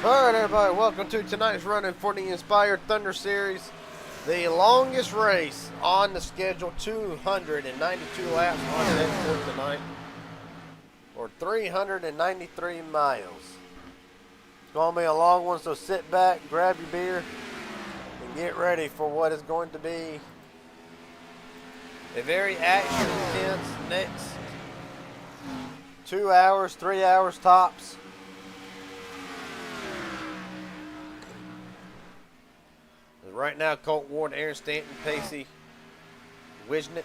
Alright everybody, welcome to tonight's running for the Inspired Thunder Series. The longest race on the schedule, 292 laps on deck for tonight. Or 393 miles. It's going to be a long one, so sit back, grab your beer, and get ready for what is going to be a very action-intense next 2 hours, 3 hours tops. Right now, Colt Ward, Aaron Stanton, Pacey, Wisnett,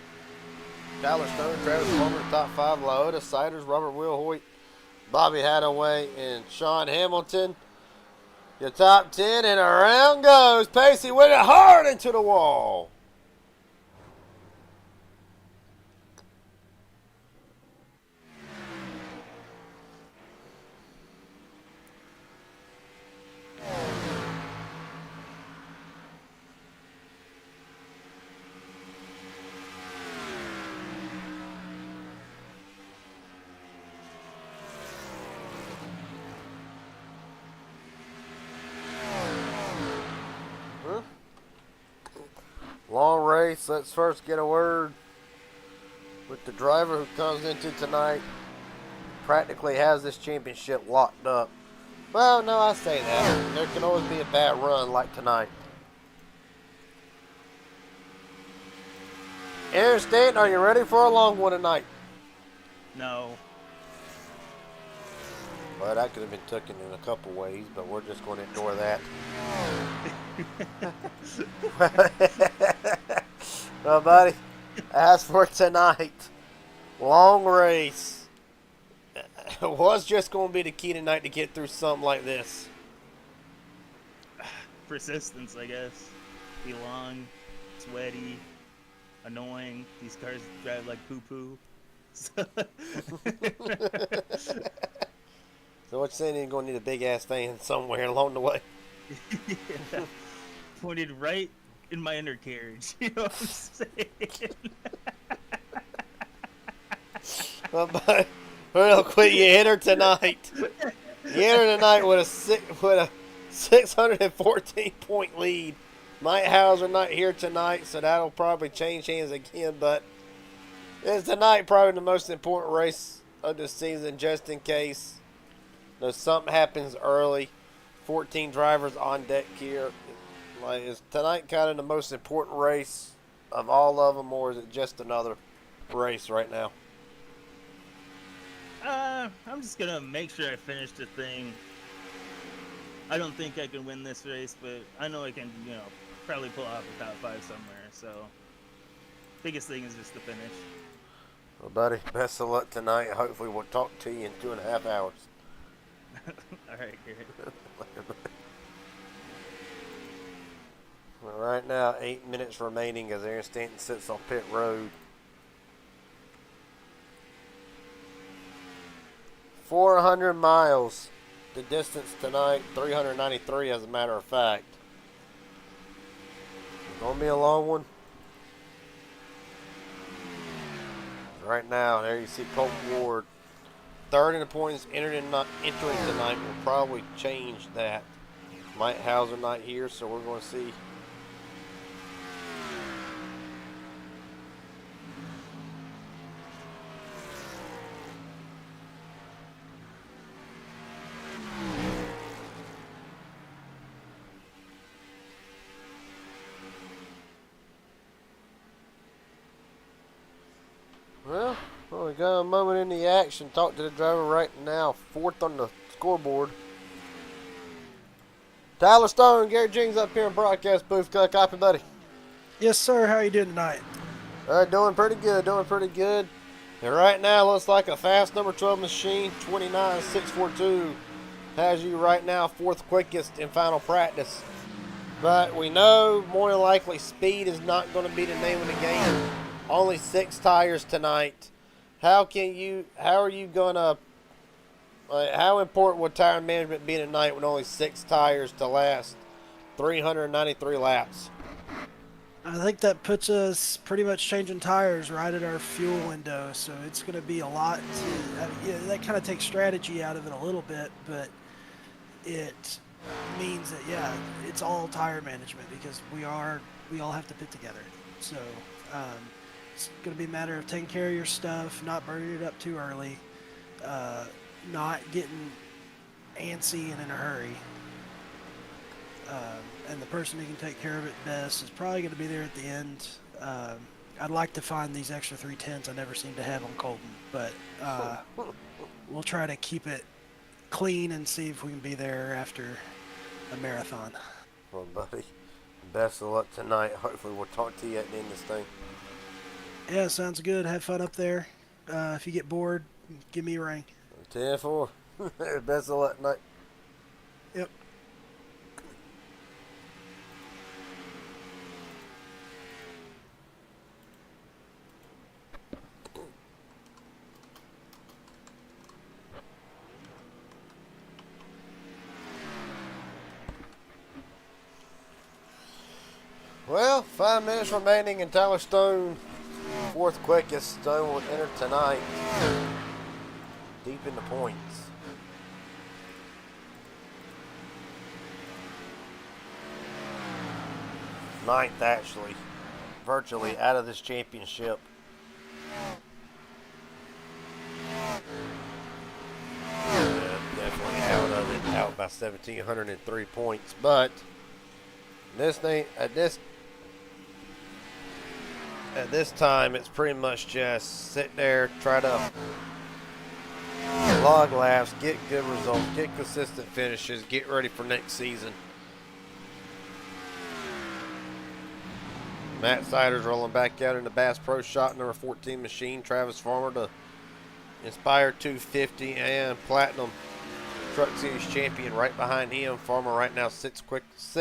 Tyler Stone, Travis Palmer, top 5, Laota, Siders, Robert Will Hoyt, Bobby Hadaway, and Sean Hamilton. Your top 10, and around goes Pacey with it hard into the wall. Long race. Let's first get a word with the driver who comes into tonight. Practically has this championship locked up. Well, no, I say that. There can always be a bad run like tonight. Aaron Stanton, are you ready for a long one tonight? No. Well, that could have been taken in a couple ways, but we're just going to ignore that. Well, buddy, as for tonight, long race. What's just going to be the key tonight to get through something like this? Persistence, I guess. Be long, sweaty, annoying. These cars drive like poo-poo. So So what you're saying, you're going to need a big-ass fan somewhere along the way? yeah. Pointed right in my undercarriage. You know what I'm saying? Well, but real quick, you hit her tonight. You hit her tonight with a 614-point lead. Mike Hauser not here tonight, so that'll probably change hands again. But it's tonight probably the most important race of the season, just in case something happens early. 14 drivers on deck here. Like, is tonight kind of the most important race of all of them, or is it just another race right now? I'm just gonna make sure I finish the thing. I don't think I can win this race, but I know I can, probably pull off a top 5 somewhere. So, biggest thing is just to finish. Well, buddy, best of luck tonight. Hopefully we'll talk to you in 2.5 hours. All right, Garrett. Well, right now, 8 minutes remaining as Aaron Stanton sits on pit road. 400 miles. The distance tonight, 393 as a matter of fact. It's going to be a long one. Right now, there you see Colt Ward. Third in the points, entering tonight will probably change that. Mike Hauser not here, so we're going to see. Well, we got a moment in the action. Talk to the driver right now. 4th on the scoreboard. Tyler Stone, Gary Jings up here in broadcast booth. Copy, buddy. Yes, sir. How are you doing tonight? Doing pretty good. And right now, looks like a fast number 12 machine, 29.642, has you right now 4th quickest in final practice. But we know more than likely speed is not going to be the name of the game. Only 6 tires tonight. How are you going to, how important would tire management be tonight with only 6 tires to last 393 laps? I think that puts us pretty much changing tires right at our fuel window, so it's going to be a lot. That kind of takes strategy out of it a little bit, but it means that, yeah, it's all tire management because we all have to pit together. So it's going to be a matter of taking care of your stuff, not burning it up too early, uh, not getting antsy and in a hurry. And the person who can take care of it best is probably going to be there at the end. I'd like to find these extra 310s I never seem to have on Colton, but we'll try to keep it clean and see if we can be there after a marathon. Well, buddy, best of luck tonight. Hopefully we'll talk to you at the end of this thing. Yeah, sounds good. Have fun up there. If you get bored, give me a ring. 10-4. Best of luck tonight. Yep. Well, 5 minutes remaining, and Tyler Stone, fourth quickest. Stone will enter tonight deep in the points. Ninth, actually, virtually out of this championship. Definitely out of it, out by 1,703 points. But this thing at this time, it's pretty much just sit there, try to log laps, get good results, get consistent finishes, get ready for next season. Matt Sider's rolling back out in the Bass Pro Shop number 14 machine. Travis Farmer, the Inspire 250 and Platinum Truck Series champion, right behind him. Farmer right now sixth quickest.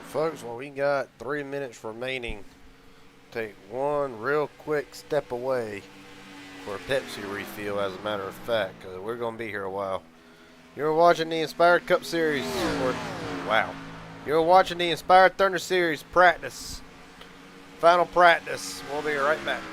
Folks, well, we got 3 minutes remaining. Take one real quick step away for a Pepsi refill, as a matter of fact, because we're going to be here a while. You're watching the Inspired Cup Series, You're watching the Inspired Thunder Series practice. Final practice. We'll be right back.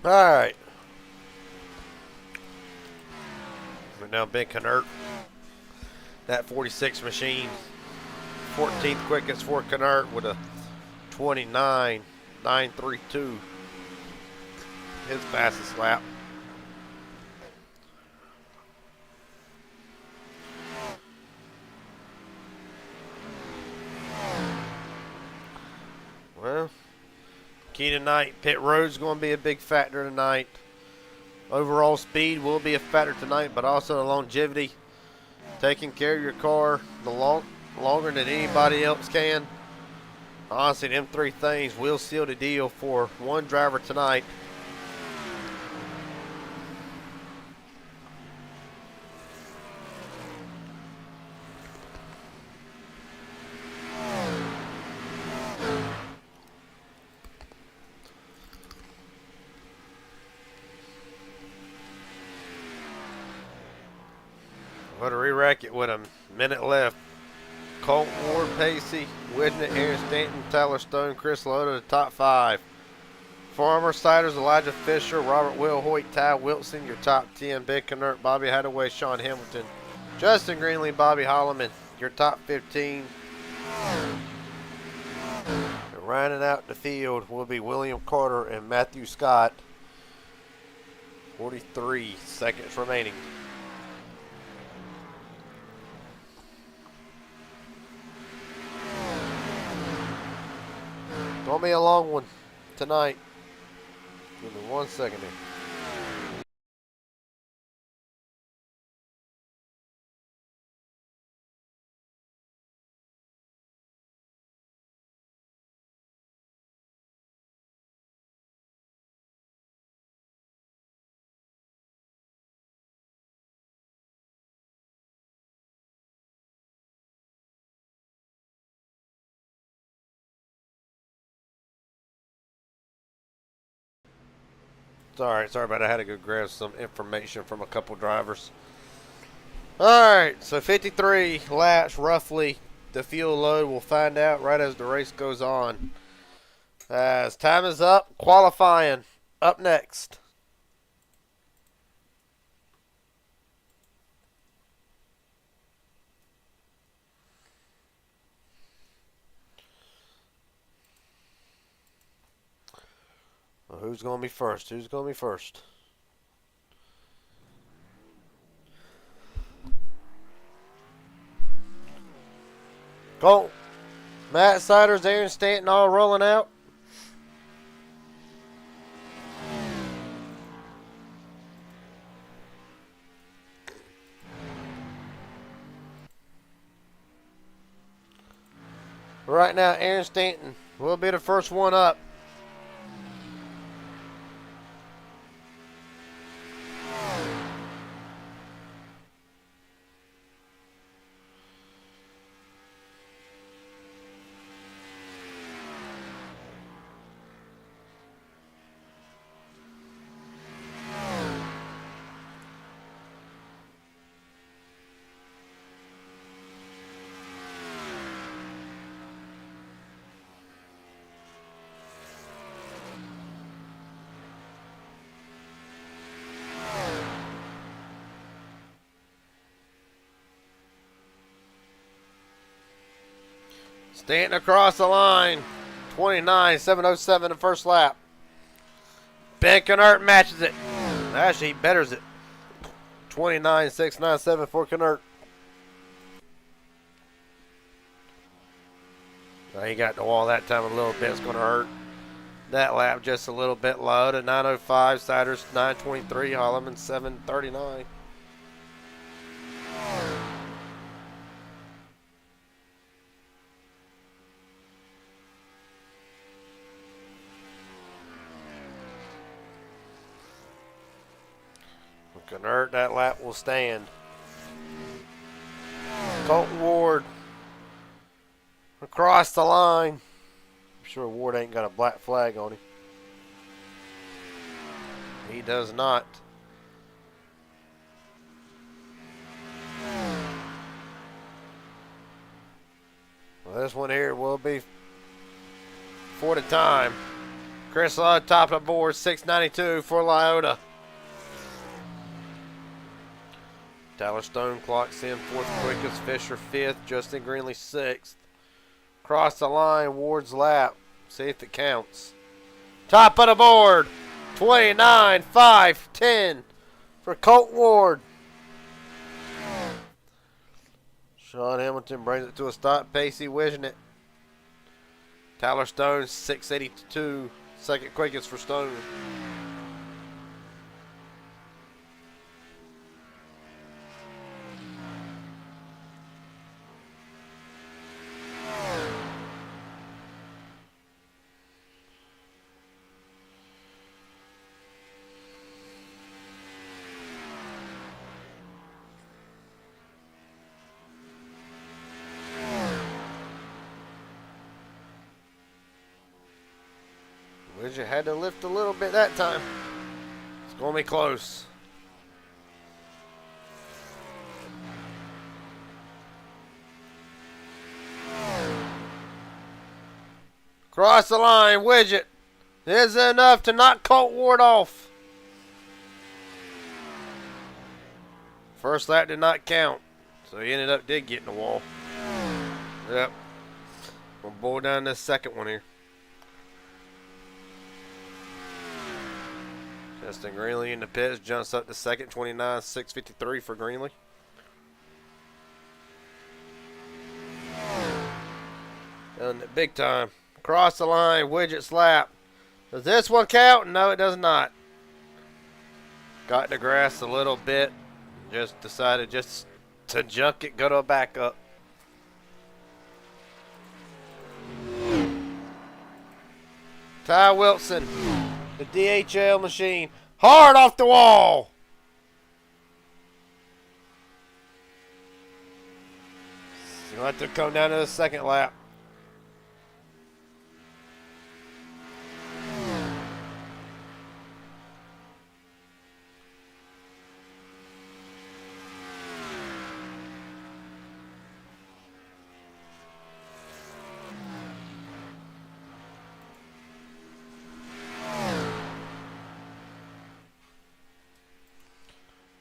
Alright. We're now big Canert. That 46 machine. 14th quickest for Canert with a 29.932. His fastest lap. Well, key tonight, pit road's going to be a big factor tonight. Overall speed will be a factor tonight, but also the longevity. Taking care of your car longer than anybody else can. Honestly, them three things will seal the deal for one driver tonight. re-rack it with a minute left. Colt Ward, Pacey, Widget, Aaron Stanton, Tyler Stone, Chris Loda, the top 5. Farmer Siders, Elijah Fisher, Robert Will Hoyt, Ty Wilson, your top 10. Ben Knert, Bobby Hadaway, Sean Hamilton, Justin Greenlee, Bobby Holloman, your top 15. And rounding out the field will be William Carter and Matthew Scott. 43 seconds remaining. Gonna be a long one tonight. Give me 1 second here. Sorry about that. I had to go grab some information from a couple drivers. Alright, so 53 laps roughly. The fuel load, we'll find out right as the race goes on. As time is up, qualifying up next. Well, who's going to be first? Who's going to be first? Colt, Matt Siders, Aaron Stanton all rolling out. Right now, Aaron Stanton will be the first one up. Stanton across the line. 29.707 the first lap. Ben Knert matches it. Actually, he betters it. 29.697 for Knert. Now he got the wall that time a little bit. It's going to hurt. That lap just a little bit low to 9.05. Siders 9.23. Holloman 7.39. Knert, that lap will stand. Colton Ward across the line. I'm sure Ward ain't got a black flag on him. He does not. Well, this one here will be for the time. Chris Law top of the board, 692 for Lyota. Tyler Stone clocks in 4th quickest, Fisher 5th, Justin Greenlee 6th. Cross the line, Ward's lap. See if it counts. Top of the board, 29.510 for Colt Ward. Sean Hamilton brings it to a stop. Pacey wishing it. Tyler Stone 682, second quickest for Stone. Widget had to lift a little bit that time. It's going to be close. Cross the line, Widget. Is it enough to knock Colt Ward off? First lap did not count, so he did get in the wall. Yep. We'll boil down this second one here. Justin Greenlee in the pits, jumps up to second, 29.653 for Greenlee. Done it big time. Cross the line, Widget's lap. Does this one count? No, it does not. Got in the grass a little bit. Just decided just to junk it, go to a backup. Ty Wilson, the DHL machine, hard off the wall. You'll have to come down to the second lap.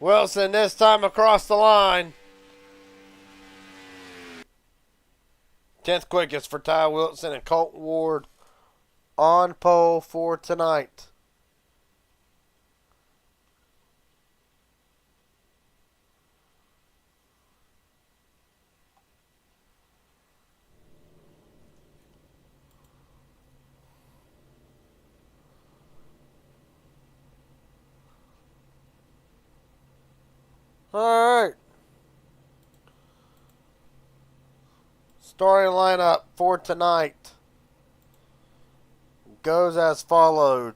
Wilson this time across the line. 10th quickest for Ty Wilson and Colt Ward on pole for tonight. All right. Starting lineup for tonight goes as followed.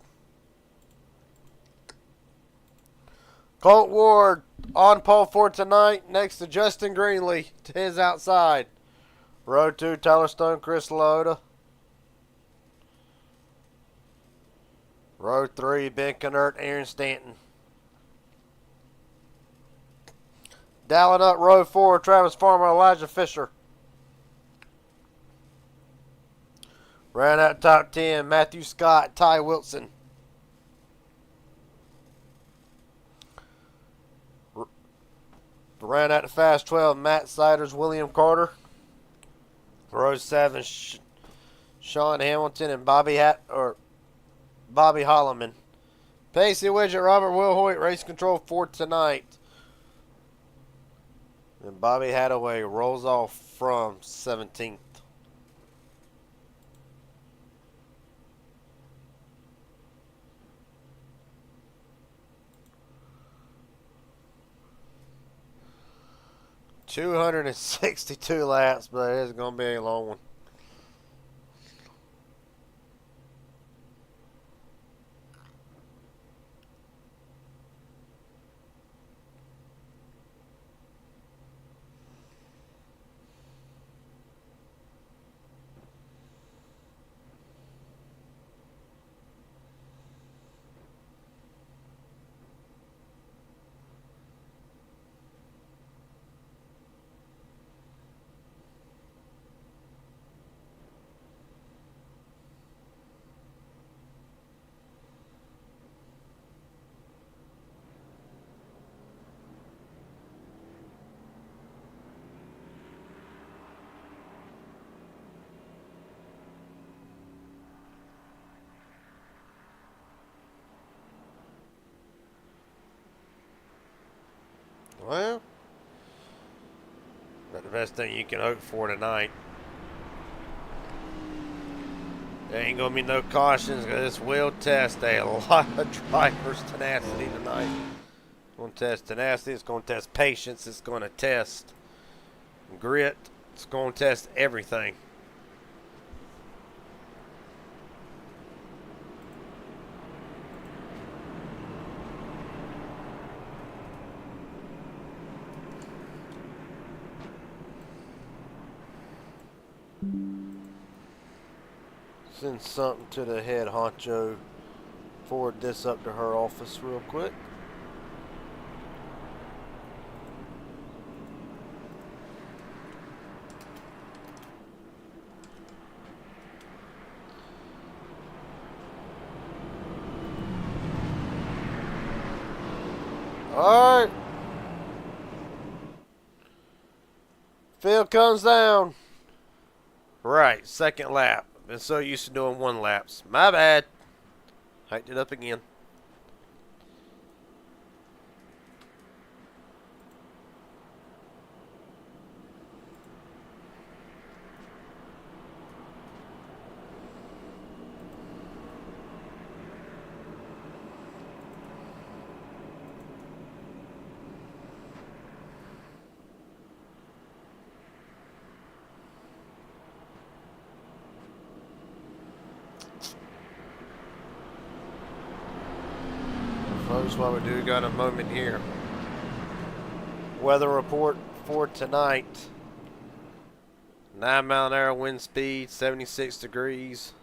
Colt Ward on pole for tonight next to Justin Greenlee to his outside. Row 2, Tyler Stone, Chris Lota. Row 3, Ben Knert, Aaron Stanton. Dialing up row 4, Travis Farmer, Elijah Fisher. Round out top 10, Matthew Scott, Ty Wilson. Round out the fast 12, Matt Siders, William Carter. Row 7, Sean Hamilton and Bobby Holloman. Pacey Widget, Robert Will Hoyt, race control for tonight. And Bobby Hadaway rolls off from 17th. $262 laps, but it's going to be a long one. Well, not the best thing you can hope for tonight. There ain't going to be no cautions because this will test a lot of drivers' tenacity tonight. It's going to test tenacity. It's going to test patience. It's going to test grit. It's going to test everything. Send something to the head honcho. Forward this up to her office real quick. All right. Field comes down. Right, second lap. Been so used to doing one laps. My bad. Hyped it up again. Folks, while we do got a moment here. Weather report for tonight. 9-mile-an-hour wind speed, 76 degrees.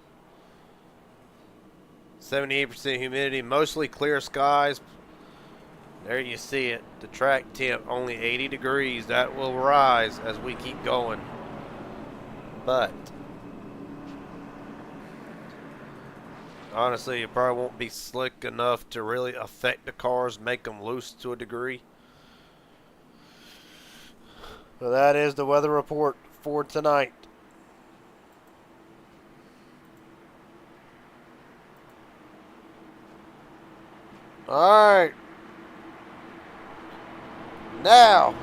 78% humidity, mostly clear skies. There you see it. The track temp only 80 degrees. That will rise as we keep going. But honestly, it probably won't be slick enough to really affect the cars, make them loose to a degree. So that is the weather report for tonight. Alright. Now,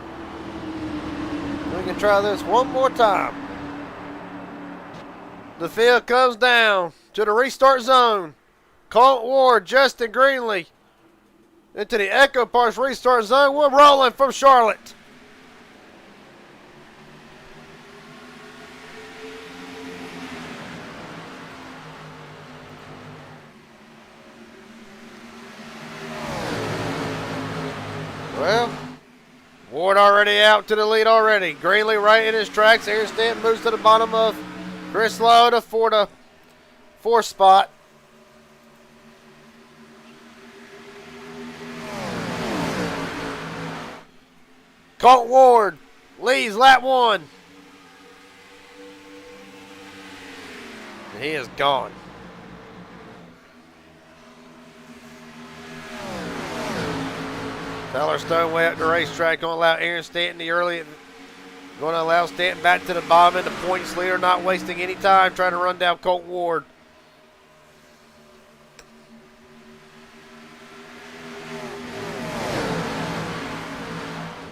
we can try this one more time. The field comes down to the restart zone. Colt Ward, Justin Greenlee into the Echo Parks restart zone. We're rolling from Charlotte. Well, Ward already out to the lead already. Greenlee right in his tracks. Aaron Stanton moves to the bottom of Chris Lowe for the fourth spot. Colt Ward leads lap 1. And he is gone. Tyler Stone way up the racetrack. Going to allow Aaron Stanton the early. Going to allow Stanton back to the bottom and the points leader, not wasting any time trying to run down Colt Ward.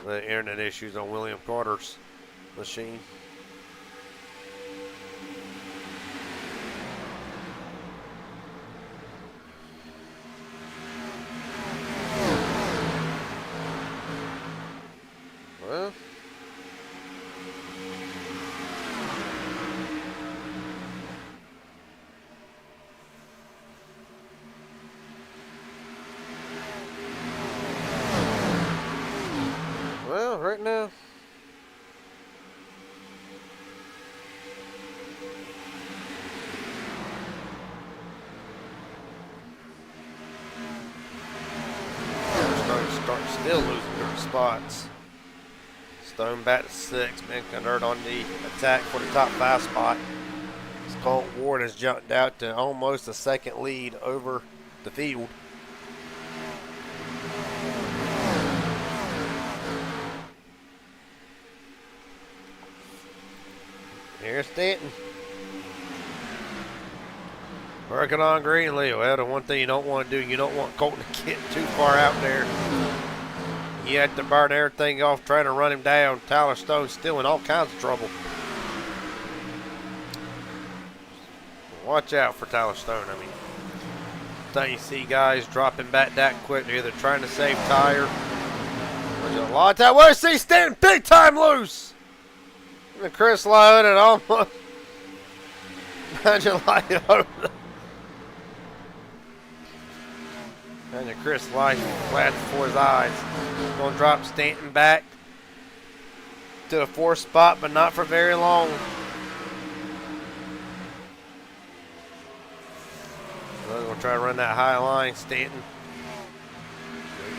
The internet issues on William Carter's machine. Well, right now, start still losing their spots. Stone back to 6, been converted on the attack for the top 5 spot. Colt Ward has jumped out to almost a second lead over the field. Here's Stanton. Working on Greenlee. Well, the one thing you don't want to do, you don't want Colton to get too far out there. You have to burn everything off trying to run him down. Tyler Stone's still in all kinds of trouble. Watch out for Tyler Stone. I mean, time you see guys dropping back that quick, they're either trying to save tire. There's a lot of time. Where's he standing big time loose? And Chris Lowe and almost imagine like and Chris Light flash before his eyes. Going to drop Stanton back to the 4th spot, but not for very long. We're going to try to run that high line. Stanton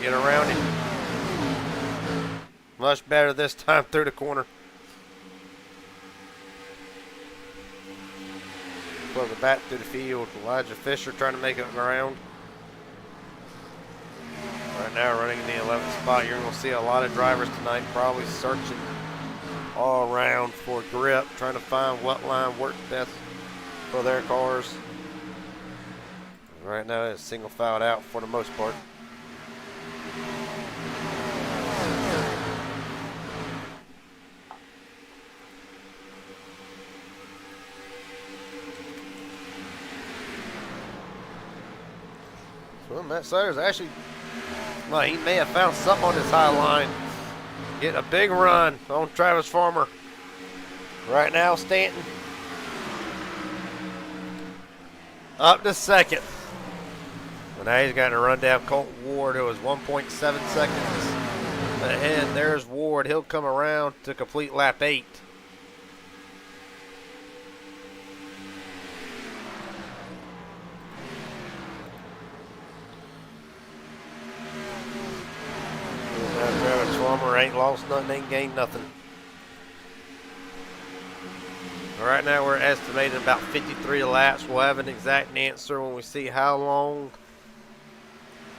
get around him. Much better this time through the corner. Plug it back through the field. Elijah Fisher trying to make it around. Right now running in the 11th spot. You're going to see a lot of drivers tonight probably searching all around for grip, trying to find what line works best for their cars. Right now it's single filed out for the most part. Well, Matt Sayers actually, well, he may have found something on this high line. Getting a big run on Travis Farmer. Right now, Stanton up to second. Well, now he's got to run down Colton Ward, who was 1.7 seconds ahead. There's Ward. He'll come around to complete lap 8. Travis Farmer ain't lost nothing, ain't gained nothing. Right now we're estimating about 53 laps. We'll have an exact answer when we see how long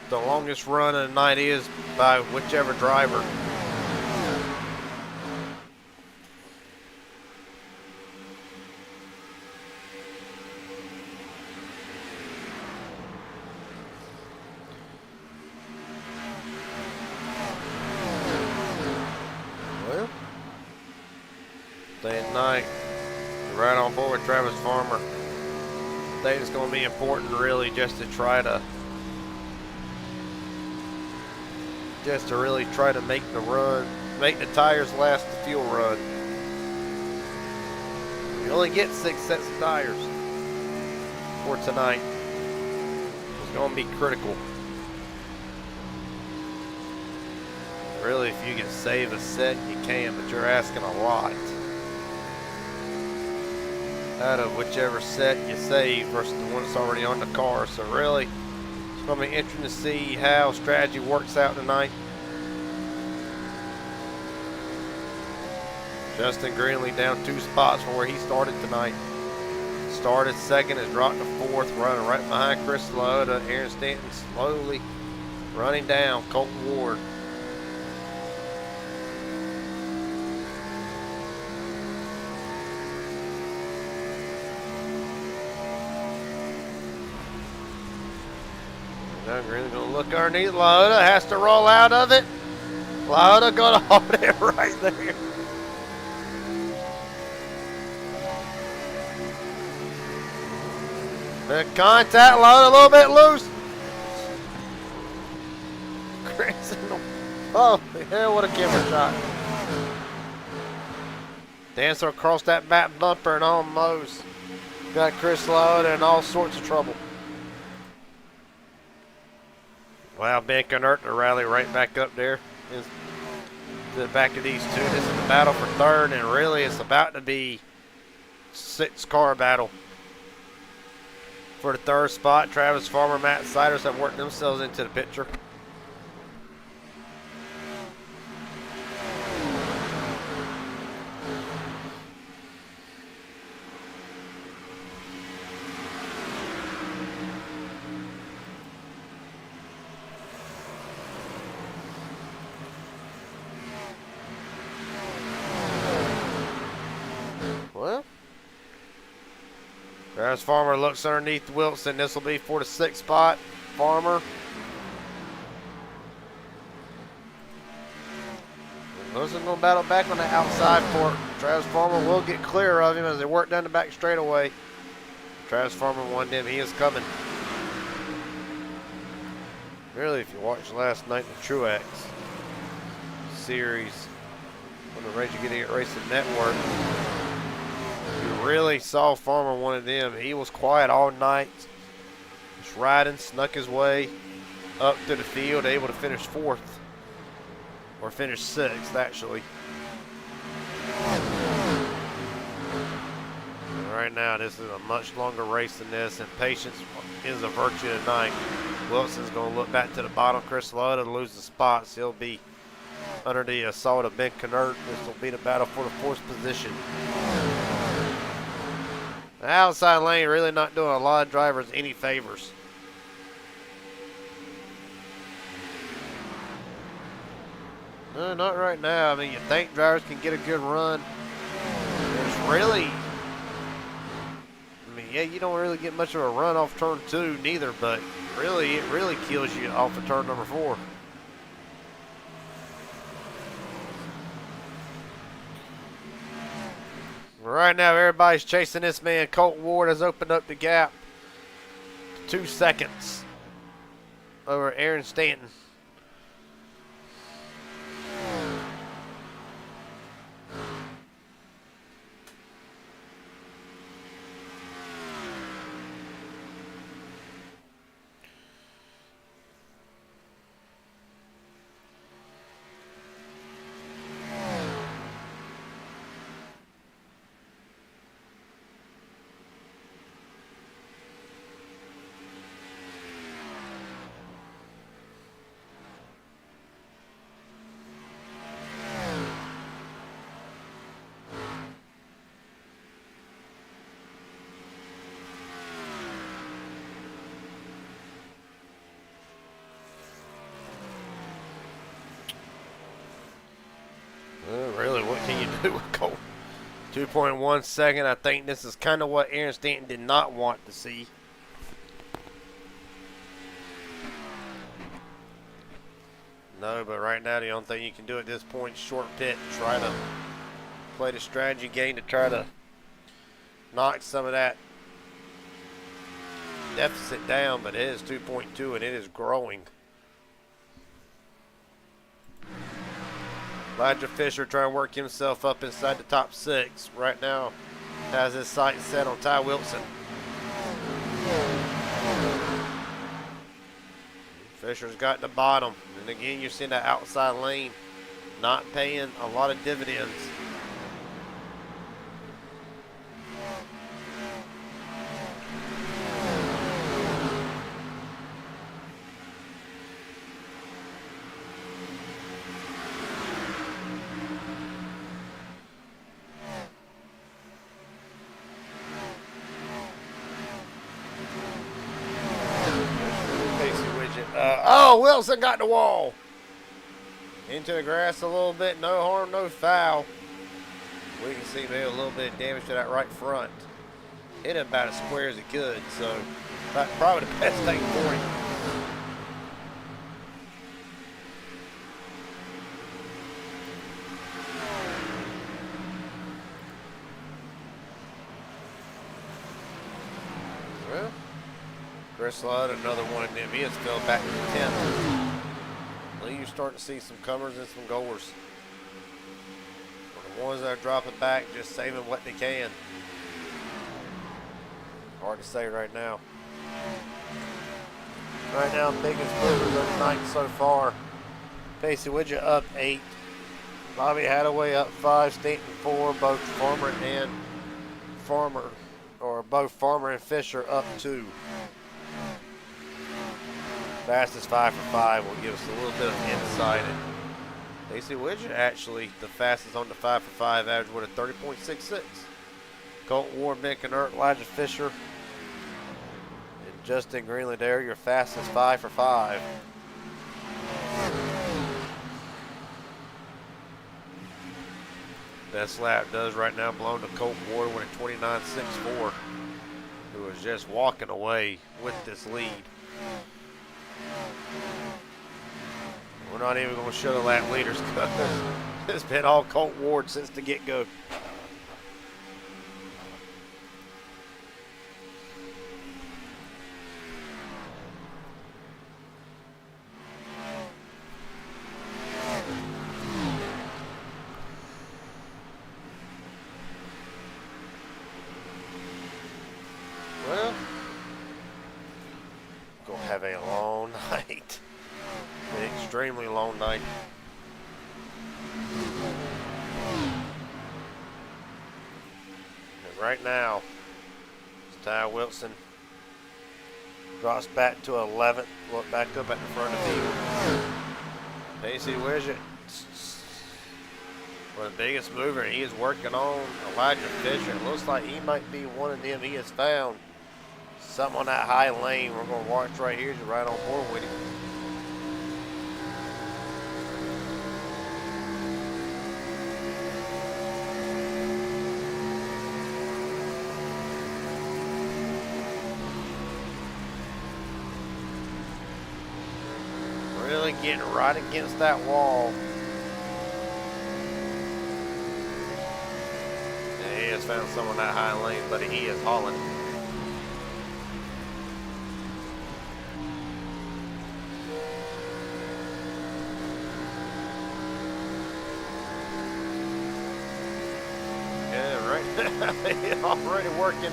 the longest run of the night is by whichever driver. Well, day and night. Right on board with Travis Farmer. I think it's going to be important really just to really try to make the run, make the tires last the fuel run. You only get 6 sets of tires for tonight. It's going to be critical. Really, if you can save a set, you can, but you're asking a lot out of whichever set you save versus the one that's already on the car. So really, it's going to be interesting to see how strategy works out tonight. Justin Greenlee down 2 spots from where he started tonight. Started second, has dropped to 4th, running right behind Chris Lota. Aaron Stanton slowly running down Colton Ward. Now Greenlee gonna look underneath. Lota has to roll out of it. Lota gonna hold it right there. The contact, Lota a little bit loose. Oh, hell, what a camera shot. Dancer across that back bumper and almost got Chris Lota in all sorts of trouble. Wow, Ben Knert to rally right back up there. To the back of these two. This is the battle for 3rd, and really it's about to be 6-car battle. For the 3rd spot, Travis Farmer, Matt Siders have worked themselves into the picture. Well, Travis Farmer looks underneath Wilson. This will be for the 6th spot. Farmer. Wilson going to battle back on the outside for it. Travis Farmer will get clear of him as they work down the back straightaway. Travis Farmer won them. He is coming. Really, if you watched last night in the Truex series on the Rage Against It Racing Network, you really saw Farmer one of them. He was quiet all night, just riding, snuck his way up to the field, able to finish 4th, or finish 6th actually. And right now, this is a much longer race than this, and patience is a virtue tonight. Wilson's going to look back to the bottom. Chris Lutta to lose the spots. He'll be under the assault of Ben Knert. This will be the battle for the 4th position. The outside lane really not doing a lot of drivers any favors. No, not right now. I mean, you think drivers can get a good run. It's really, I mean, yeah, you don't really get much of a run off turn 2 neither, but really, it really kills you off of turn number 4. Right now, everybody's chasing this man. Colt Ward has opened up the gap to 2 seconds over Aaron Stanton. Really, what can you do with Colt? 2.1 second. I think this is kind of what Aaron Stanton did not want to see. No, but right now the only thing you can do at this point is short pit. Try to play the strategy game to try to knock some of that deficit down, but it is 2.2 and it is growing. Elijah Fisher trying to work himself up inside the top 6. Right now has his sights set on Ty Wilson. Fisher's got the bottom. And again, you're seeing that outside lane not paying a lot of dividends. Oh, Wilson got the wall. Into the grass a little bit. No harm, no foul. We can see maybe a little bit of damage to that right front. Hit it about as square as he could, so that's probably the best thing for him. Well, Chris Ludd, another one of them. He has fell back to 10th. Well, you're starting to see some comers and some goers. For the ones that are dropping back, just saving what they can. Hard to say right now. Right now, biggest movers of the night so far. Pacey Widget up 8. Bobby Hadaway up 5. Stanton 4. Both Farmer and Fisher up 2. Fastest 5 for 5 will give us a little bit of insight. And Pacey Widget actually the fastest on the 5 for 5 average with a 30.66. Colt Ward, Mick and Ert, Elijah Fisher, and Justin Greenland there, your fastest 5 for 5. Best lap does right now belong to Colt Ward with a 29.64, who is just walking away with this lead. We're not even going to show the lap leaders because it's been all Colt Ward since the get-go. Well, going to have a long night. An extremely long night. And right now, Ty Wilson drops back to 11th. Look back up at the front of the field. Pacey Widget, one of the biggest mover, he is working on Elijah Fisher. It looks like he might be one of them he has found. Something on that high lane. We're going to watch right here. He's right on board with him. Grinley getting right against that wall. And he has found someone in that high lane, but he is hauling. Yeah, right. Already working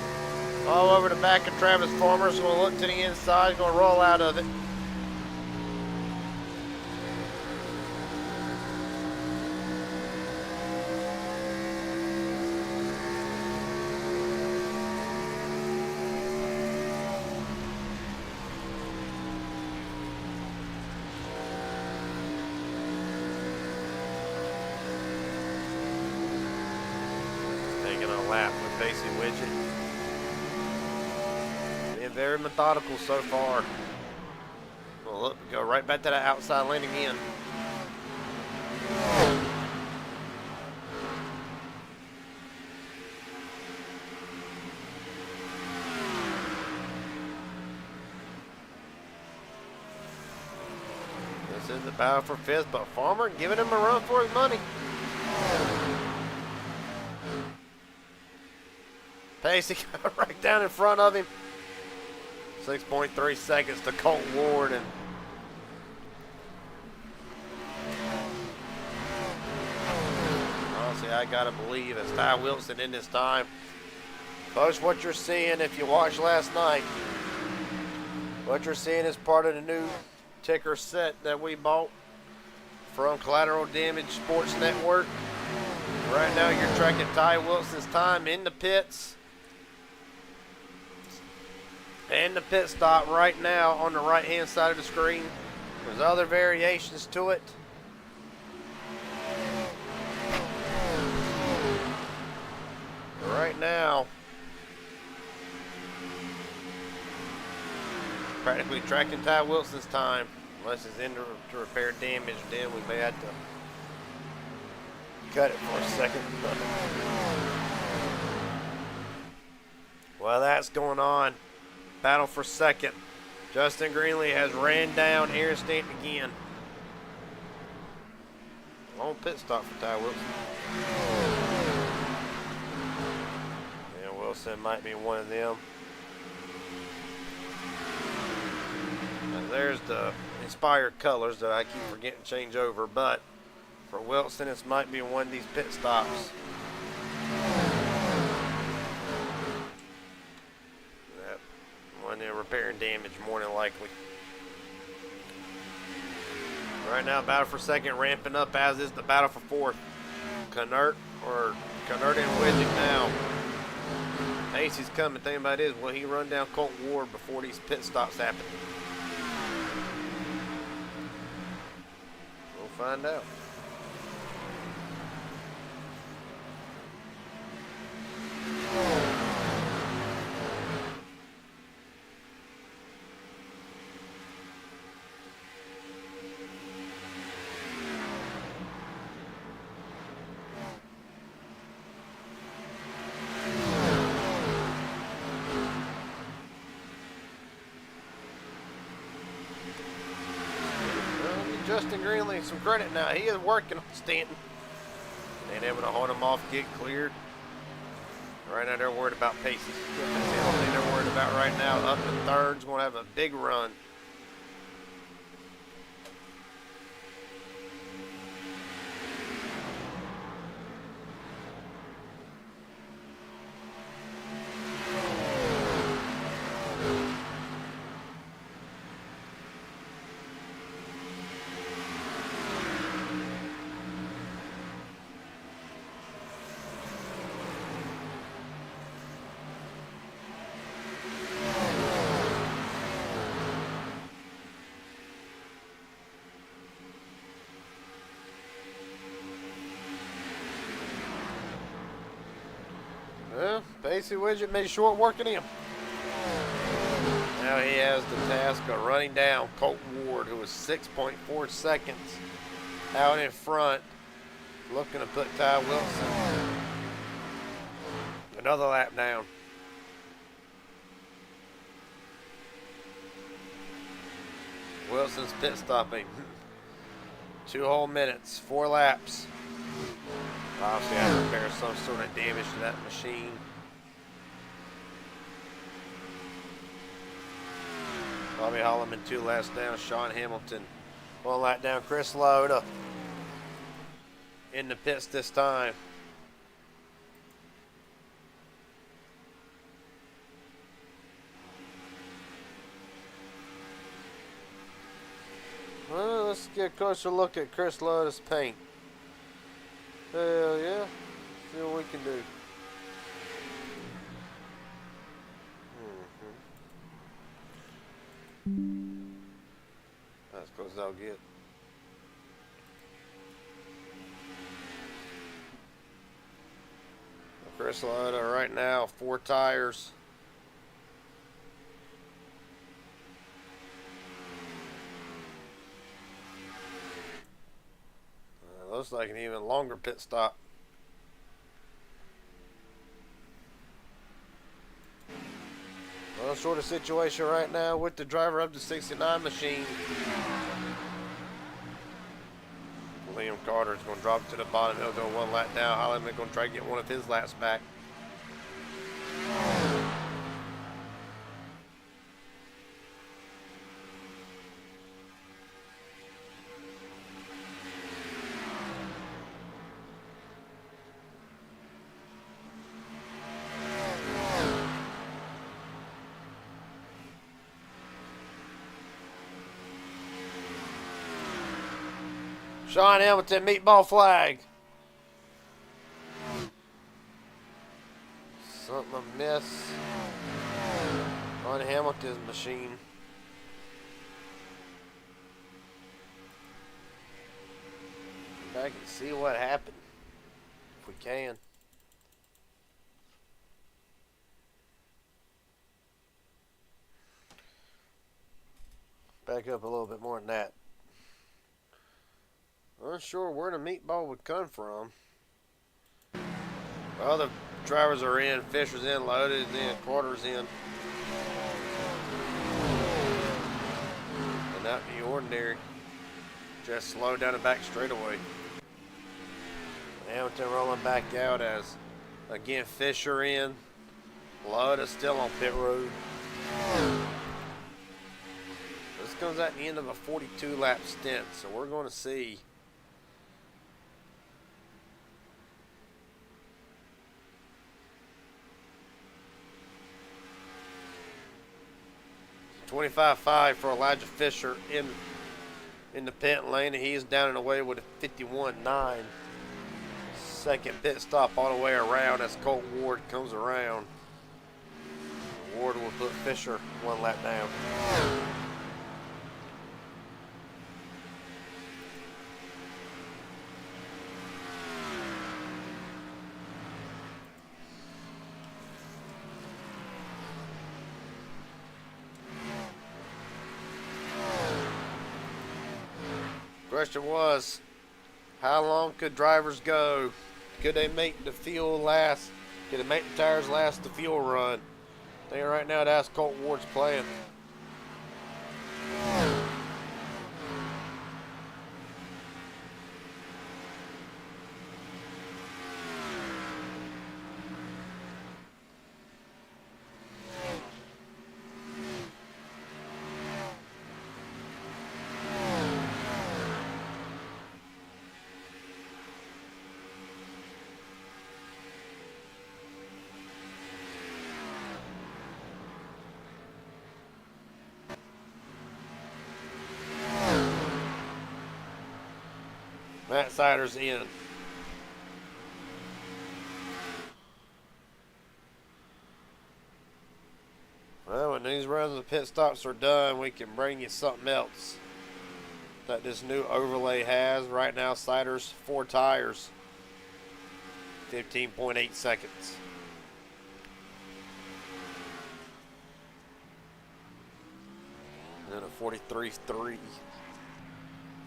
all over the back of Travis Farmer's going to look to the inside, going to roll out of it. Taking a lap with Pacey Widget. Being very methodical so far. Well, look, we go right back to that outside lane again. This is the battle for fifth, but Farmer giving him a run for his money. Pacey right down in front of him. 6.3 seconds to Colt Ward, and honestly, I gotta believe it's Ty Wilson in this time. Folks, what you're seeing, if you watched last night, what you're seeing is part of the new ticker set that we bought from Collateral Damage Sports Network. Right now, you're tracking Ty Wilson's time in the pits. And the pit stop right now on the right hand side of the screen. There's other variations to it. Right now, practically tracking Ty Wilson's time. Unless it's in to repair damage, then we may have to cut it for a second. While that's going on, battle for second. Justin Greenlee has ran down Aaron Stanton again. Long pit stop for Ty Wilson. And Wilson might be one of them. And there's the inspired colors that I keep forgetting to change over, but for Wilson, this might be one of these pit stops. When they're repairing damage, more than likely. Right now, battle for second ramping up, as is the battle for fourth. Knurt and Widget now. Pacey's coming. Thing about it is, will he run down Colt Ward before these pit stops happen? We'll find out. Justin Greenlee some credit now. He is working on Stanton. Ain't able to hold him off, get cleared. Right now they're worried about Pacey. That's the only thing they're worried about right now. Up in third's going to have a big run. Well, Pacey Widget made short work of him. Now he has the task of running down Colt Ward, who is 6.4 seconds out in front, looking to put Ty Wilson another lap down. Wilson's pit stopping. 2 whole minutes, 4 laps. Obviously, I have to repair some sort of damage to that machine. Bobby Holloman 2 laps down. Sean Hamilton 1 lap down. Chris Loda in the pits this time. Well, let's get a closer look at Chris Loda's paint. Hell yeah. See what we can do. That's as close as I'll get. Chris Loda right now, 4 tires. Looks like an even longer pit stop. Well, sort of situation right now with the driver up to 69 machine. Liam Carter's going to drop to the bottom. He'll go 1 lap down. Holliman going to try to get one of his laps back. Sean Hamilton, meatball flag. Something amiss on Hamilton's machine. Come back and see what happened, if we can. Back up a little bit more than that. Unsure where the meatball would come from. Well, the drivers are in, Fisher's in, Loaded in, Carter's in. And not the ordinary. Just slow down the back straightaway. Hamilton rolling back out as, again, Fisher in. Loda still on pit road. This comes at the end of a 42 lap stint, so we're going to see 25.5 for Elijah Fisher in the pit lane. He's down and away with a 51.9. Second pit stop all the way around as Colt Ward comes around. Ward will put Fisher 1 lap down. Question was, how long could drivers go? Could they make the fuel last? Could they make the tires last the fuel run? I think right now that's Colt Ward's plan. Matt Sider's in. Well, when these runs of pit stops are done, we can bring you something else that this new overlay has. Right now, Sider's 4 tires, 15.8 seconds. And then a 43.3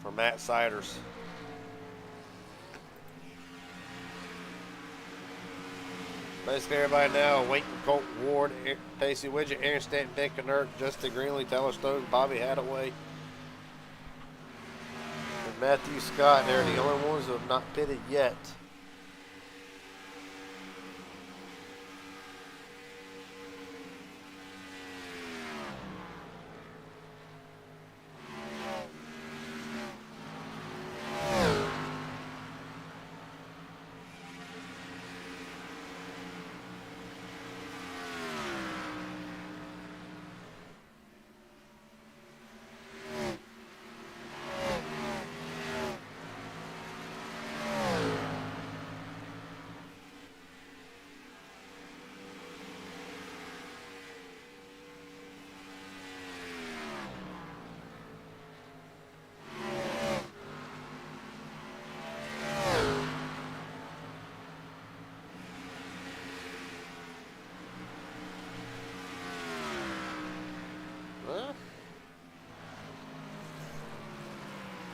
for Matt Siders. Basically, everybody now waiting. Colt Ward, Pacey Widget, Aaron Stanton, Ben Knert, Justin Greenlee, Tyler Stokes, Bobby Hadaway. Matthew Scott, they're the only ones who have not pitted yet.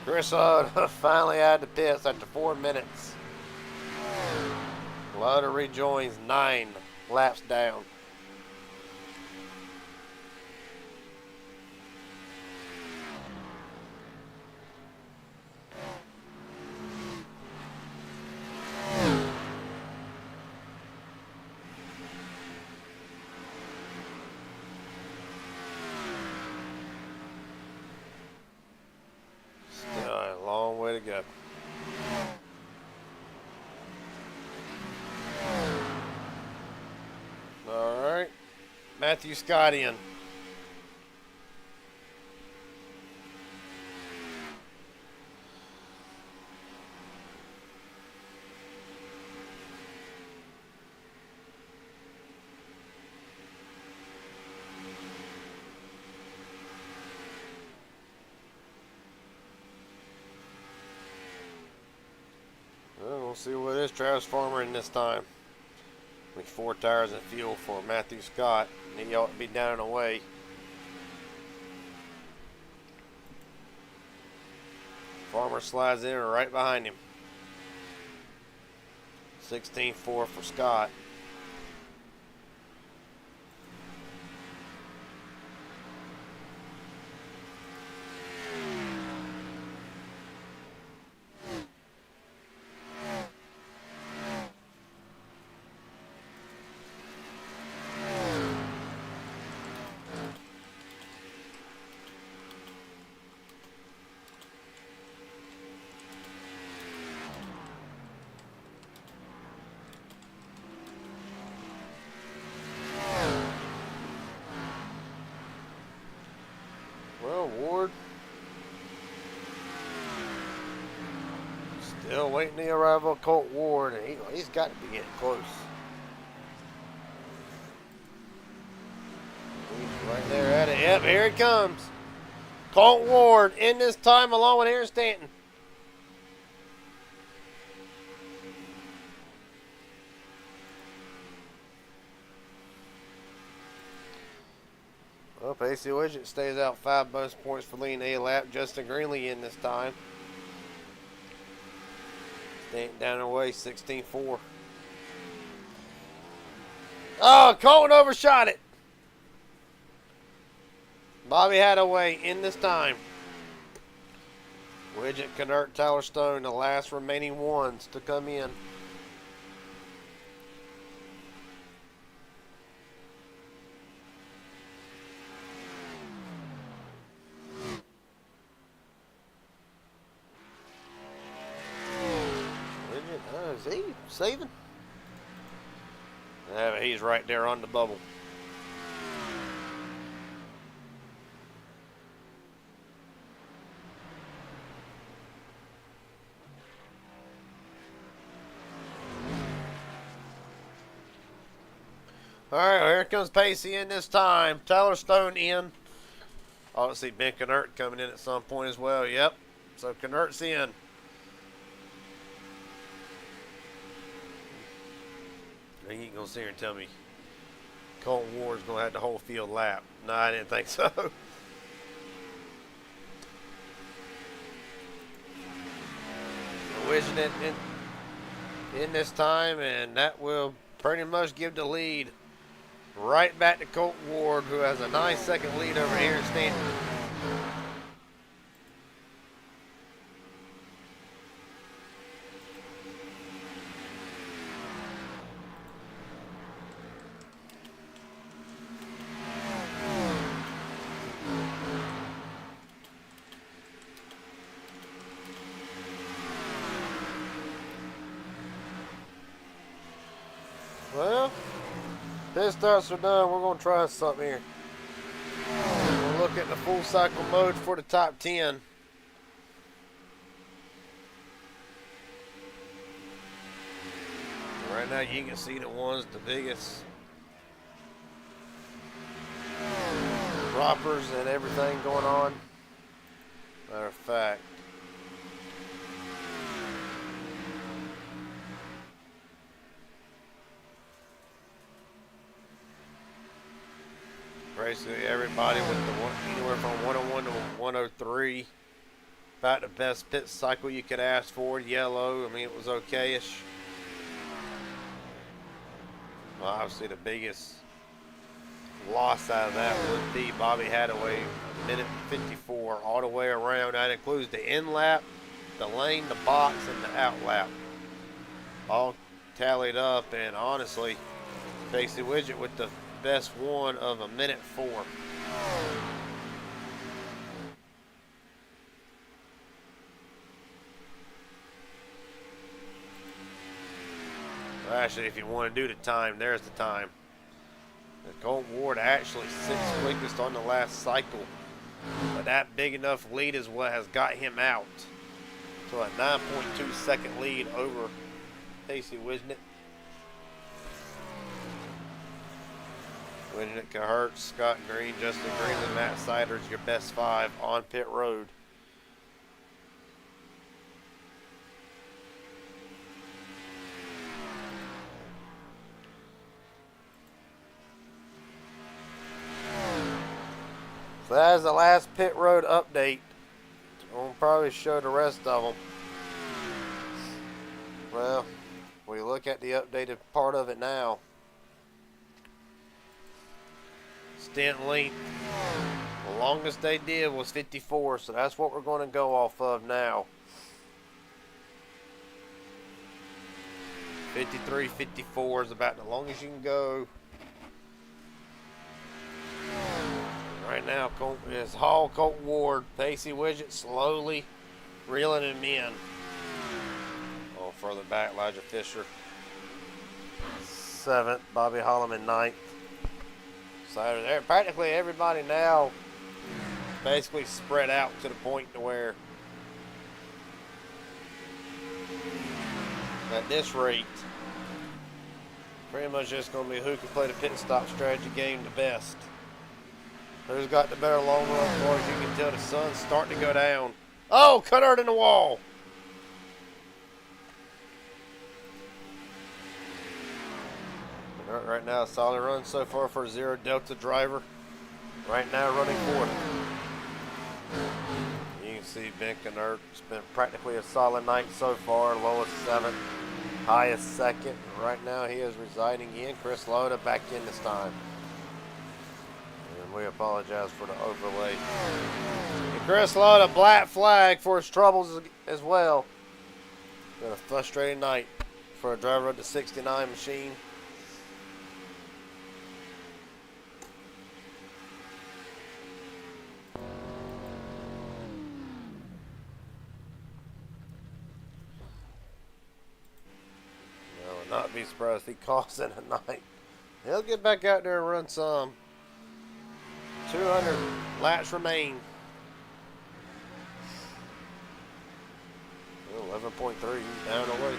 Chris finally out of the pits after 4 minutes. Lauder rejoins 9 laps down. Still a long way to go. All right, Matthew Scott in. Well, we'll see what is Transformer in this time. With 4 tires and fuel for Matthew Scott. He ought to be down and away. Farmer slides in right behind him. 16.4 for Scott. Well, Ward still waiting the arrival of Colt Ward, and he's got to be getting close. He's right there at it. Yep, here he comes. Colt Ward in this time along with Aaron Stanton. Well, Pacey Widget stays out 5 bonus points for leading a lap. Justin Greenlee in this time. Stanton down and away, 16.4. Oh, Colton overshot it. Bobby Hadaway in this time. Widget, Knurt, Tyler Stone, the last remaining ones to come in. Is he saving? Yeah, he's right there on the bubble. All right, well, here comes Pacey in this time. Tyler Stone in. Obviously, Ben Knurt coming in at some point as well. Yep. So Knert's in. You ain't gonna sit here and tell me Colton Ward's gonna have the whole field lap. No, I didn't think so. Wishing it in this time, and that will pretty much give the lead right back to Colton Ward, who has a nice second lead over Aaron Stanton. pit starts are done, we're going to try something here. We'll look at the full cycle mode for the top 10. Right now you can see the ones, the biggest droppers and everything going on. Matter of fact, basically everybody with the one, anywhere from 101 to 103. About the best pit cycle you could ask for. Yellow, I mean, it was okay-ish. Well, obviously the biggest loss out of that would be Bobby Hadaway, minute 54 all the way around. That includes the in lap, the lane, the box, and the out lap. All tallied up, and honestly, Casey Widget with the best one of a minute 4. Actually, if you want to do the time, there's the time. Colton Ward actually 6th quickest on the last cycle. But that big enough lead is what has got him out. So a 9.2 second lead over Casey Wisnick. Wisnick, Cahert, Scott Green, Justin Green, and Matt Siders, your best 5 on pit road. So that is the last pit road update. We'll probably show the rest of them. Well, we look at the updated part of it now. Stint length, the longest they did was 54, so that's what we're going to go off of now. 53, 54 is about the longest you can go. Right now, it's Hall, Colton Ward, Casey Widget slowly reeling him in. Oh, further back, Elijah Fisher 7th, Bobby Holloman 9th. So practically everybody now basically spread out to the point to where at this rate, pretty much just going to be who can play the pit stop strategy game the best. Who's got the better long run? As far as you can tell, the sun's starting to go down. Oh, Cunard in the wall. Right now, a solid run so far for a 0 Delta driver. Right now, running 4th. You can see Ben Cunard spent practically a solid night so far. Lowest 7th, highest 2nd. Right now, he is residing in. Chris Loda back in this time. We apologize for the overlay. And Chris Loda, black flag for his troubles as well. Been a frustrating night for a driver of the 69 machine. I would not be surprised if he calls it a night. He'll get back out there and run some. 200 laps remain. 11.3 down away.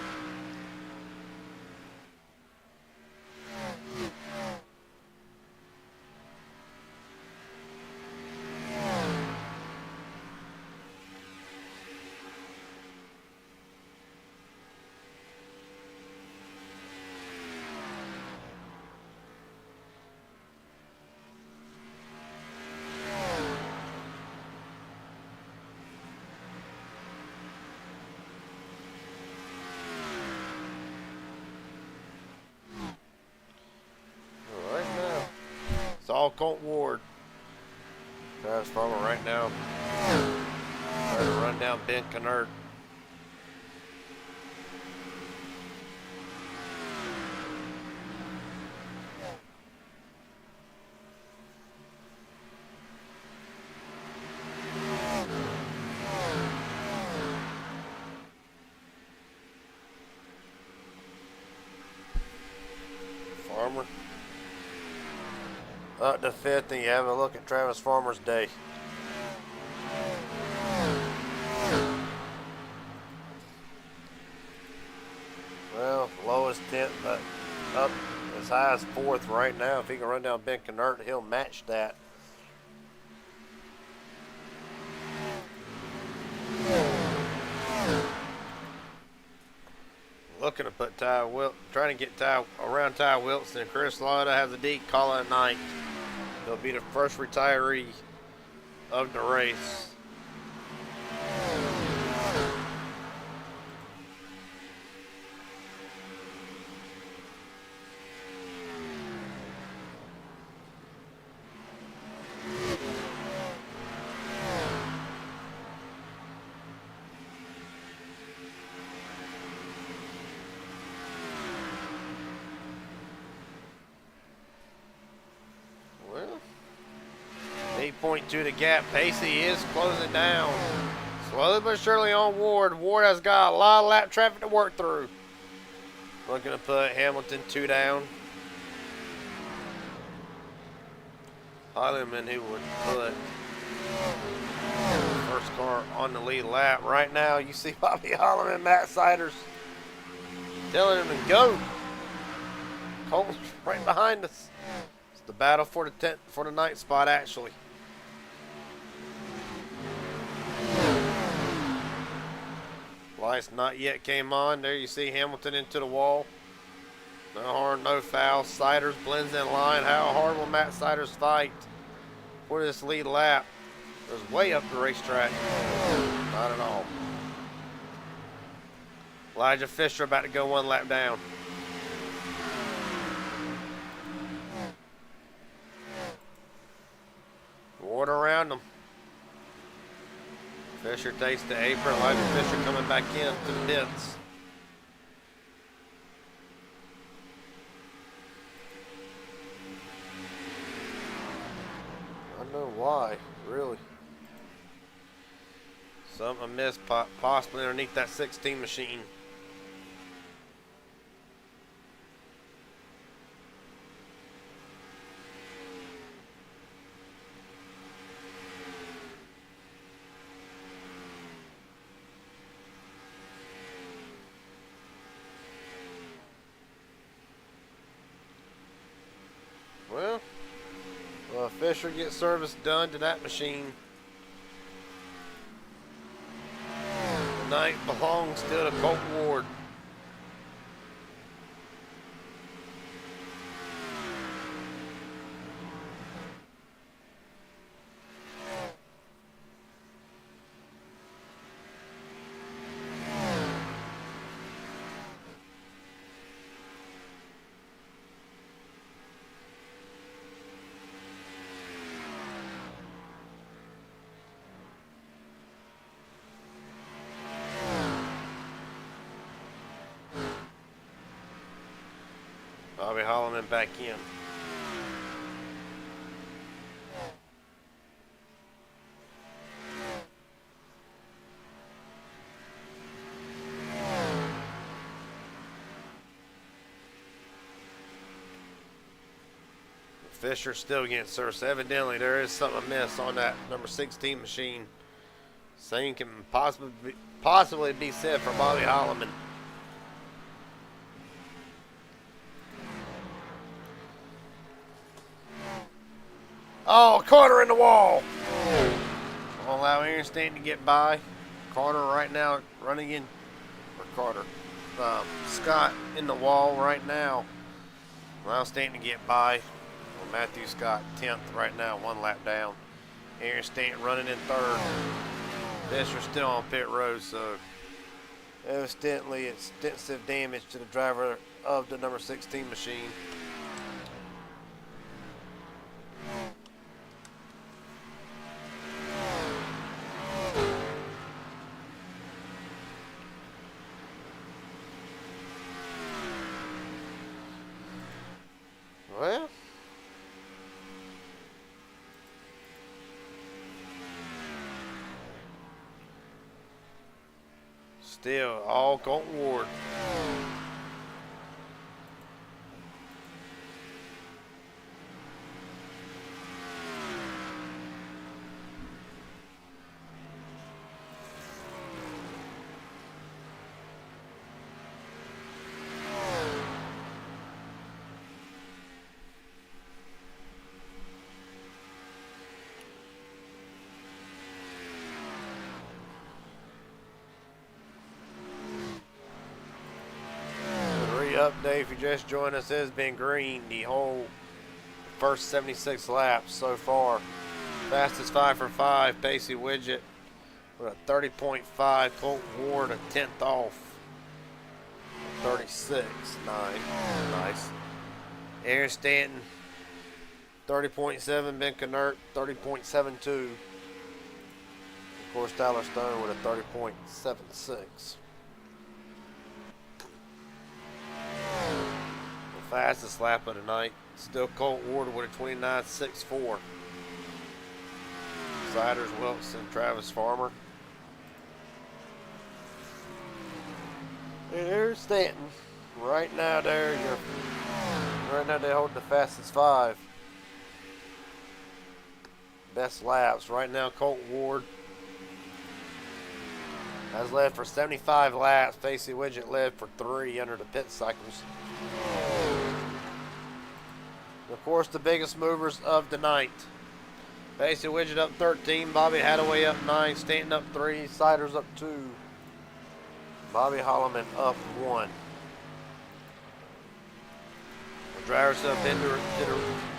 It's all Colt Ward. Travis Farmer right now. Trying to run down Ben Cunard. Farmer Up to 5th, and you have a look at Travis Farmer's day. Well, lowest 10th, but up as high as 4th right now. If he can run down Ben Knert, he'll match that. Looking to put trying to get around Ty Wilson. Chris Lauda has a D, call it a night. He'll be the first retiree of the race. Well, 8.2 the gap. Pacey is closing down. Slowly but surely on Ward. Ward has got a lot of lap traffic to work through. Looking to put Hamilton 2 down. Holliman, who would put first car on the lead lap. Right now, you see Bobby Holliman, Matt Siders telling him to go. Colton's right behind us. It's the battle for the 10th, for the 9th spot, actually. Lights not yet came on. There you see Hamilton into the wall. No harm, no foul. Siders blends in line. How hard will Matt Siders fight for this lead lap? It was way up the racetrack. Not at all. Elijah Fisher about to go 1 lap down. Ward around them. Fisher takes the apron. Elijah Fisher coming back in to the pits. I don't know why, really. Something missed possibly underneath that 16 machine. Well, Fisher gets service done to that machine. The night belongs still to Colt Ward. Bobby Holliman back in. Fisher still getting service. Evidently, there is something amiss on that number 16 machine. Same can possibly be said for Bobby Holliman. Oh, Carter in the wall. Won't allow Aaron Stanton to get by. Carter right now running in, or Carter, Scott in the wall right now. Allow Stanton to get by. Well, Matthew Scott 10th right now, 1 lap down. Aaron Stanton running in 3rd. Fisher still on pit road, so evidently extensive damage to the driver of the number 16 machine. Well, still all Colton Ward. update. If you just joined us, it has been green the whole first 76 laps so far. Fastest 5 for 5, Pacey Widget with a 30.5. Colt Ward a 10th off. 36.9. Nice. Aaron Stanton 30.7. Ben Knert 30.72. Of course, Tyler Stone with a 30.76. The fastest lap of the night. Still Colt Ward with a 29.64. Siders, Wilson, Travis Farmer. And there's Stanton. Right now they're holding the fastest 5. Best laps. Right now Colt Ward has led for 75 laps. Pacey Widget led for 3 under the pit cycles. And of course, the biggest movers of the night. Pacey Widget up 13. Bobby Hadaway up 9. Stanton up 3. Siders up 2. Bobby Holloman up 1. The drivers have been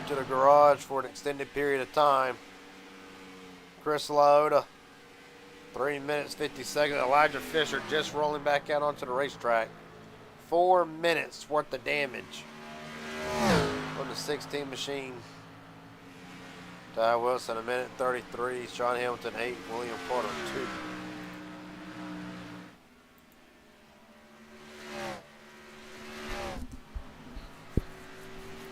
to the garage for an extended period of time. Chris Laoda, 3 minutes 50 seconds. Elijah Fisher just rolling back out onto the racetrack. 4 minutes worth of damage on the 16 machine. Ty Wilson, 1 minute 33. Sean Hamilton, 8. William Porter, 2.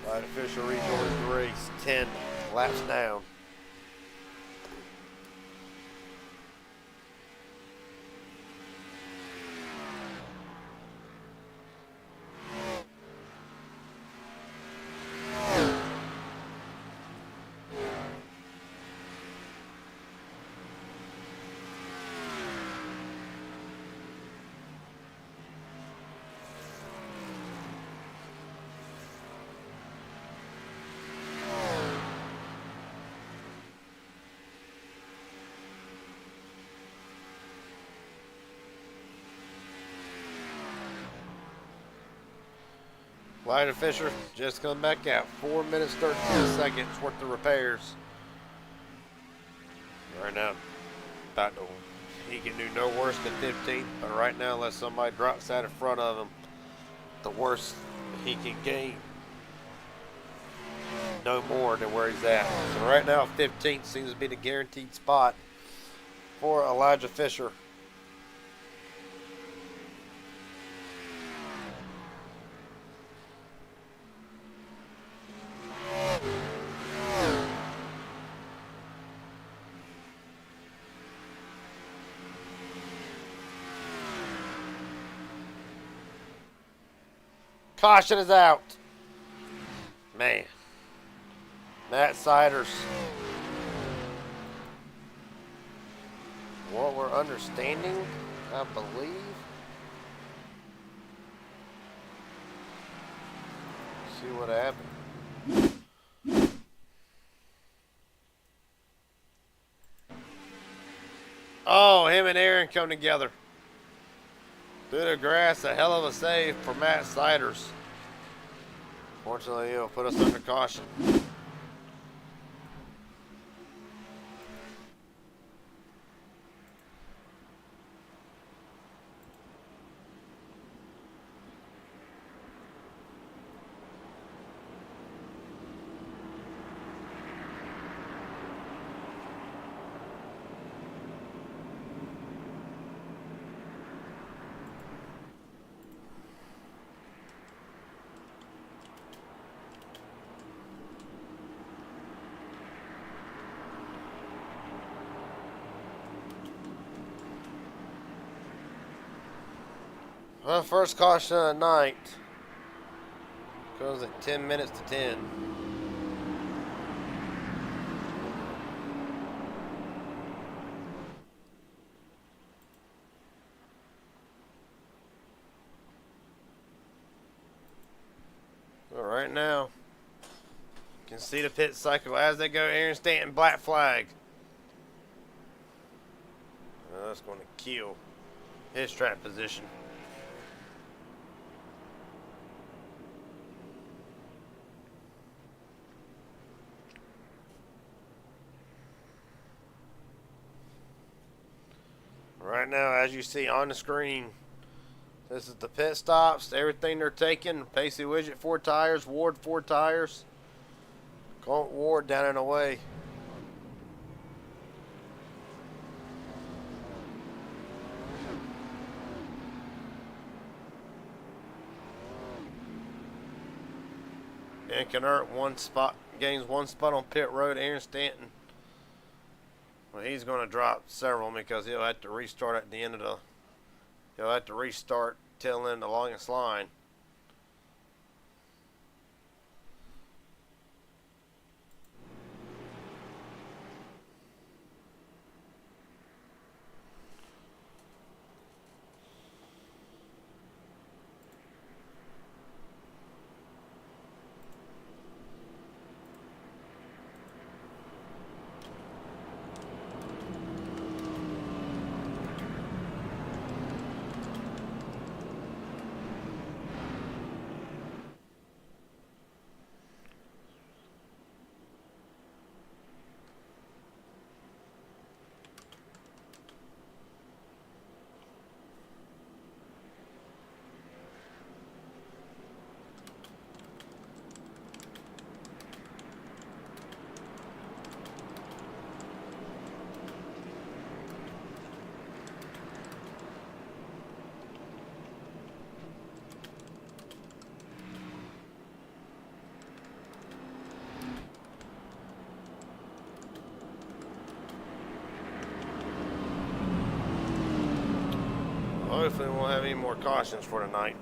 Elijah Fisher rejoins the race. 10 laps down. Elijah Fisher just coming back out. 4 minutes 13 seconds worth of repairs. Right now, he can do no worse than 15th, but right now, unless somebody drops out in front of him, the worst he can gain. No more than where he's at. So right now, 15th seems to be the guaranteed spot for Elijah Fisher. Caution is out. Man. Matt Siders. What we're understanding, I believe. See what happened. Oh, him and Aaron come together. Through the grass, a hell of a save for Matt Siders. Fortunately, it'll put us under caution. Well, first caution of the night goes at 10 minutes to 10. So right now, you can see the pit cycle as they go. Aaron Stanton, black flag. That's going to kill his track position. Right now, as you see on the screen, this is the pit stops, everything they're taking. Pacey Widget 4 tires, Ward 4 tires. Colt Ward down and away. And Canert gains 1 spot on pit road. Aaron Stanton, well, he's going to drop several because he'll have to restart at the end of the. He'll have to restart tail end the longest line. Hopefully we won't have any more cautions for tonight.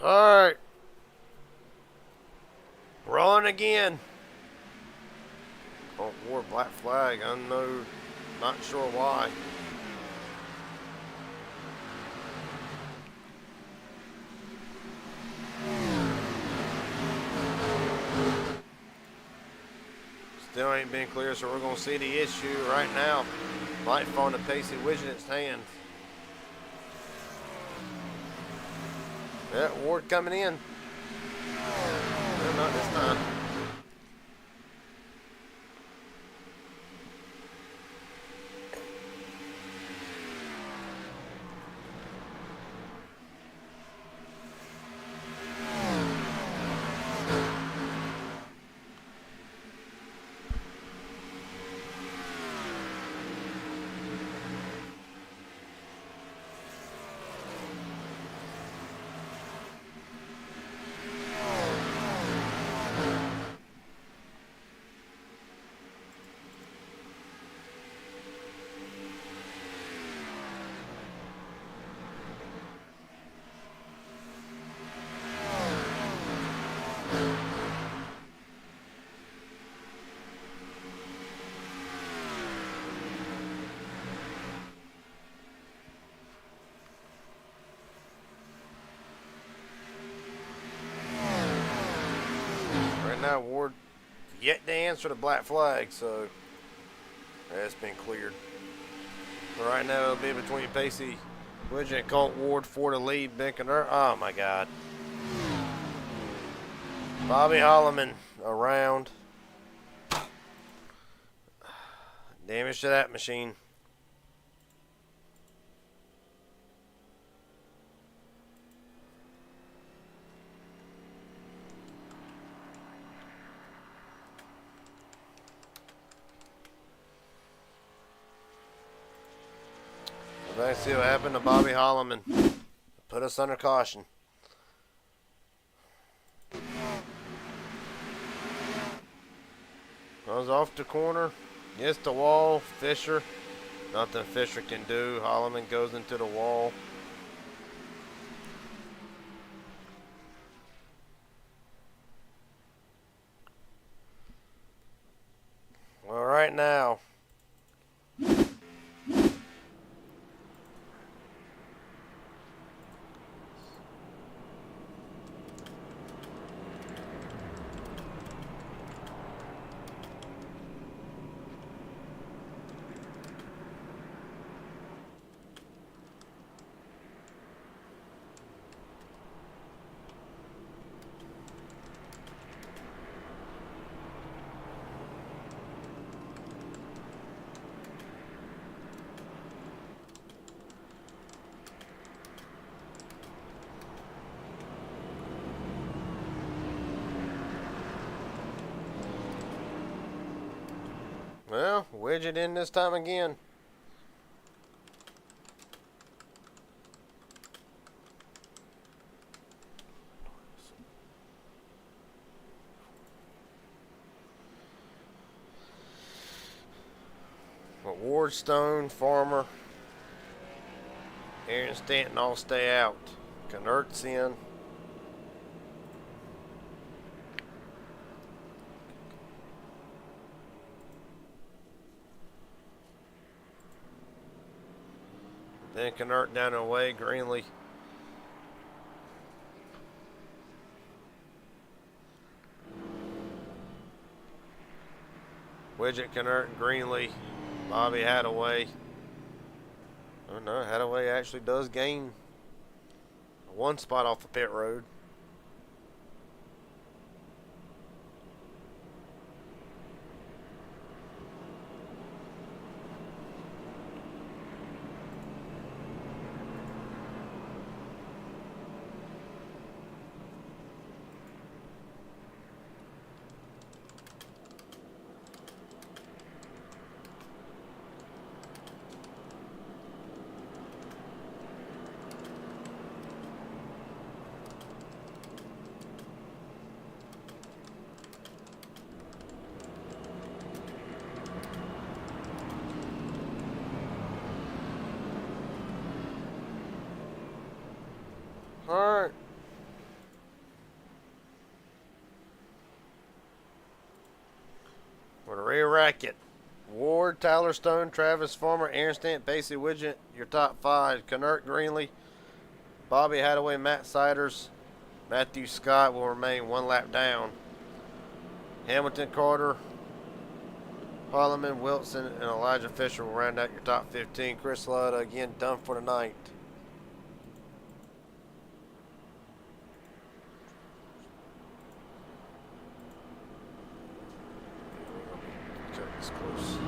Alright. Rolling again. Oh, wore black flag. I know, not sure why. Still ain't been clear, so we're going to see the issue right now. Might fall in the Pacey Widget's hands. Yeah, Ward coming in. No, not this time. Now Ward yet to answer the black flag, so that's been cleared. But right now it'll be between Pacey Widget and Colt Ward for the lead. Oh my God. Bobby Holloman around. Damage to that machine. Let's see what happened to Bobby Holloman. Put us under caution. Goes off the corner. Gets the wall. Fisher. Nothing Fisher can do. Holloman goes into the wall. All right now. Well, Widget in this time again. But Ward, Stone, Farmer, Aaron Stanton all stay out. Knert's in. Then Knert down and away. Greenlee. Widget, Knert, Greenlee. Bobby Hadaway. Oh no, Hadaway actually does gain one spot off the pit road. Alright. For the rear racket. Ward, Tyler Stone, Travis Farmer, Aaron Stant, Basie Widget, your top five. Knert, Greenlee, Bobby Hadaway, Matt Siders, Matthew Scott will remain one lap down. Hamilton, Carter, Holloman, Wilson, and Elijah Fisher will round out your top 15. Chris Ludda again done for the night. Cut this close.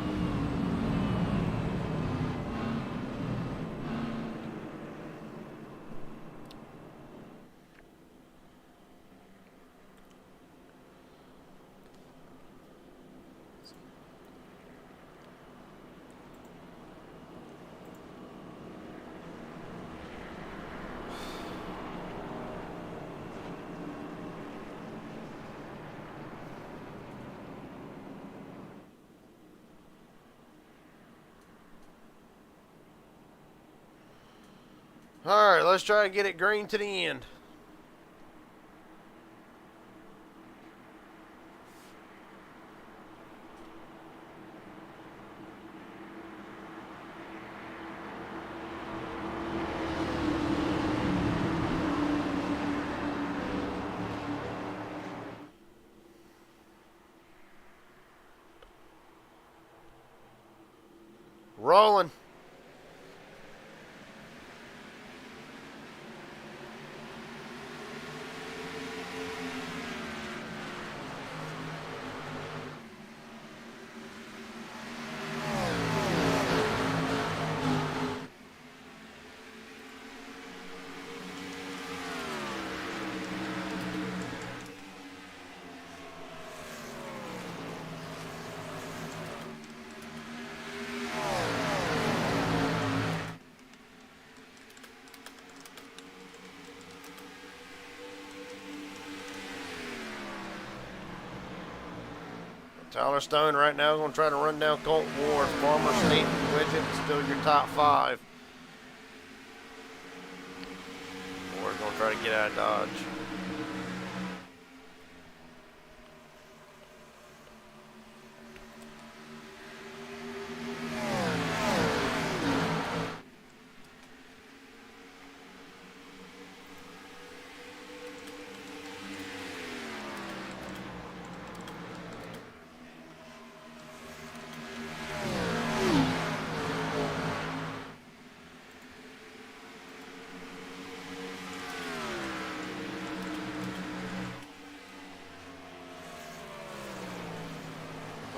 Alright, let's try to get it green to the end. Rolling. Tyler Stone right now is going to try to run down Colt Ward. Farmer, State, Widget, still your top 5. Ward's going to try to get out of Dodge.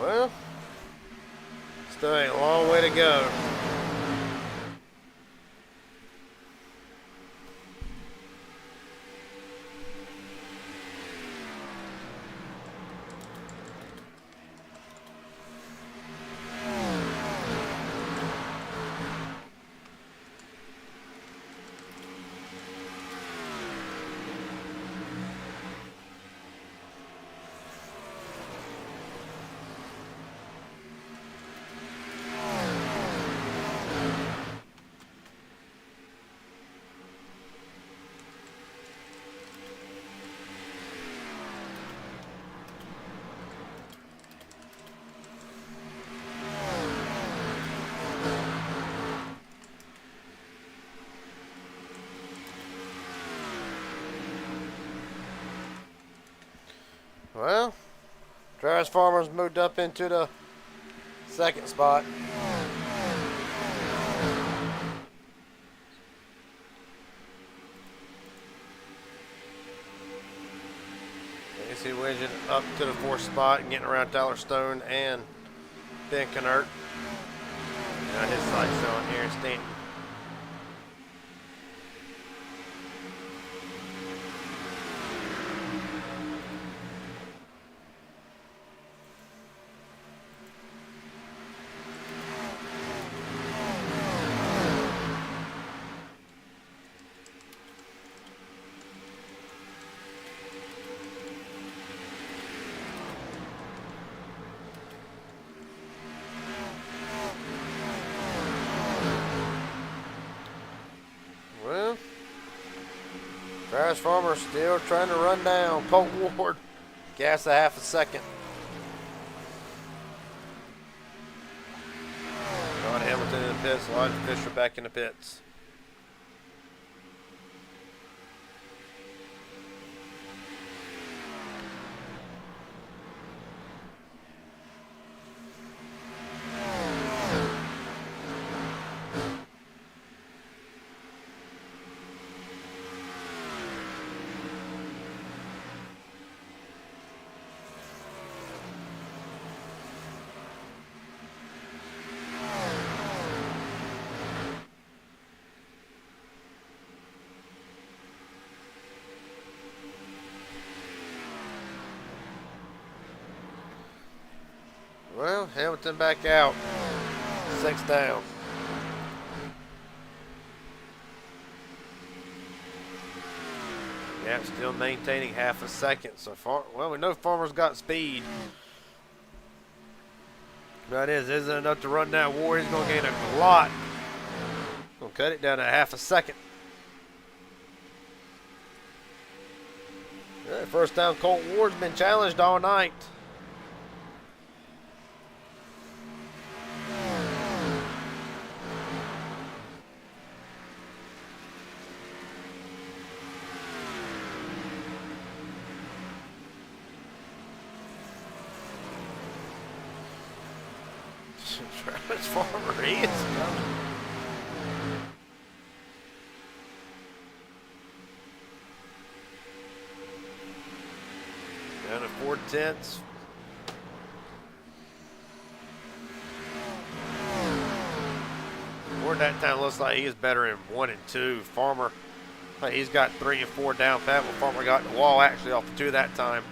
Well, still ain't a long way to go. Well, Travis Farmer's moved up into the 2nd spot. AC Widget up to the 4th spot and getting around Tyler Stone and Ben Knert. Got his sights on here and Stanton. Well, Travis Farmer still trying to run down Colt Ward. Gas a half a second. John Hamilton in the pits. Elijah Fisher back in the pits. Well, Hamilton back out. 6 down. Yeah, still maintaining half a second so far. Well, we know Farmer's got speed. That isn't enough to run down Ward. He's going to gain a lot. Going to cut it down to half a second. Yeah, first down, Colt Ward's been challenged all night. Travis Farmer, he is coming. Down to 4/10. Ward that time looks like he is better in 1 and 2. Farmer, he's got 3 and 4 down pat. Well, Farmer got the wall actually off the 2 that time.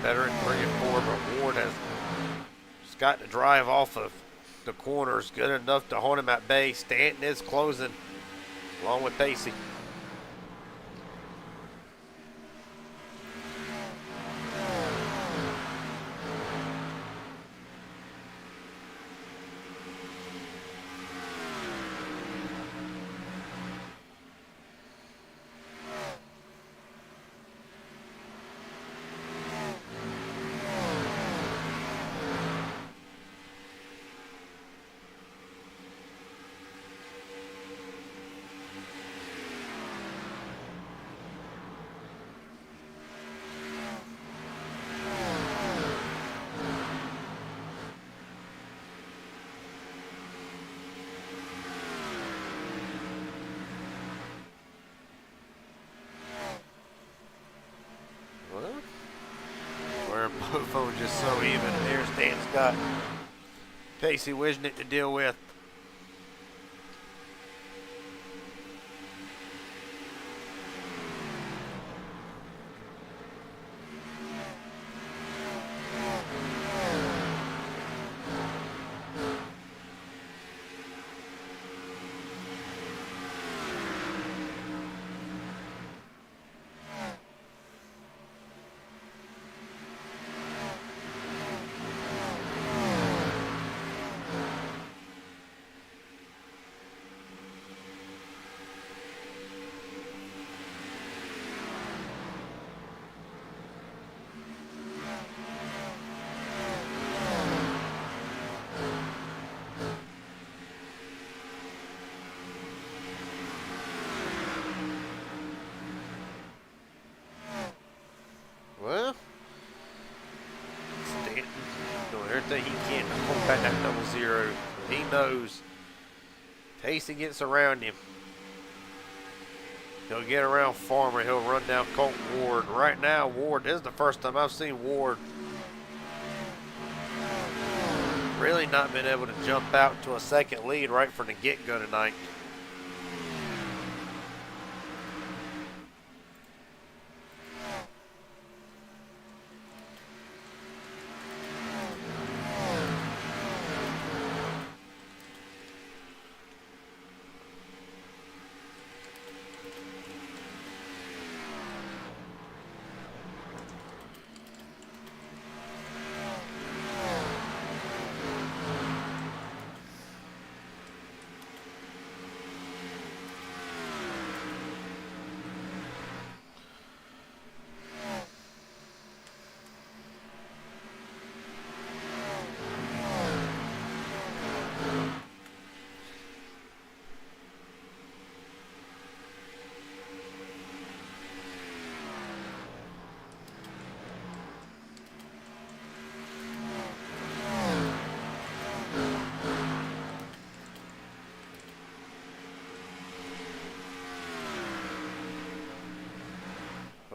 better at 3 and 4, but Ward has just got to drive off of the corners good enough to hold him at bay. Stanton is closing along with Pacey. Both of them just so even. There's Stan's got Pacey Wisnick to deal with. Well, Stanton doing everything he can to hold back that 0-0. He knows Pacey gets around him. He'll get around Farmer. He'll run down Colton Ward. Right now, Ward, this is the first time I've seen Ward really not been able to jump out to a second lead right from the get-go tonight.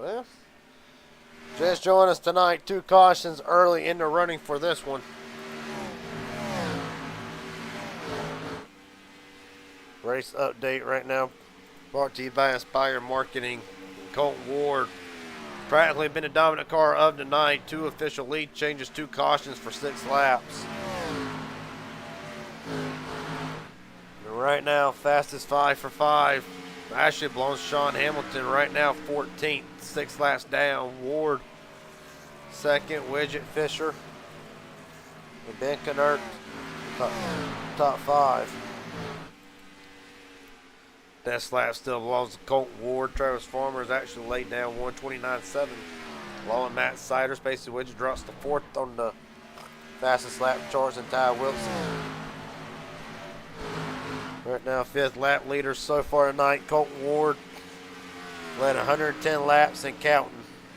Well, just join us tonight. 2 cautions early in the running for this one. Race update right now brought to you by Inspire Marketing. Colton Ward practically been the dominant car of the night. 2 official lead changes, 2 cautions for 6 laps. And right now, fastest 5 for 5. Actually belongs to Sean Hamilton right now, 14th, 6 laps down. Ward, second. Widget, Fisher, and Ben Knert, top 5. Best lap still belongs to Colton Ward. Travis Farmer has actually laid down 1:29.7. Along with Matt Siders, Pacey Widget drops to 4th on the fastest lap charts, and Ty Wilson. Right now, 5th lap leader so far tonight. Colton Ward led 110 laps and counting.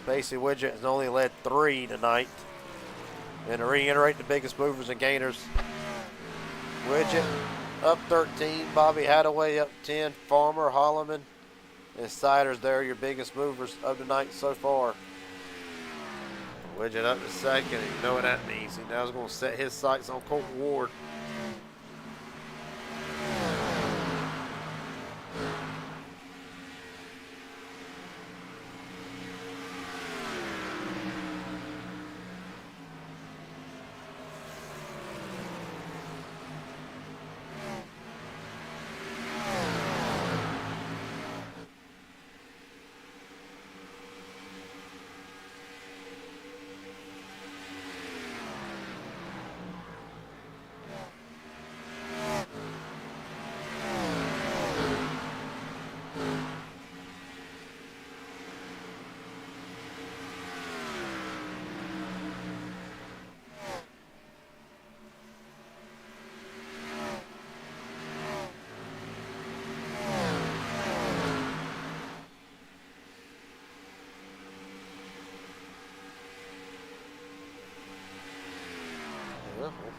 Pacey Widget has only led 3 tonight. And to reiterate the biggest movers and gainers, Widget up 13, Bobby Hadaway up 10, Farmer, Holloman, and Siders there, your biggest movers of the night so far. Widget up to 2nd, and you know what that means. He now is going to set his sights on Colton Ward.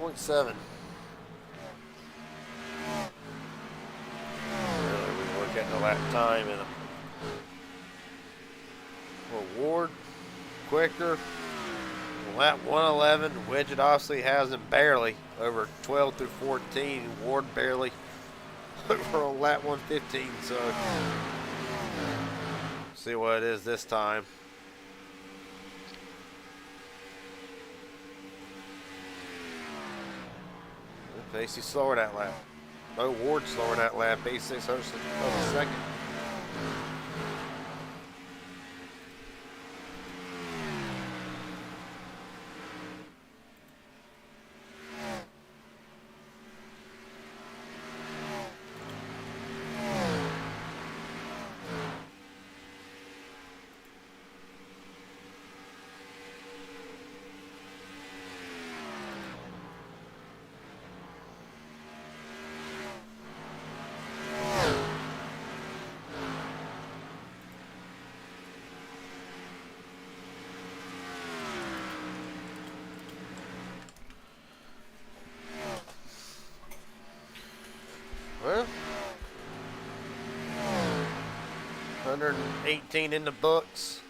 1.7. Really, we look at the lap time and Ward quicker. Lap 111, Widget obviously has him barely over 12 through 14. Ward barely over on lap 115. So see what it is this time. Pacey slower that lap. No, Ward slower that lap. 86 hundredths of a second. Well, 118 in the books.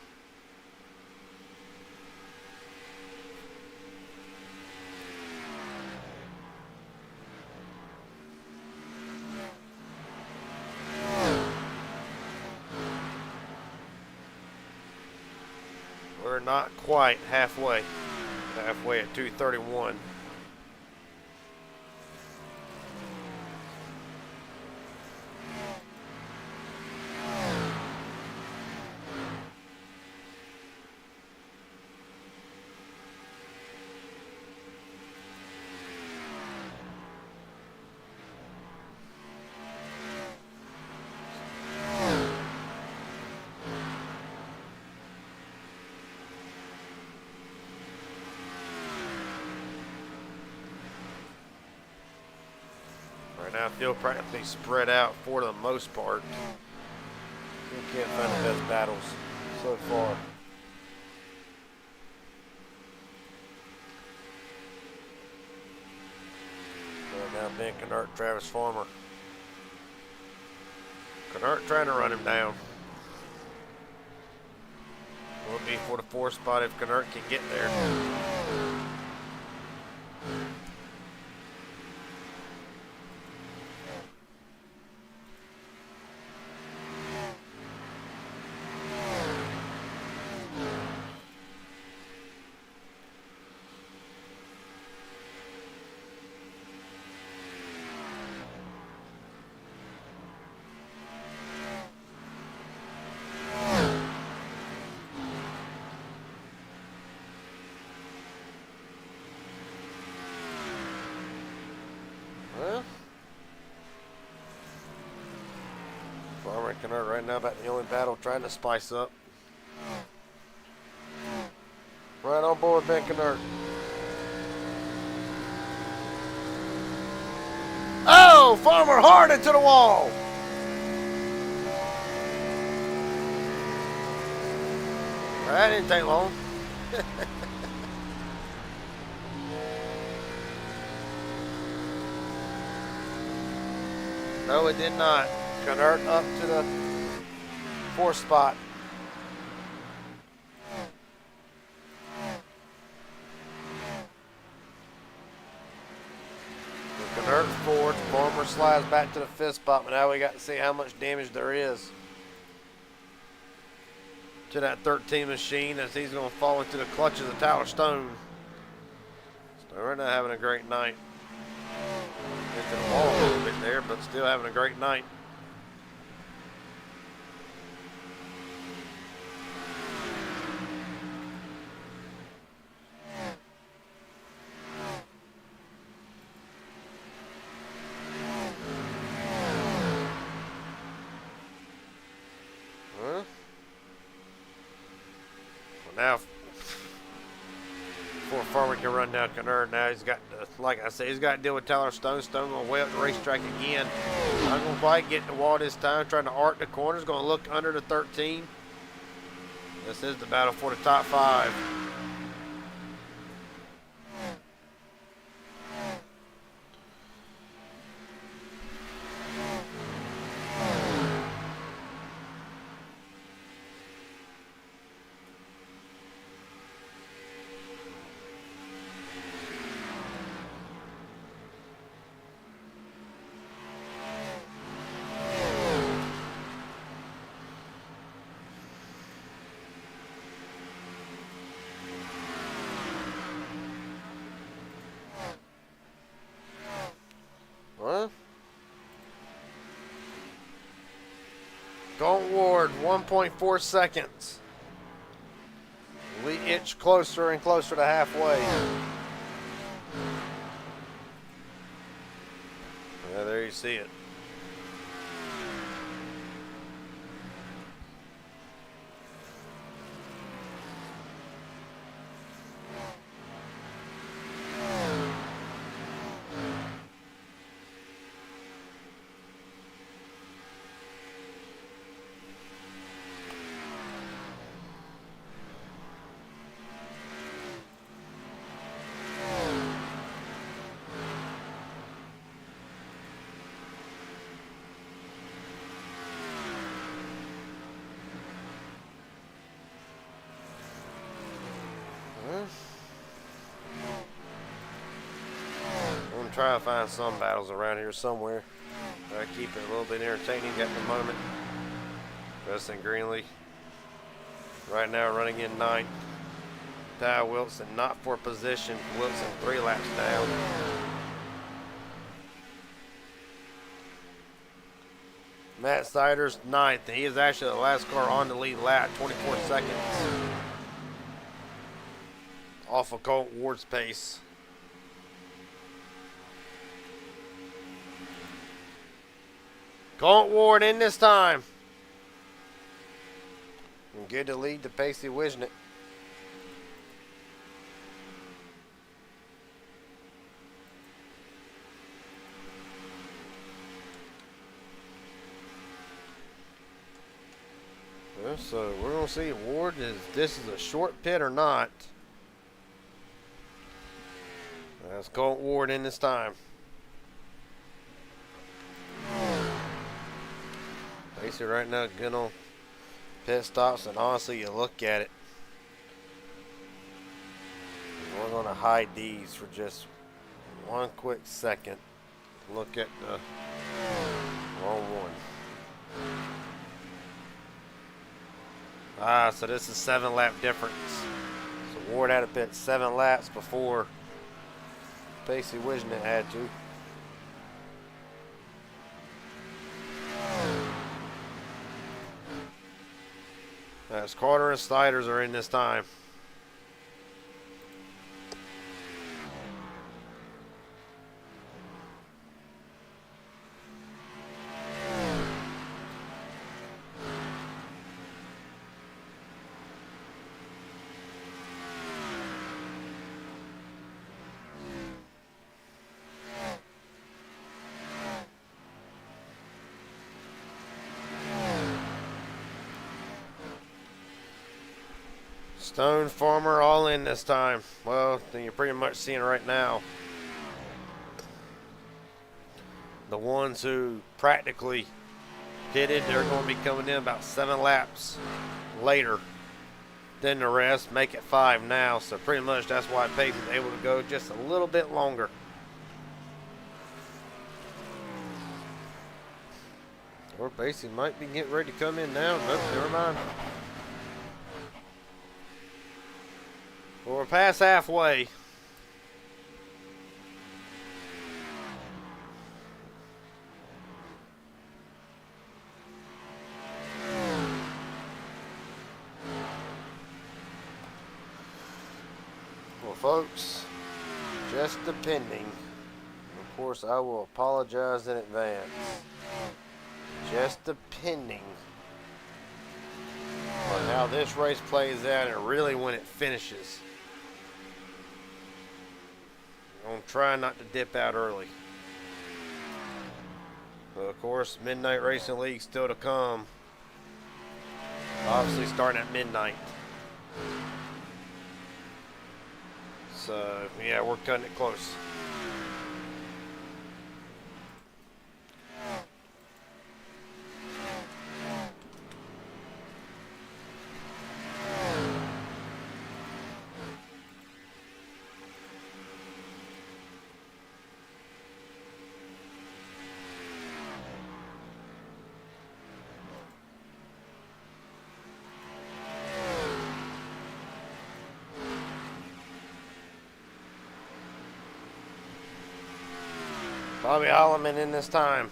We're not quite halfway. Halfway at 231. Right now, field practically spread out for the most part. We can't find the best battles so far. Right now, Ben Kennard, Travis Farmer. Kennard trying to run him down. Will be for the 4th spot if Kennard can get there. Well, Farmer and Kennard right now about the only battle trying to spice up. Right on board, Ben Kennard. Oh, Farmer hard into the wall. That didn't take long. No, it did not. Kennard up to the 4th spot. Kennard 4th. Farmer slides back to the 5th spot, but now we got to see how much damage there is to that 13 machine as he's going to fall into the clutches of Tyler Stone. So we're not having a great night. Into the wall a little bit there, but still having a great night. Well, now before Farmer can run down Kennard, now he's got, like I said, he's got to deal with Tyler Stone. Stone going way up the racetrack again. Not going to quite get the wall this time, trying to arc the corners, going to look under the 13. This is the battle for the top 5. Colton Ward, 1.4 seconds. We inch closer and closer to halfway. Yeah, there you see it. I'm going to try to find some battles around here somewhere. Try to keep it a little bit entertaining at the moment. Justin Greenlee right now running in 9th. Ty Wilson not for position. Wilson 3 laps down. Matt Siders 9th. He is actually the last car on the lead lap, 24 seconds. Off of Colton Ward's pace. Colton Ward in this time. And good to lead to Pacey Wisnick. So we're going to see if Ward this is a short pit or not. That's Colton Ward in this time. Pacey right now good on pit stops, and honestly you look at it. We're going to hide these for just one quick second. Look at the wrong one. So this is 7 lap difference. So Ward had to pit 7 laps before Pacey Wisnick had to. As Carter and Sliders are in this time. Stone Farmer all in this time. Well, then you're pretty much seeing right now the ones who practically did it, they're going to be coming in about 7 laps later than the rest. Make it 5 now, so pretty much that's why Pacey's able to go just a little bit longer. Or Pacey might be getting ready to come in now. Nope, never mind. Well, we're past halfway. Well, folks, just depending. Of course, I will apologize in advance. Just depending on how this race plays out and really when it finishes. I'm going to try not to dip out early. But of course, Midnight Racing League still to come. Obviously starting at midnight. So, yeah, we're cutting it close. Bobby Holloman in this time.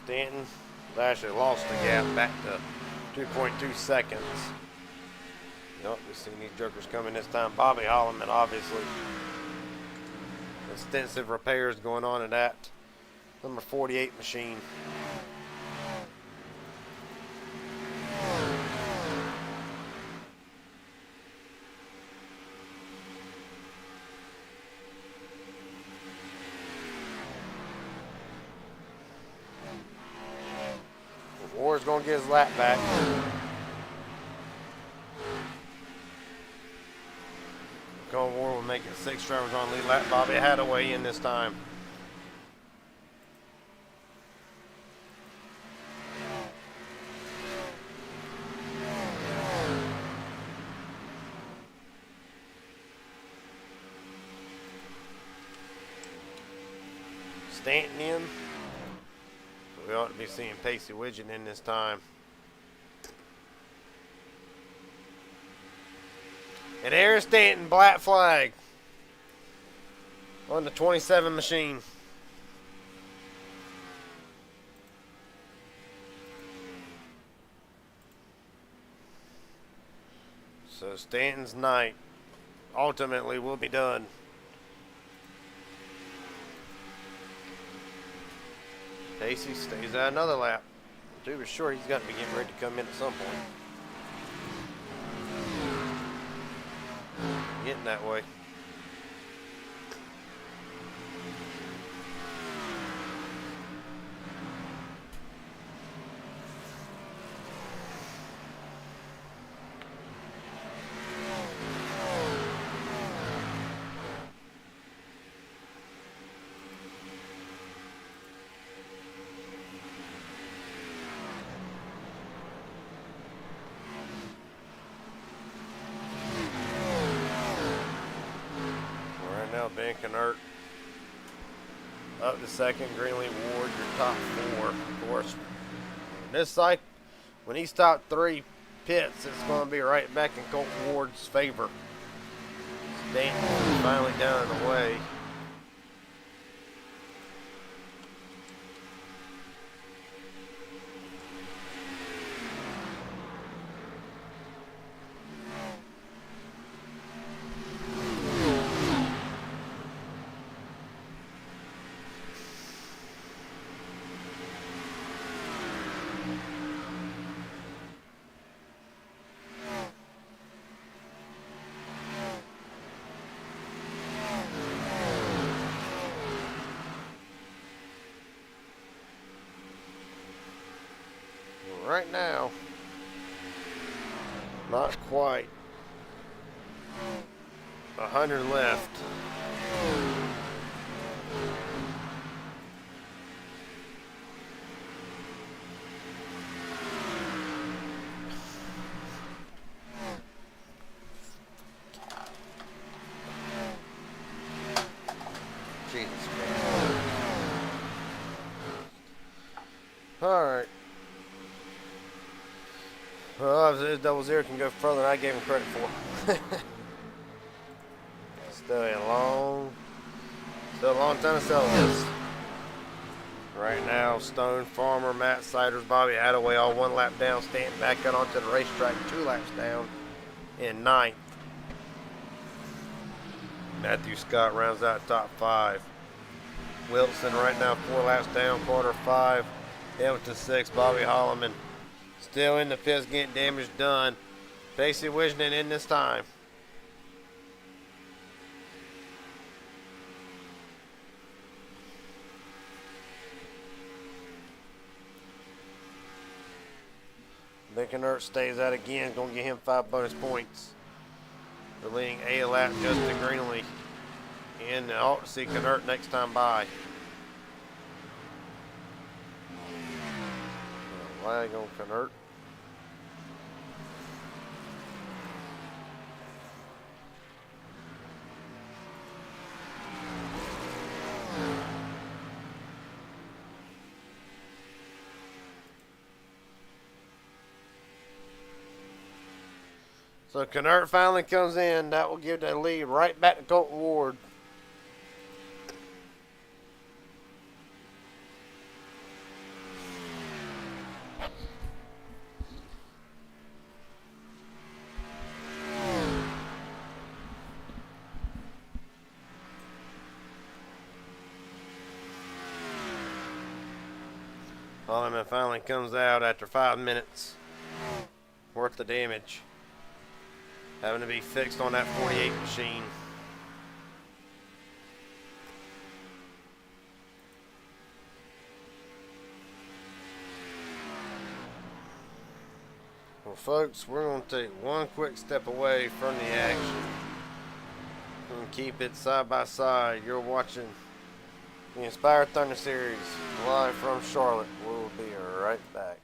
Stanton actually lost the gap back to 2.2 seconds. Nope, we've seen these jokers coming this time. Bobby Holloman, obviously. Extensive repairs going on in that number 48 machine. Ward's going to get his lap back. Ward will make it 6 drivers on lead lap. Bobby Hadaway in this time. Stanton in. So we ought to be seeing Pacey Widgeon in this time. And Aaron Stanton, black flag on the 27 machine. So Stanton's night ultimately will be done. Pacey stays out another lap. To be sure, he's got to be getting ready to come in at some point. Getting that way. Ben Knert up to second. Greenlee Ward, your top 4. Of course, this cycle, when he's top 3 pits, it's going to be right back in Colt Ward's favor. Stanton finally down and away. Right now, not quite 100 left. Jesus. All right. Well, if double zero can go further than I gave him credit for. Still a long time to sell this. Right now, Stone, Farmer, Matt Siders, Bobby Hadaway all 1 lap down, Stanton back out onto the racetrack, 2 laps down in 9th. Matthew Scott rounds out top 5. Wilson right now 4 laps down, quarter 5. Hamilton 6, Bobby Holloman still in the pits getting damage done. Pacey Widgeon in this time. Ben Knert stays out again, gonna get him 5 bonus points for leading a lap. Justin Greenlee, and I ought to see Knert next time by. Flag on Knert. So Knert finally comes in. That will give the lead right back to Colton Ward. Holloman finally comes out after 5 minutes worth of damage, having to be fixed on that 48 machine. Well, folks, we're going to take one quick step away from the action and keep it side by side. You're watching the Inspired Thunder Series live from Charlotte. We'll be right back.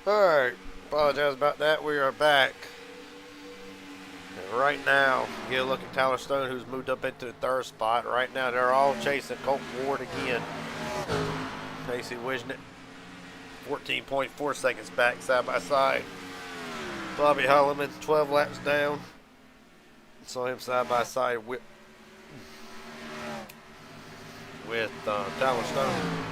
Alright, apologize about that. We are back. And right now, get a look at Tyler Stone, who's moved up into the third spot. Right now, they're all chasing Colt Ward again. Casey Wisnick, 14.4 seconds back, side by side. Bobby Holloman, 12 laps down. Saw him side by side with Tyler Stone.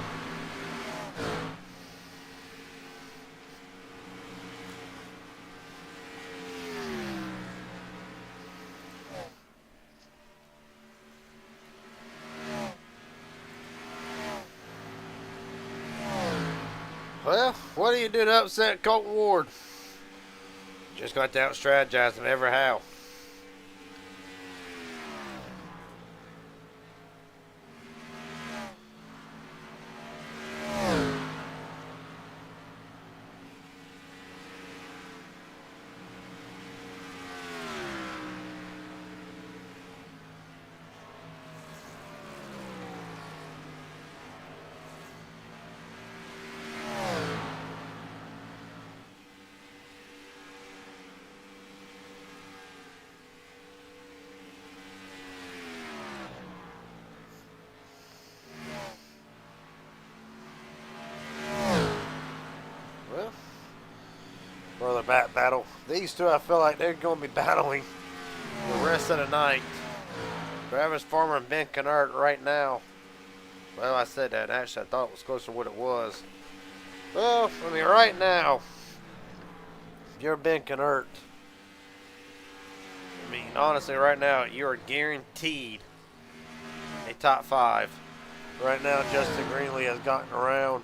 Well, what do you do to upset Colt Ward? Just got to out-strategize him every how. these two, I feel like they're going to be battling the rest of the night. Travis Farmer and Ben Kennard right now. Well, I said that. Actually, I thought it was closer to what it was. Well, I mean, right now, if you're Ben Kennard, I mean, honestly, right now, you are guaranteed a top 5. Right now, Justin Greenlee has gotten around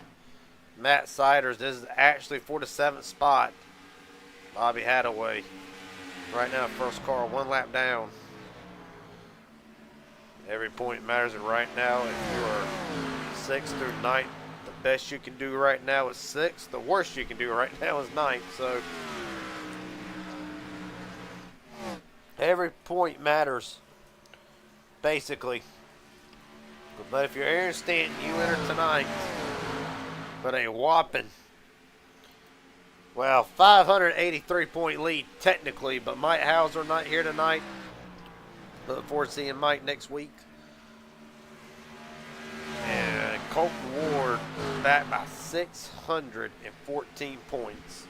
Matt Siders. This is actually for the 7th spot. Bobby Hadaway. Right now, first car, 1 lap down. Every point matters, and right now, if you are 6th through 9th, the best you can do right now is 6th. The worst you can do right now is 9th. So every point matters, basically. But if you're Aaron Stanton, you enter tonight with a whopping, well, 583-point lead technically, but Mike Hauser not here tonight. Look forward to seeing Mike next week. And Colton Ward back by 614 points.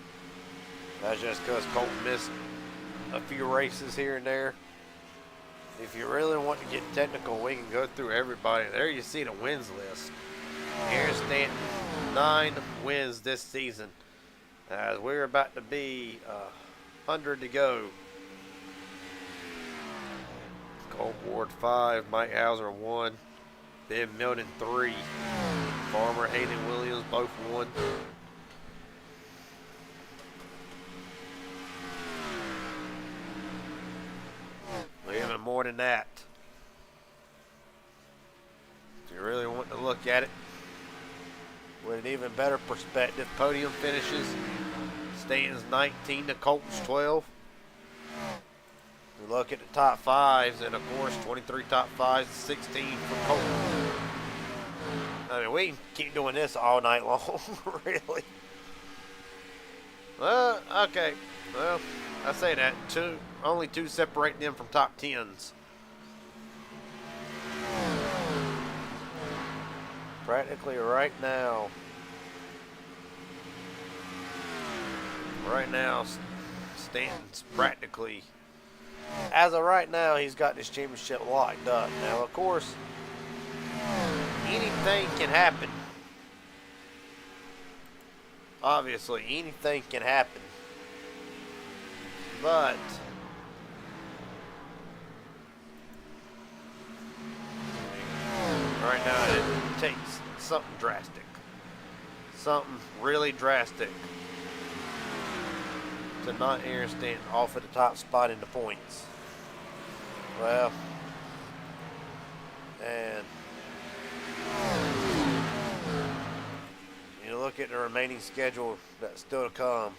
That's just because Colton missed a few races here and there. If you really want to get technical, we can go through everybody. There you see the wins list. Aaron Stanton, 9 wins this season. As we're about to be 100 to go. Colt Ward 5, Mike Hauser 1, Ben Milton 3, Farmer, Hayden Williams both 1. Even more than that. If you really want to look at it with an even better perspective, podium finishes, Stanton's 19 to Colton's 12. We look at the top 5s, and of course 23 top 5s, 16 for Colton. I mean, we can keep doing this all night long, really. Well, okay. Well, I say that. Only 2 separate them from top 10s. Practically right now, Stanton's practically, as of right now, he's got this championship locked up. Now, of course, anything can happen. Obviously, anything can happen. But right now, it takes something drastic. Something really drastic to knock Aaron Stanton off at the top spot in the points. Well, and you look at the remaining schedule that's still to come.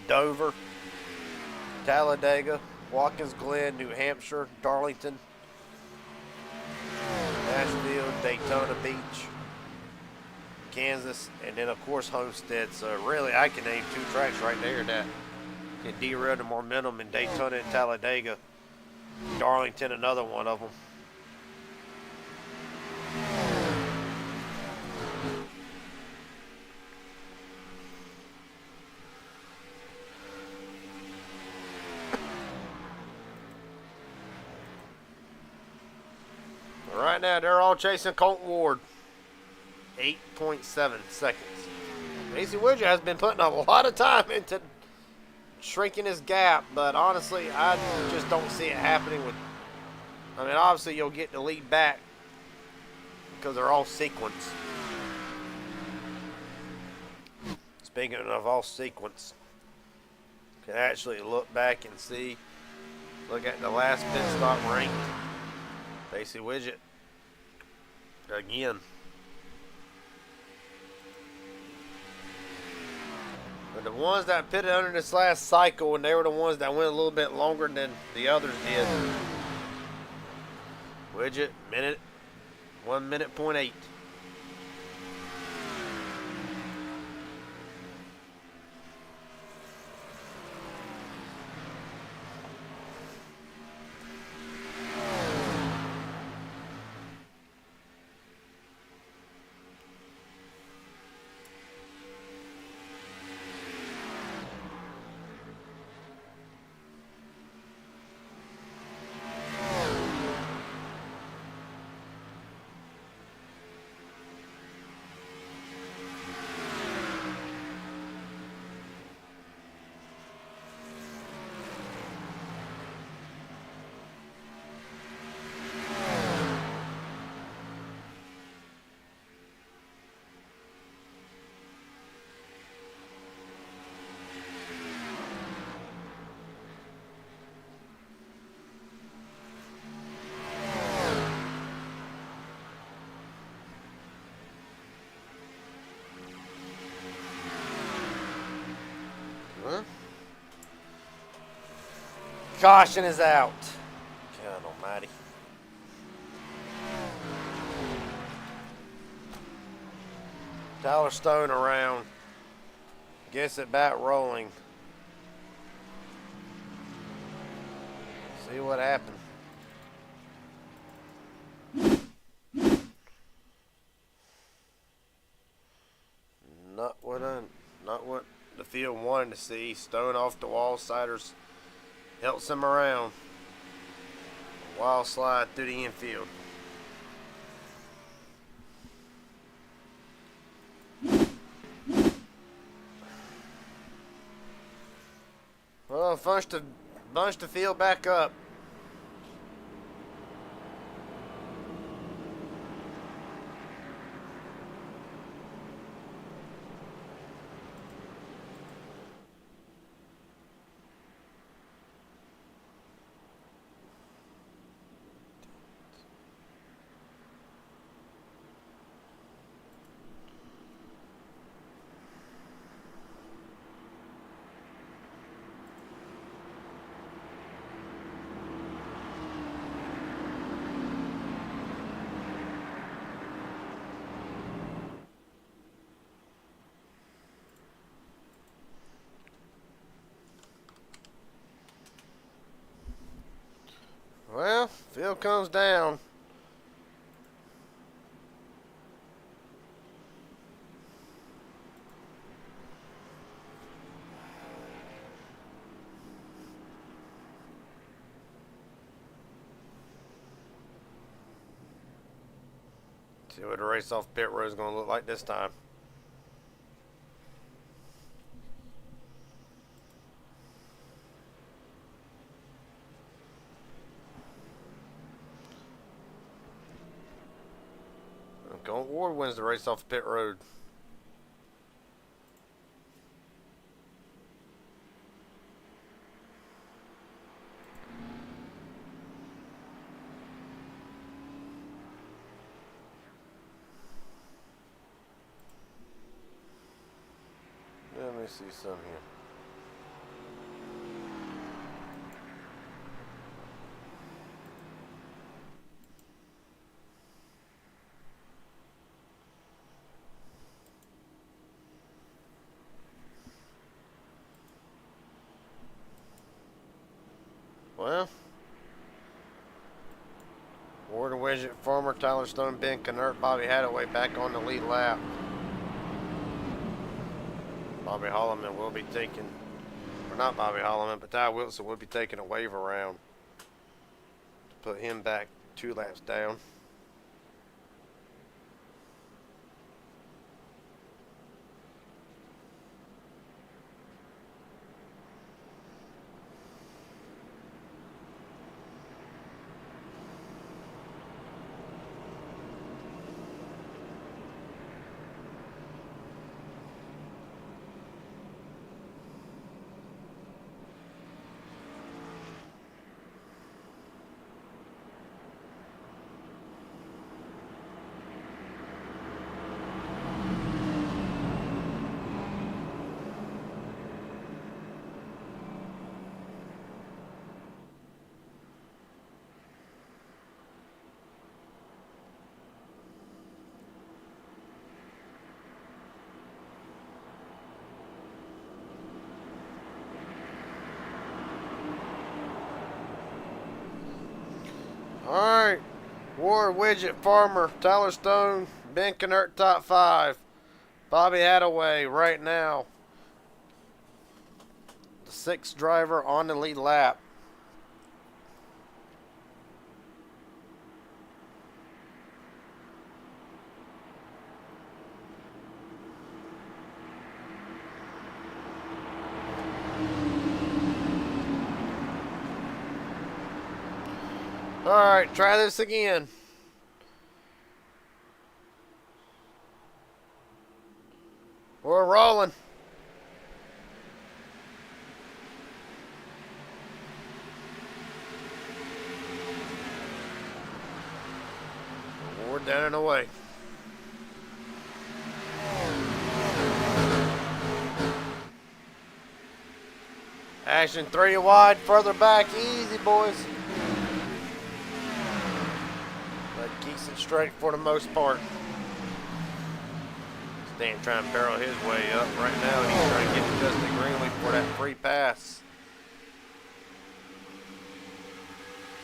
Dover, Talladega, Watkins Glen, New Hampshire, Darlington, Nashville, Daytona Beach, Kansas, and then of course Homestead. So really I can name 2 tracks right there that can derail the momentum in Daytona and Talladega. Darlington, another one of them. Right now, they're all chasing Colton Ward. 8.7 seconds. Macy Widget has been putting a lot of time into shrinking his gap, but honestly, I just don't see it happening with. I mean, obviously, you'll get the lead back because they're all sequence. Speaking of all sequence, you can actually look back and see. Look at the last pit stop ranked. Macy Widget. Again. But the ones that pitted under this last cycle, and they were the ones that went a little bit longer than the others did. Widget, 1 minute point 8. Caution is out. God almighty. Tyler Stone around. Gets it back rolling. See what happened. Not what the field wanted to see. Stone off the wall. Siders helps him around. Wild slide through the infield. Well, bunch the field back up. Well, field comes down. See what the race off pit road is going to look like this time. Going Ward wins the race off pit road. Let me see some here. Well, Ward and Widget, Farmer, Tyler Stone, Ben Knert, Bobby Hadaway back on the lead lap. Bobby Holloman will be taking, or not Bobby Holloman, but Ty Wilson will be taking a wave around to put him back 2 laps down. Alright, Ward, Widget, Farmer, Tyler Stone, Ben Knert, top 5. Bobby Hadaway right now, the 6th driver on the lead lap. Alright, try this again. We're rolling. Ward down and away. Action 3 wide, further back, easy boys. But keeps it straight for the most part. Stan trying to barrel his way up. Right now he's trying to get to Justin Greenlee for that free pass.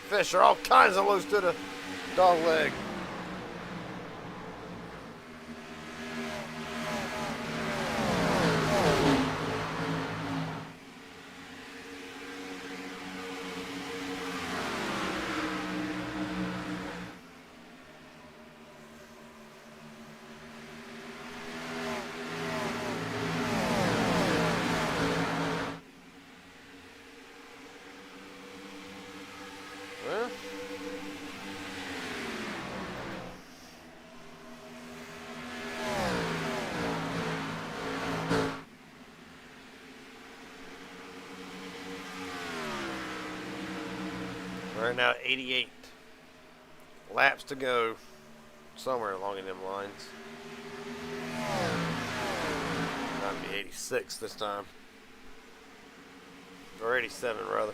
Fisher, all kinds of loose to the dog leg. Well, right now 88 laps to go, somewhere along in them lines. Might be 86 this time, or 87 rather.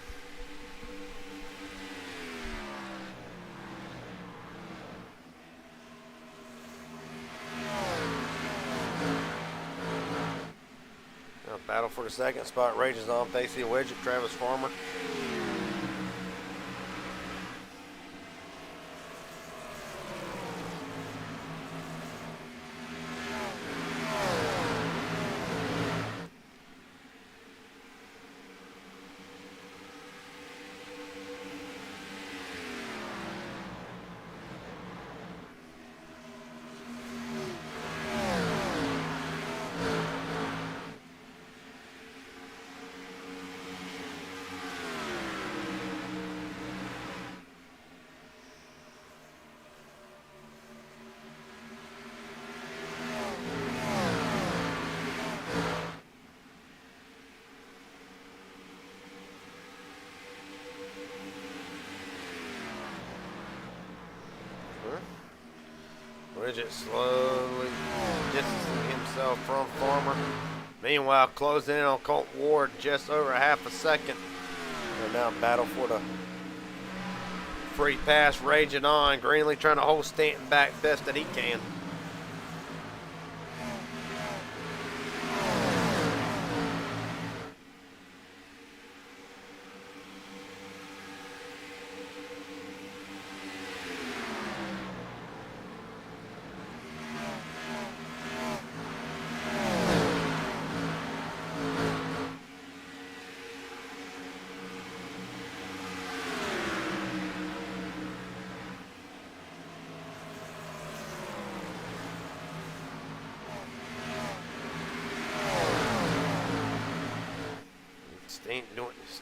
Now battle for the second spot rages on. Pacey Widget, Travis Farmer. Widget slowly distancing himself from Farmer. Meanwhile, closing in on Colt Ward just over half a second. They're now battle for the free pass raging on. Greenlee trying to hold Stanton back best that he can.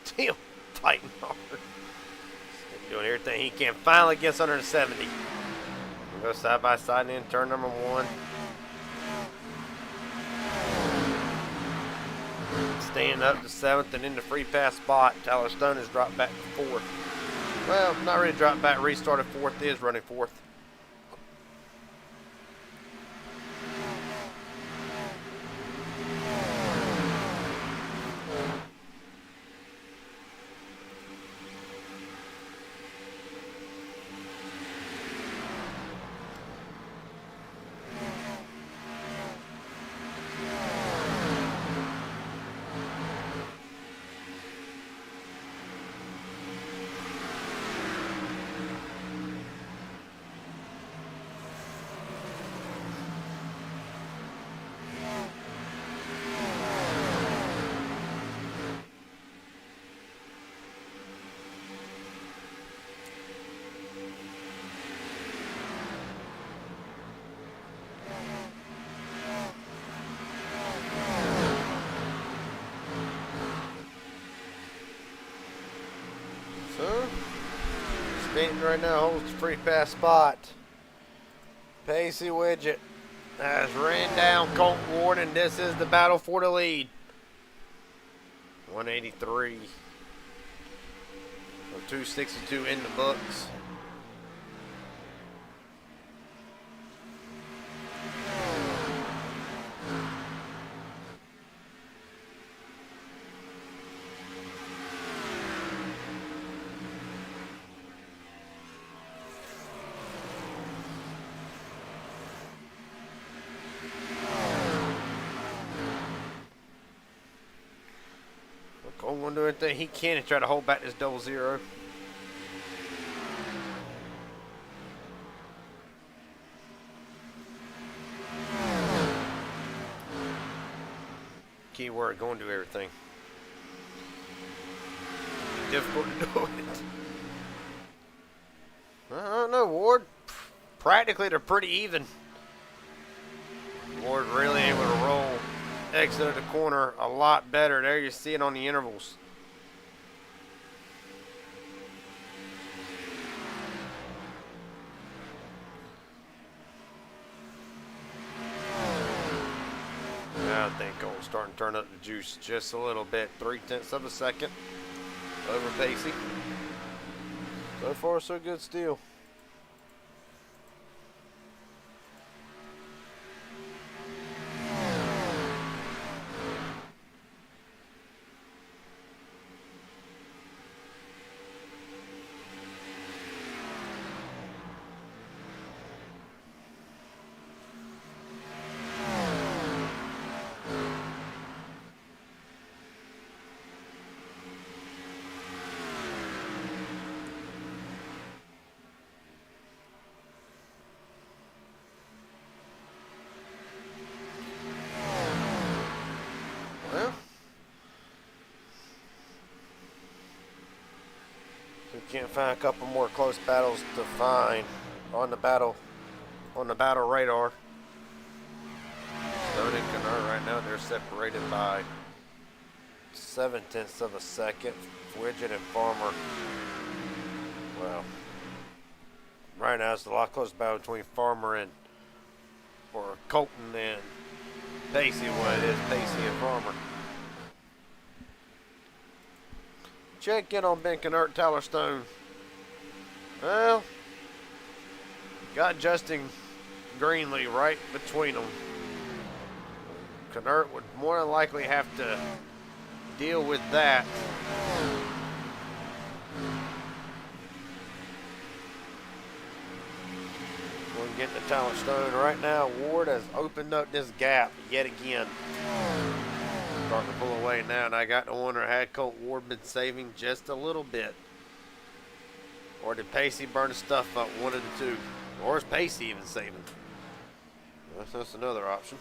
Still fighting hard. Still doing everything he can. Finally gets under the 70. We'll go side by side in turn number 1. Staying up to 7th and in the free pass spot. Tyler Stone has dropped back to 4th. Well, not really dropped back. Restarted 4th. Is running 4th. So, Stanton right now holds the free pass spot. Pacey Widget has ran down Colt Ward, and this is the battle for the lead. 183. So 262 in the books. only thing he can is try to hold back this double zero. Keyword, going to everything. Difficult to do it. I don't know, Ward. Practically, they're pretty even. Ward really able to roll exit of the corner a lot better. There you see it on the intervals. I think Cole's starting to turn up the juice just a little bit. 0.3 of a second over Pacey. So far, so good still. Can't find a couple more close battles to find on the battle radar. Stone and Canard right now, they're separated by 0.7 of a second. Widget and Farmer. Well, right now it's a lot close battle between Farmer and Colton and Pacey. What it is, Pacey and Farmer. Check in on Ben Canert, Tyler Stone. Well, got Justin Greenlee right between them. Canert would more than likely have to deal with that. We're getting to Tyler Stone right now. Ward has opened up this gap yet again. Starting to pull away now, and I got to wonder, had Colt Ward been saving just a little bit? Or did Pacey burn his stuff up, one of the two? Or is Pacey even saving? That's another option.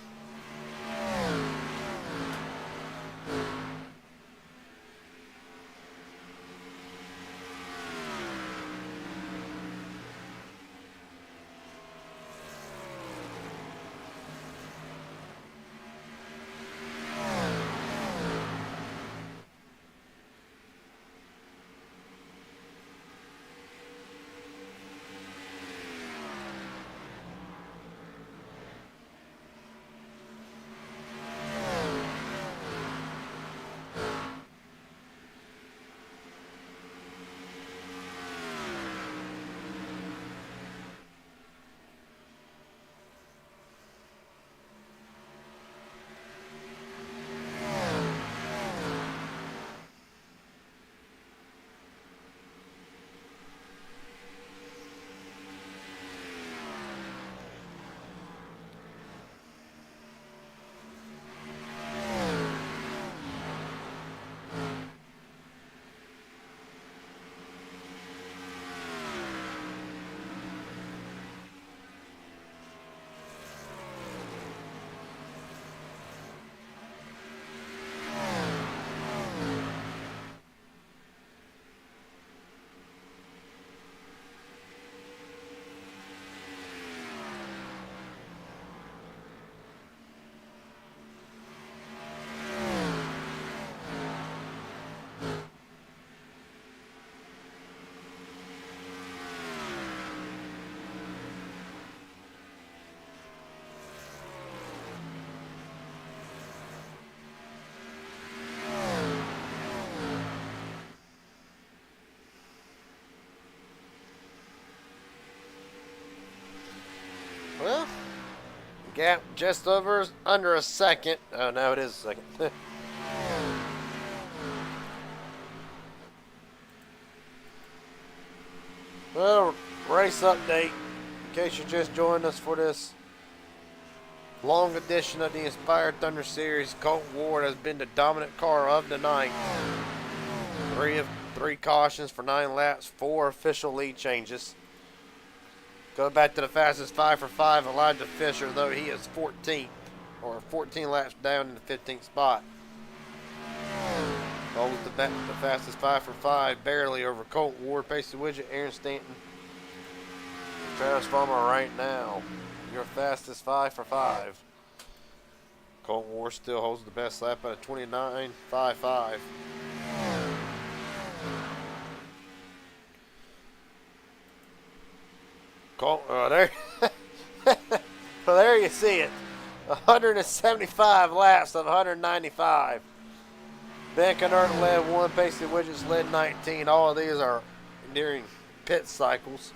Well, gap just under a second. Oh, no, it is a second. Well, race update. In case you just joined us for this long edition of the Inspired Thunder Series, Colt Ward has been the dominant car of the night. Three cautions for 9 laps, 4 official lead changes. Go back to the fastest 5 for 5, Elijah Fisher, though he is 14th, or 14 laps down in the 15th spot. Holds the fastest 5 for 5, barely over Colton Ward, Pacey Widget, Aaron Stanton, Travis Farmer right now. Your fastest 5 for 5. Colton Ward still holds the best lap at a 29.55. There, well, there you see it. 175 laps of 195. Ben Canert led 1, Pacey Widgets led 19. All of these are during pit cycles.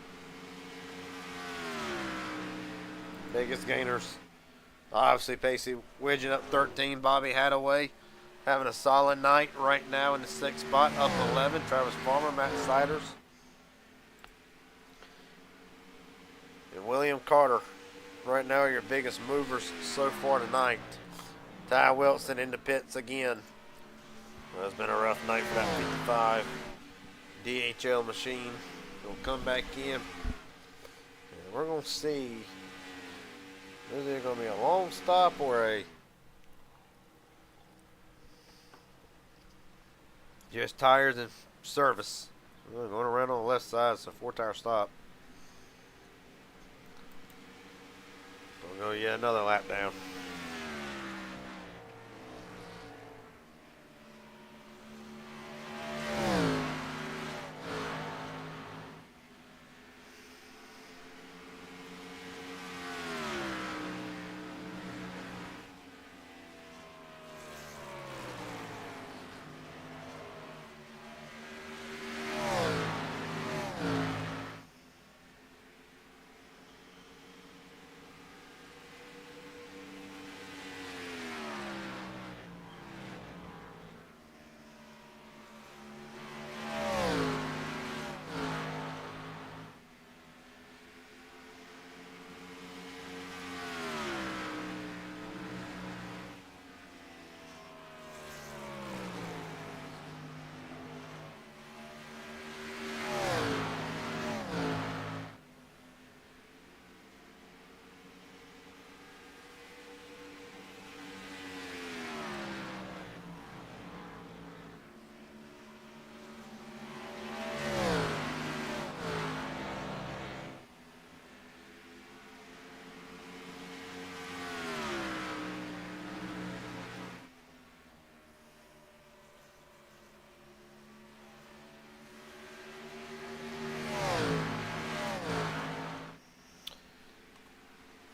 Biggest gainers, obviously Pacey Widget up 13. Bobby Hadaway having a solid night right now in the 6th spot, up 11. Travis Farmer, Matt Siders, and William Carter right now are your biggest movers so far tonight. Ty Wilson in the pits again. Well, it's been a rough night for that 55 DHL machine. He'll come back in. And we're going to see, is it going to be a long stop or a just tires and service? We're going around on the left side, it's a 4-tire stop. We'll go yet another lap down.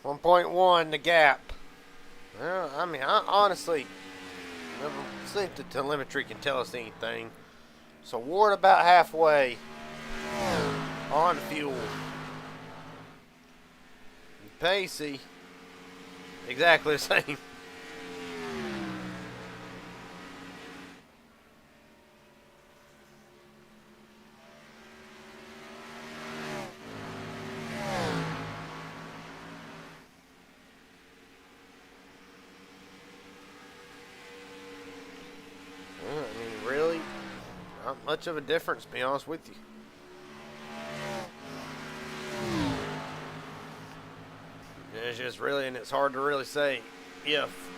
.1, the gap. Well, I mean, I honestly never see if the telemetry can tell us anything. So Ward about halfway on fuel. Pacey, exactly the same. Much of a difference, to be honest with you. It's just really, and it's hard to really say if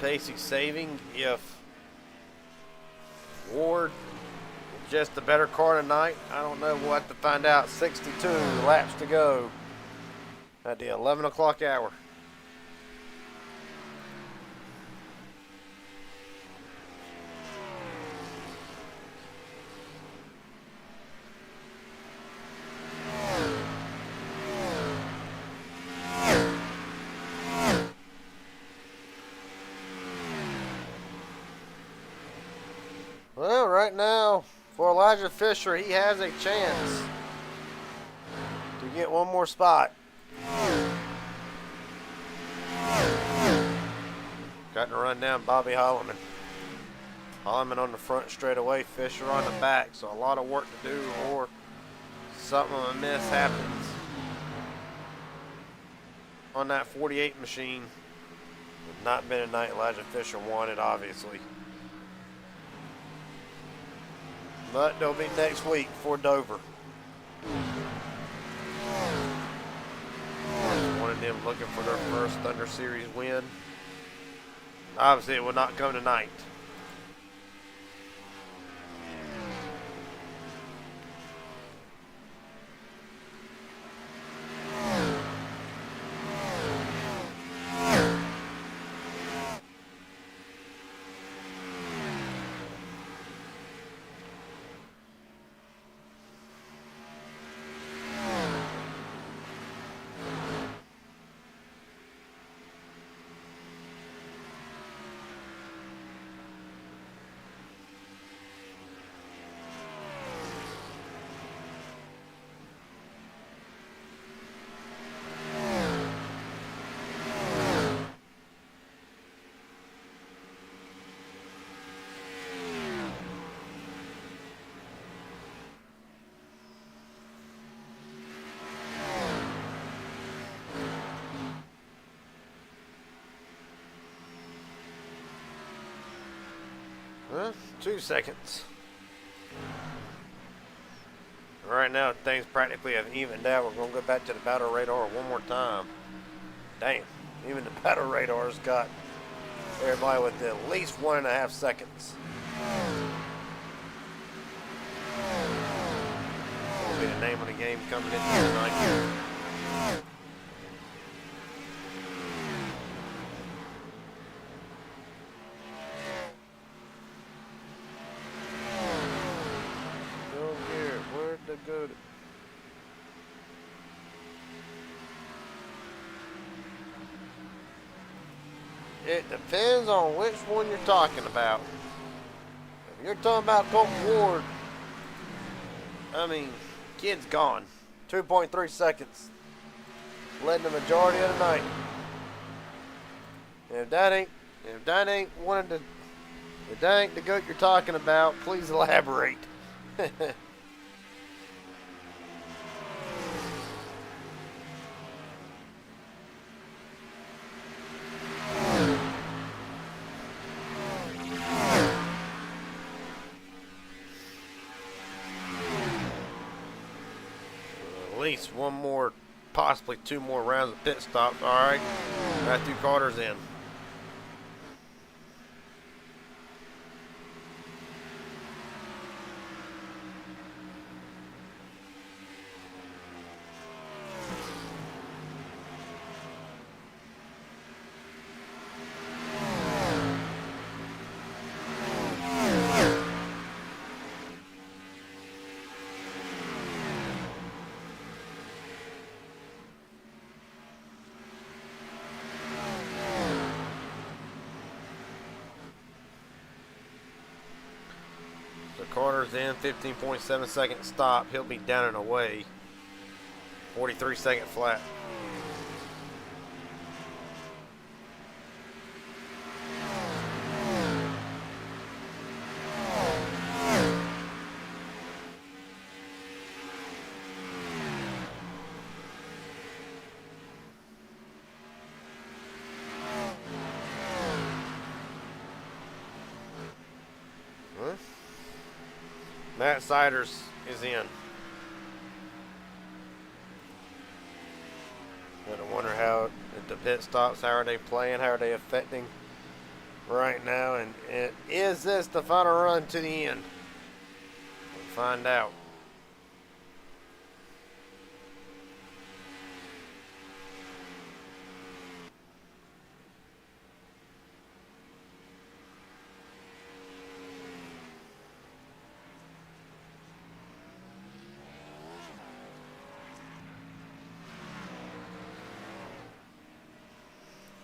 Pacey's saving, if Ward is just a better car tonight. I don't know. We'll have to find out. 62 laps to go at the 11 o'clock hour. Well, right now, for Elijah Fisher, he has a chance to get one more spot. Got to run down Bobby Holloman. Holloman on the front straight away, Fisher on the back, so a lot of work to do, or something amiss happens on that 48 machine. Not been a night Elijah Fisher wanted, obviously. But they'll be next week for Dover. One of them looking for their first Thunder Series win. Obviously, it will not come tonight. Well, 2 seconds. Right now, things practically have evened out. We're going to go back to the battle radar one more time. Damn, even the battle radar's got everybody with at least 1.5 seconds. That'll be the name of the game coming in tonight. Good. It depends on which one you're talking about. If you're talking about Colt Ward, I mean, kid's gone. 2.3 seconds. Led the majority of the night. If that ain't one of the, if that ain't the goat you're talking about, please elaborate. At least one more, possibly 2 more rounds of pit stops. All right, Matthew Carter's in. Carter's in, 15.7 second stop. He'll be down and away. 43 second flat. Matt Siders is in. Gotta wonder how at the pit stops, how are they playing, how are they affecting right now, and is this the final run to the end? We'll find out.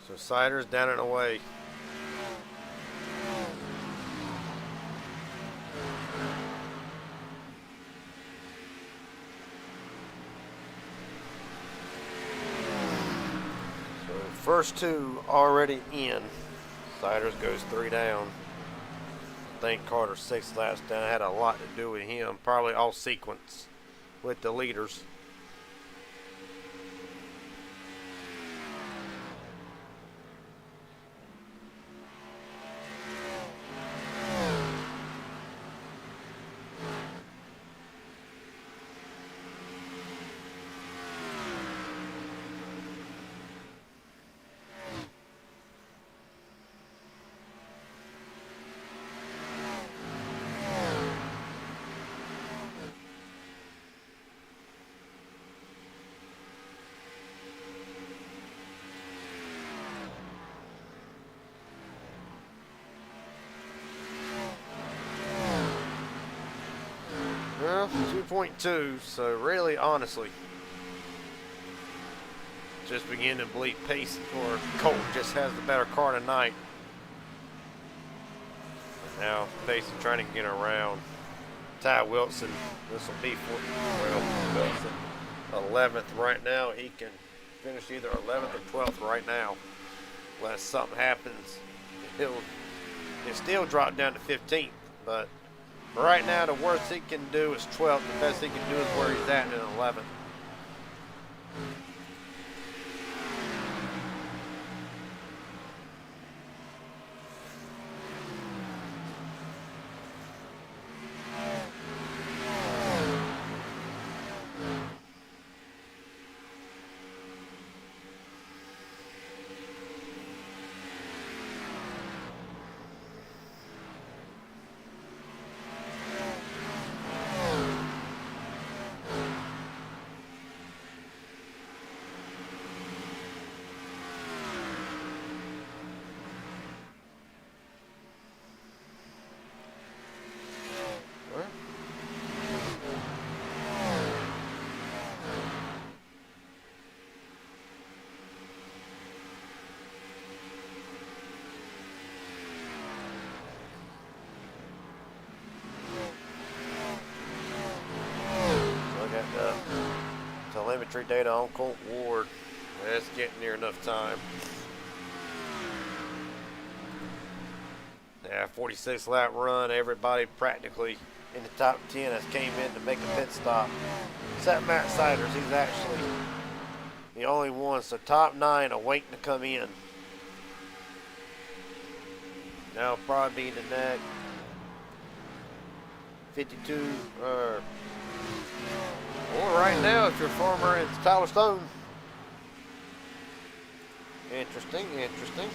So Siders down and away. So first 2 already in. Siders goes 3 down. I think Carter's 6 laps down. It had a lot to do with him. Probably all sequence with the leaders. 2.2. So really, honestly, just beginning to believe Pace or Colton just has the better car tonight. Now Pace is trying to get around Ty Wilson. This will be for Wilson 11th right now. He can finish either 11th or 12th right now. Unless something happens, he'll still drop down to 15th. But right now, the worst he can do is 12th. The best he can do is where he's at in 11th. Telemetry data on Colt Ward. That's getting near enough time. Yeah, 46 lap run. Everybody practically in the top 10 has came in to make a pit stop. Except Matt Siders. He's actually the only one. So top 9 are waiting to come in. Now probably be the next 52 or right now, if you're a farmer, it's Tyler Stone. Interesting, interesting.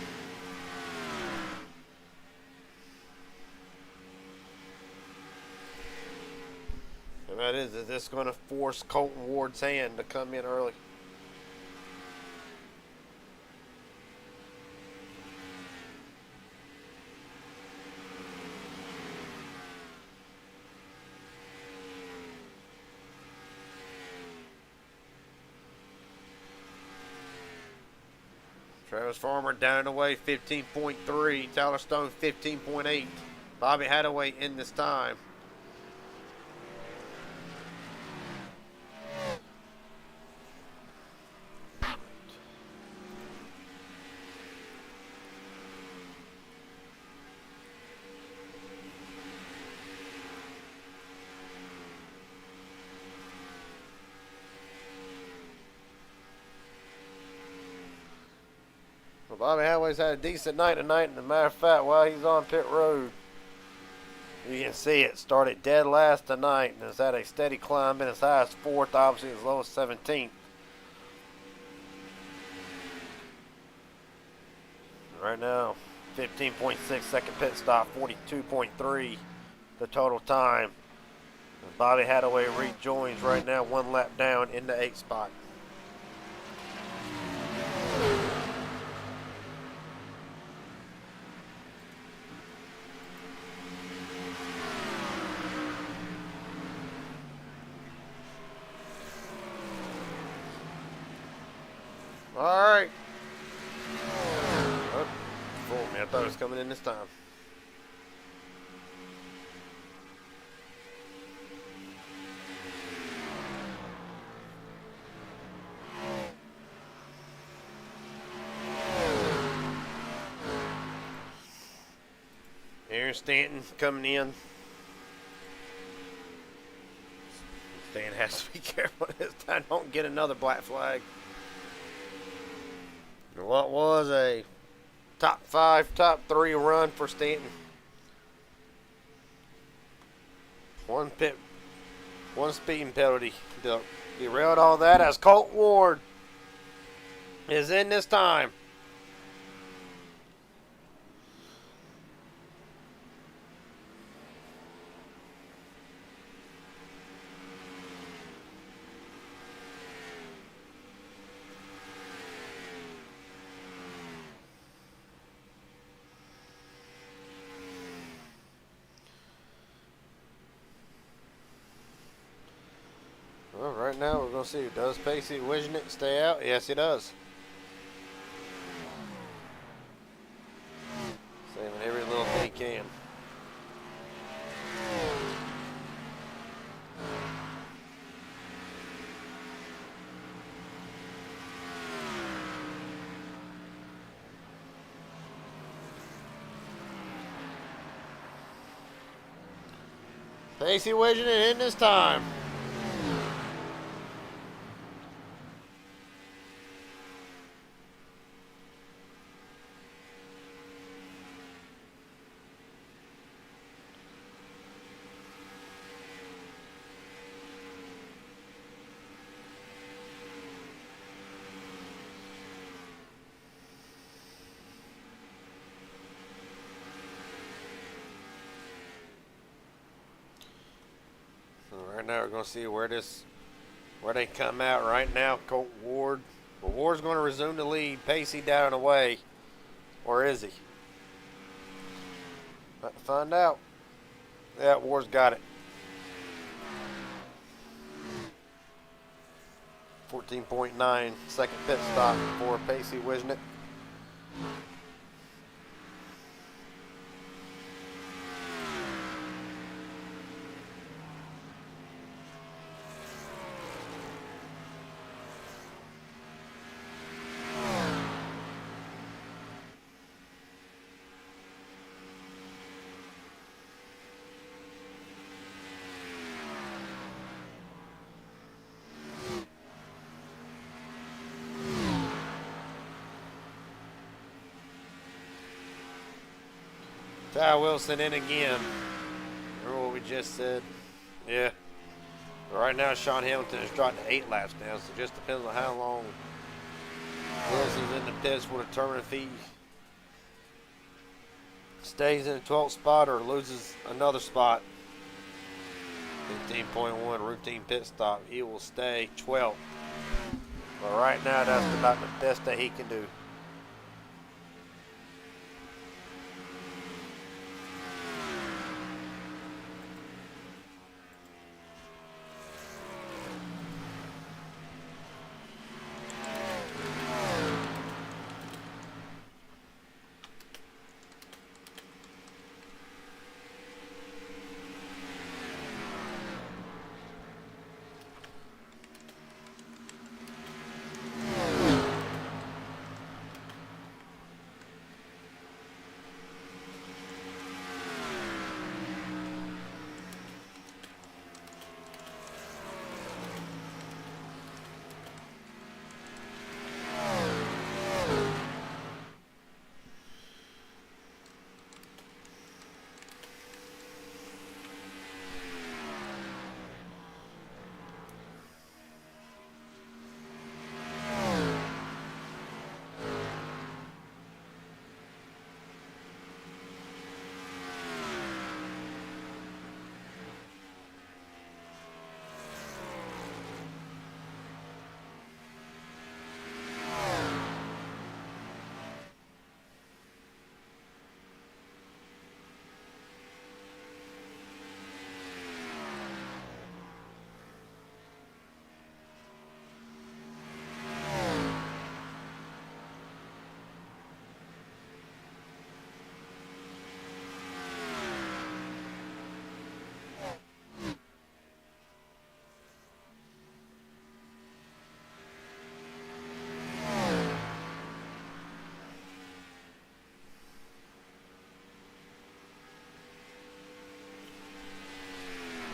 And that is this going to force Colton Ward's hand to come in early? Travis Farmer down and away 15.3. Tyler Stone 15.8. Bobby Hadaway in this time. Bobby Hadaway's had a decent night tonight, and as a matter of fact, while he's on pit road, you can see it started dead last tonight, and it's had a steady climb, been as high as 4th, obviously as low as 17th. Right now, 15.6 second pit stop, 42.3 the total time. Bobby Hadaway rejoins right now, 1 lap down in the 8th spot. Alright. Oh, fooled me. I thought it was coming in this time. Here's Stanton coming in. Stanton has to be careful this time. Don't get another black flag. What was a top 5, top 3 run for Stanton. One speeding penalty. Derailed all that as Colt Ward is in this time. right now we're going to see, does Pacey Wisniewski stay out? Yes, he does. Saving every little thing he can. Pacey Wisniewski in this time. Right now we're going to see where they come out right now. Colt Ward. Well, Ward's going to resume the lead. Pacey down and away. Or is he? About to find out. Yeah, Ward's got it. 14.9 second pit stop for Pacey Wisniewski. Ty Wilson in again. Remember what we just said? Yeah. But right now, Sean Hamilton has dropped to 8 laps now, so it just depends on how long Wilson's in the pits will determine if he stays in the 12th spot or loses another spot. 15.1 routine pit stop. He will stay 12th. But right now, that's about the best that he can do.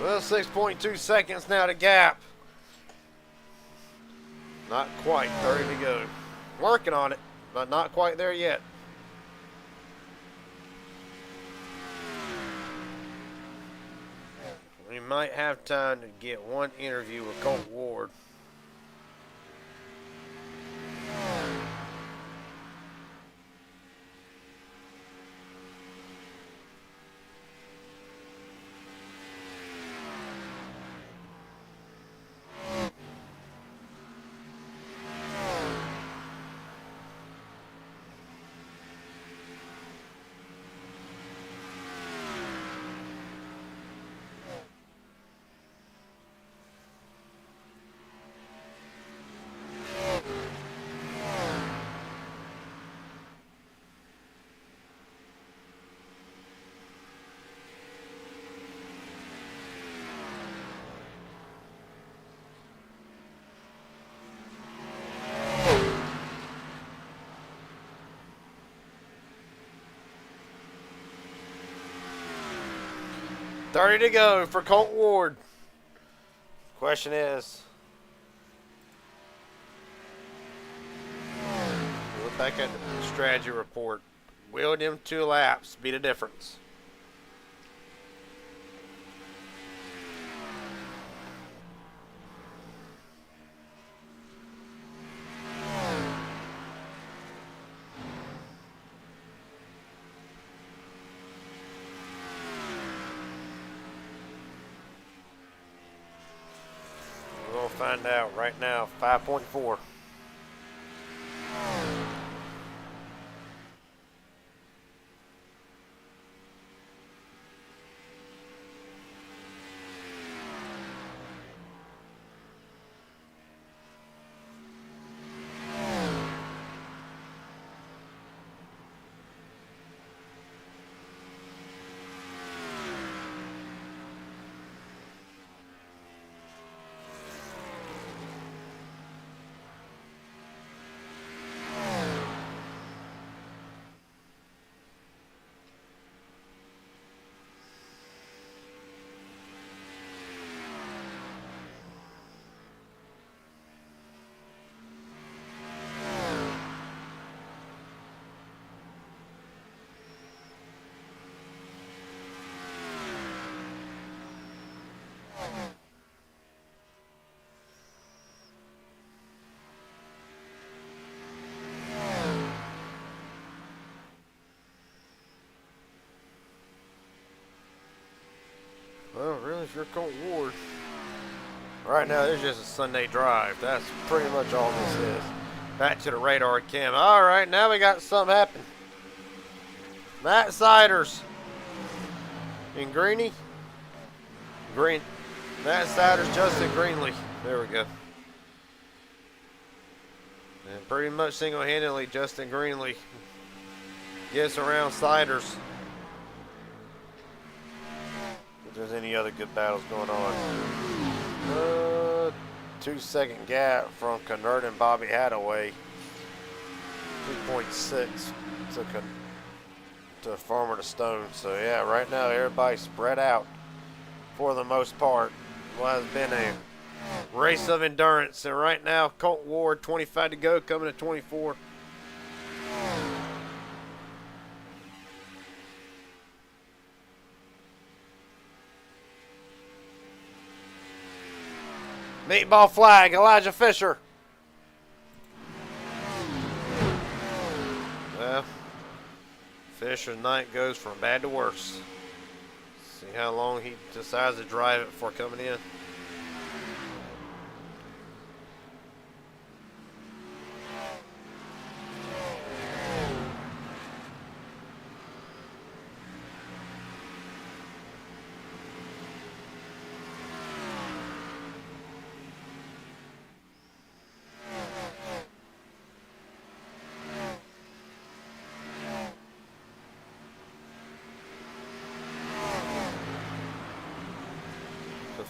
Well, 6.2 seconds now to gap. Not quite 30 to go. Working on it, but not quite there yet. We might have time to get one interview with Colt Ward. 30 to go for Colt Ward. Question is, look back at the strategy report. Will them 2 laps be the difference? We're going to find out right now. 5.4. Well, really, if you're Colt Ward, right now there's just a Sunday drive. That's pretty much all this is. Back to the radar cam. All right, now we got something happen. Matt Siders and Greeny. Matt Siders, Justin Greenlee. There we go. And pretty much single-handedly, Justin Greenlee gets around Siders. If there's any other good battles going on. 2-second gap from converting Bobby Hadaway. 2.6 to Farmer to Stone. So yeah, right now everybody's spread out for the most part. Well, it's been a race of endurance. And right now, Colt Ward, 25 to go, coming to 24. Meatball flag, Elijah Fisher. Well, Fisher's night goes from bad to worse. See how long he decides to drive it before coming in.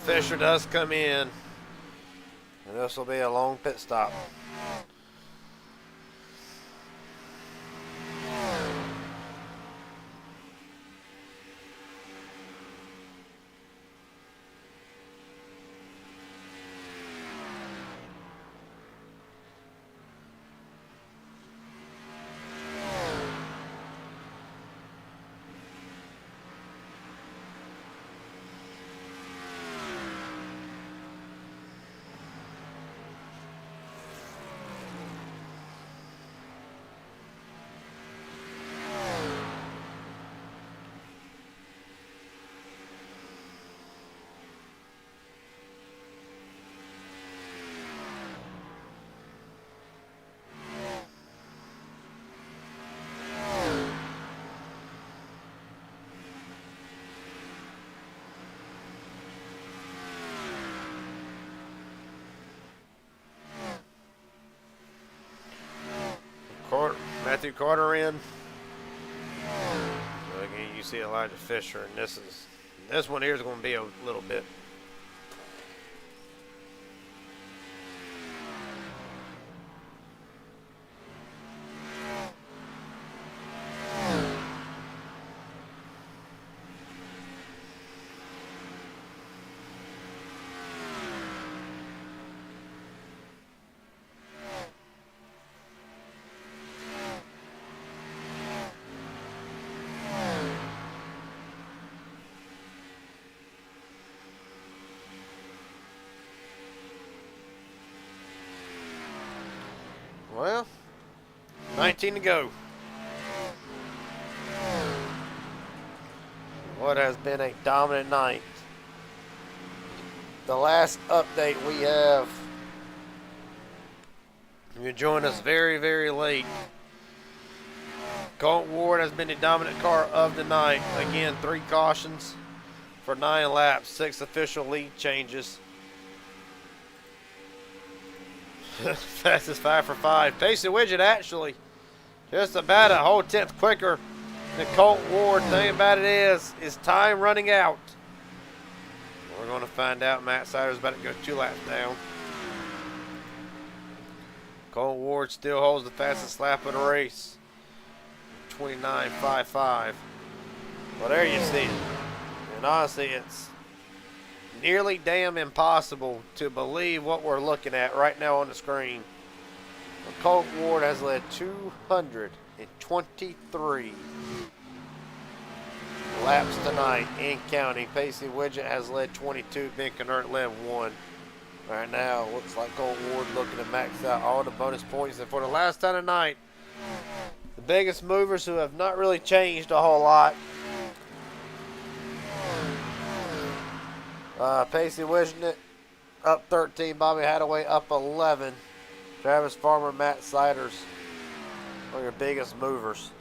Fisher does come in, and this will be a long pit stop. Matthew Carter in. So again, you see Elijah Fisher, and this one here is going to be a little bit. Well, 19 to go. What has been a dominant night. The last update we have, you joined us very, very late. Colton Ward has been the dominant car of the night. Again, 3 cautions for 9 laps, 6 official lead changes. Fastest 5 for 5. Pacey Widget actually just about a whole tenth quicker than Colton Ward. Thing about it is time running out. We're going to find out. Matt Sider's about to go 2 laps down. Colton Ward still holds the fastest lap of the race. 29.55. Well, there you see it. And honestly, it's nearly damn impossible to believe what we're looking at right now on the screen. Colton Ward has led 223 laps tonight and counting. Pacey Widget has led 22. Ben Kennert led 1. Right now, looks like Colton Ward looking to max out all the bonus points. And for the last time tonight, the biggest movers who have not really changed a whole lot. Pacey Widget up 13. Bobby Hadaway up 11. Travis Farmer, Matt Siders are your biggest movers.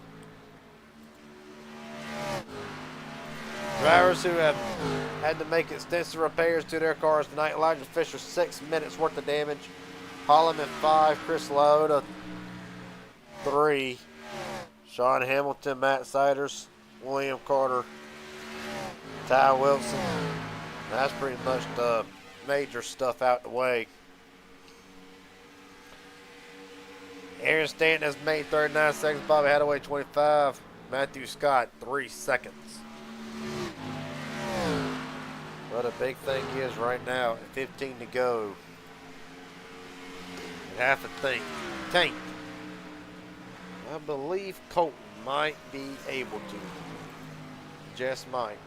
Drivers who have had to make extensive repairs to their cars tonight. Elijah Fisher, 6 minutes worth of damage. Holloman 5. Chris Loda 3. Sean Hamilton, Matt Siders, William Carter, Ty Wilson. That's pretty much the major stuff out the way. Aaron Stanton has made 39 seconds. Bobby Hadaway 25. Matthew Scott 3 seconds. Well, the big thing is right now, at 15 to go, you have to think. Tank. I believe Colton might be able to. Just might.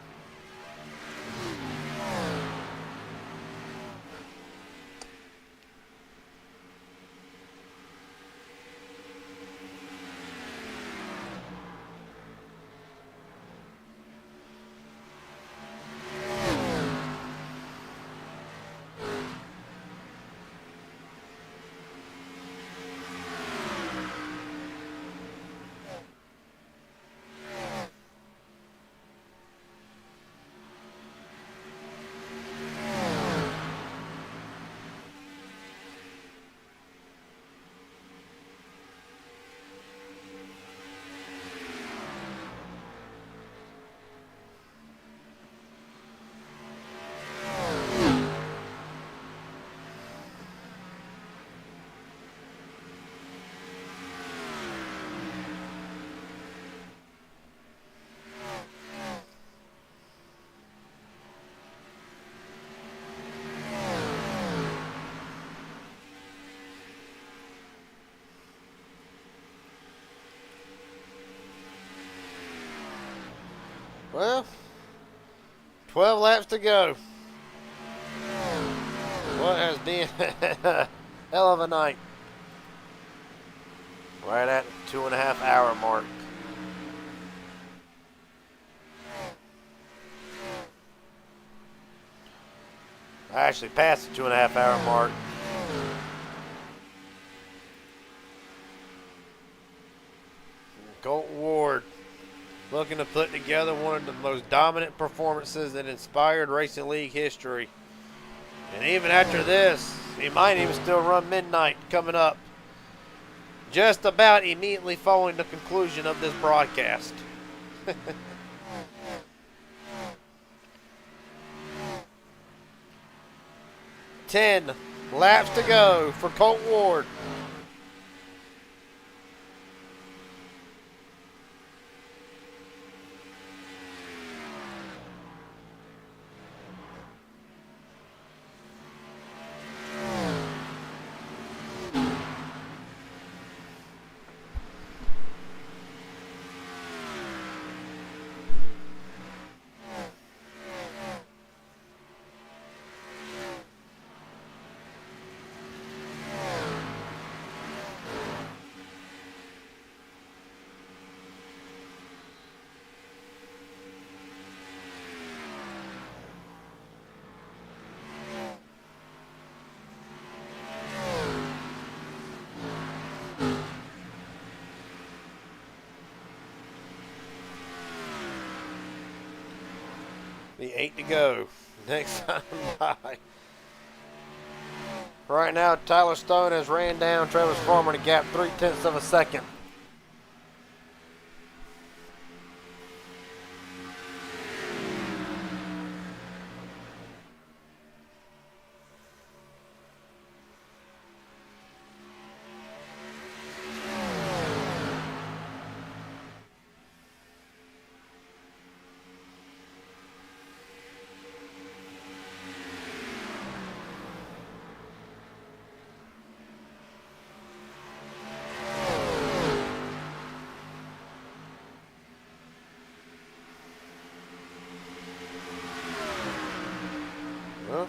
Well, 12 laps to go. What has been a hell of a night. Right at the 2.5 hour mark. I actually passed the 2.5 hour mark. Colton Ward looking to put together one of the most dominant performances in Inspired Racing League history. And even after this, he might even still run midnight coming up. Just about immediately following the conclusion of this broadcast. 10 laps to go for Colton Ward. Be 8 to go. Next time by. Right now, Tyler Stone has ran down Travis Farmer to gap 0.3 of a second. Well,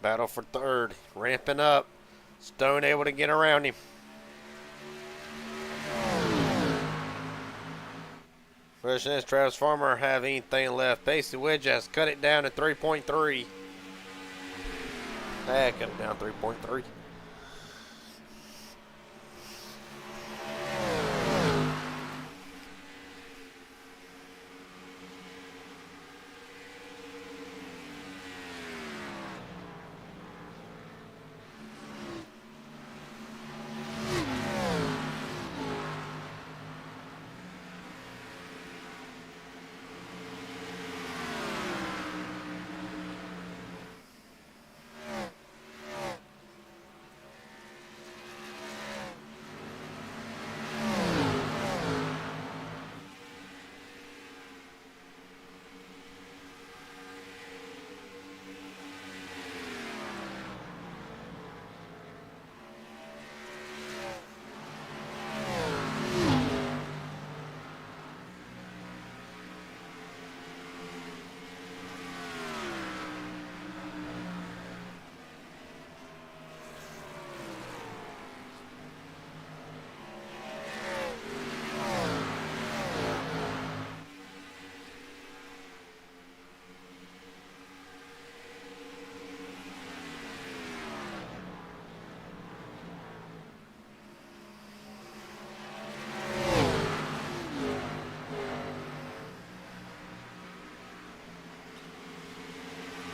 battle for third, ramping up. Stone able to get around him. Question is, Travis Farmer have anything left? Pacey Widge has cut it down to 3.3. Cut it down 3.3.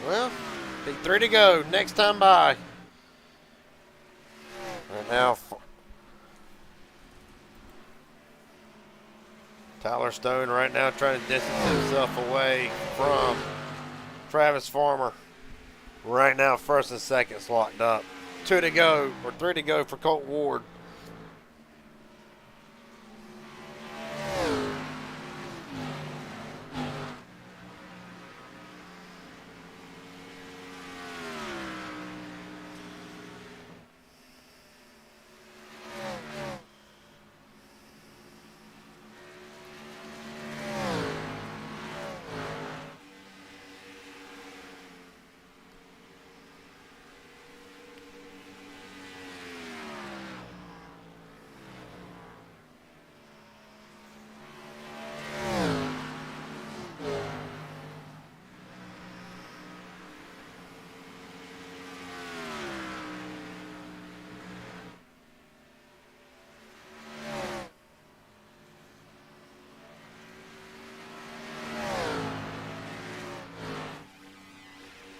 Well, big 3 to go. Next time by. Right now, Tyler Stone right now trying to distance himself away from Travis Farmer. Right now, first and second's locked up. 2 to go, or 3 to go for Colt Ward.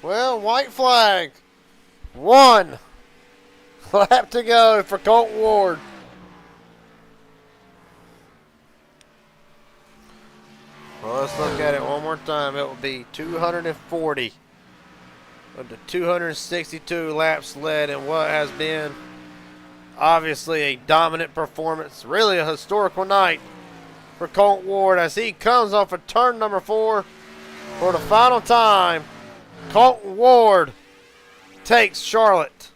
Well, white flag. 1 lap to go for Colt Ward. Well, let's look at it one more time. It will be 240 of the 262 laps led in what has been obviously a dominant performance. Really a historical night for Colt Ward as he comes off of turn number 4 for the final time. Colt Ward takes Charlotte.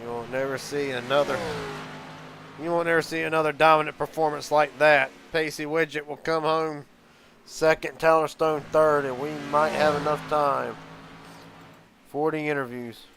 You won't never see another dominant performance like that. Pacey Widget will come home second, Tyler Stone third, and we might have enough time. 40 interviews.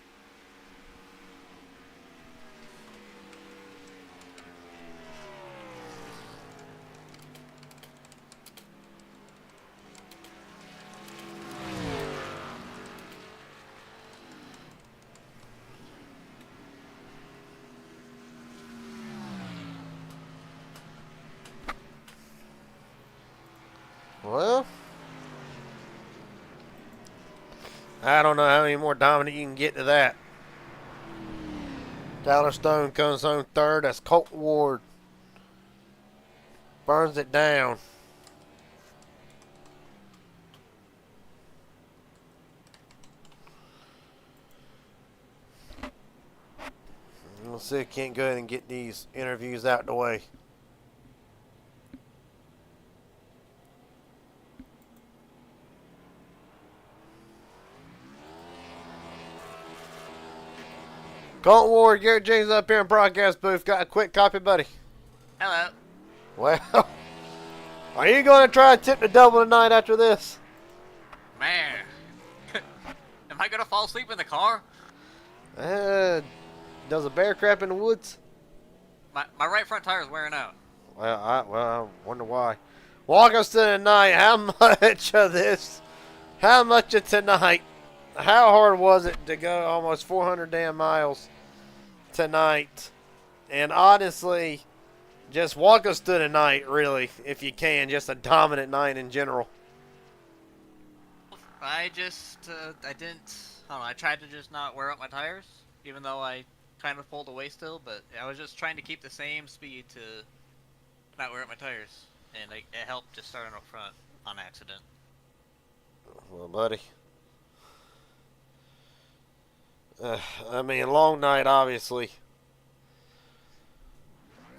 I don't know how many more dominant you can get to that. Tyler Stone comes home third. That's Colt Ward. Burns it down. We'll see if I can't go ahead and get these interviews out the way. Colt Ward, Garrett James up here in broadcast booth. Got a quick copy, buddy. Hello. Well, are you going to try to tip the double tonight after this? Man. Am I going to fall asleep in the car? Does a bear crap in the woods? My right front tire is wearing out. Well, I wonder why. Walk us to tonight. How much of this? How much of tonight? How hard was it to go almost 400 damn miles tonight? And honestly, just walk us through tonight, really, if you can. Just a dominant night in general. I didn't, I don't know, I tried to just not wear out my tires, even though I kind of pulled away still, but I was just trying to keep the same speed to not wear out my tires. And it helped just starting up front on accident. Well, buddy. I mean, long night, obviously.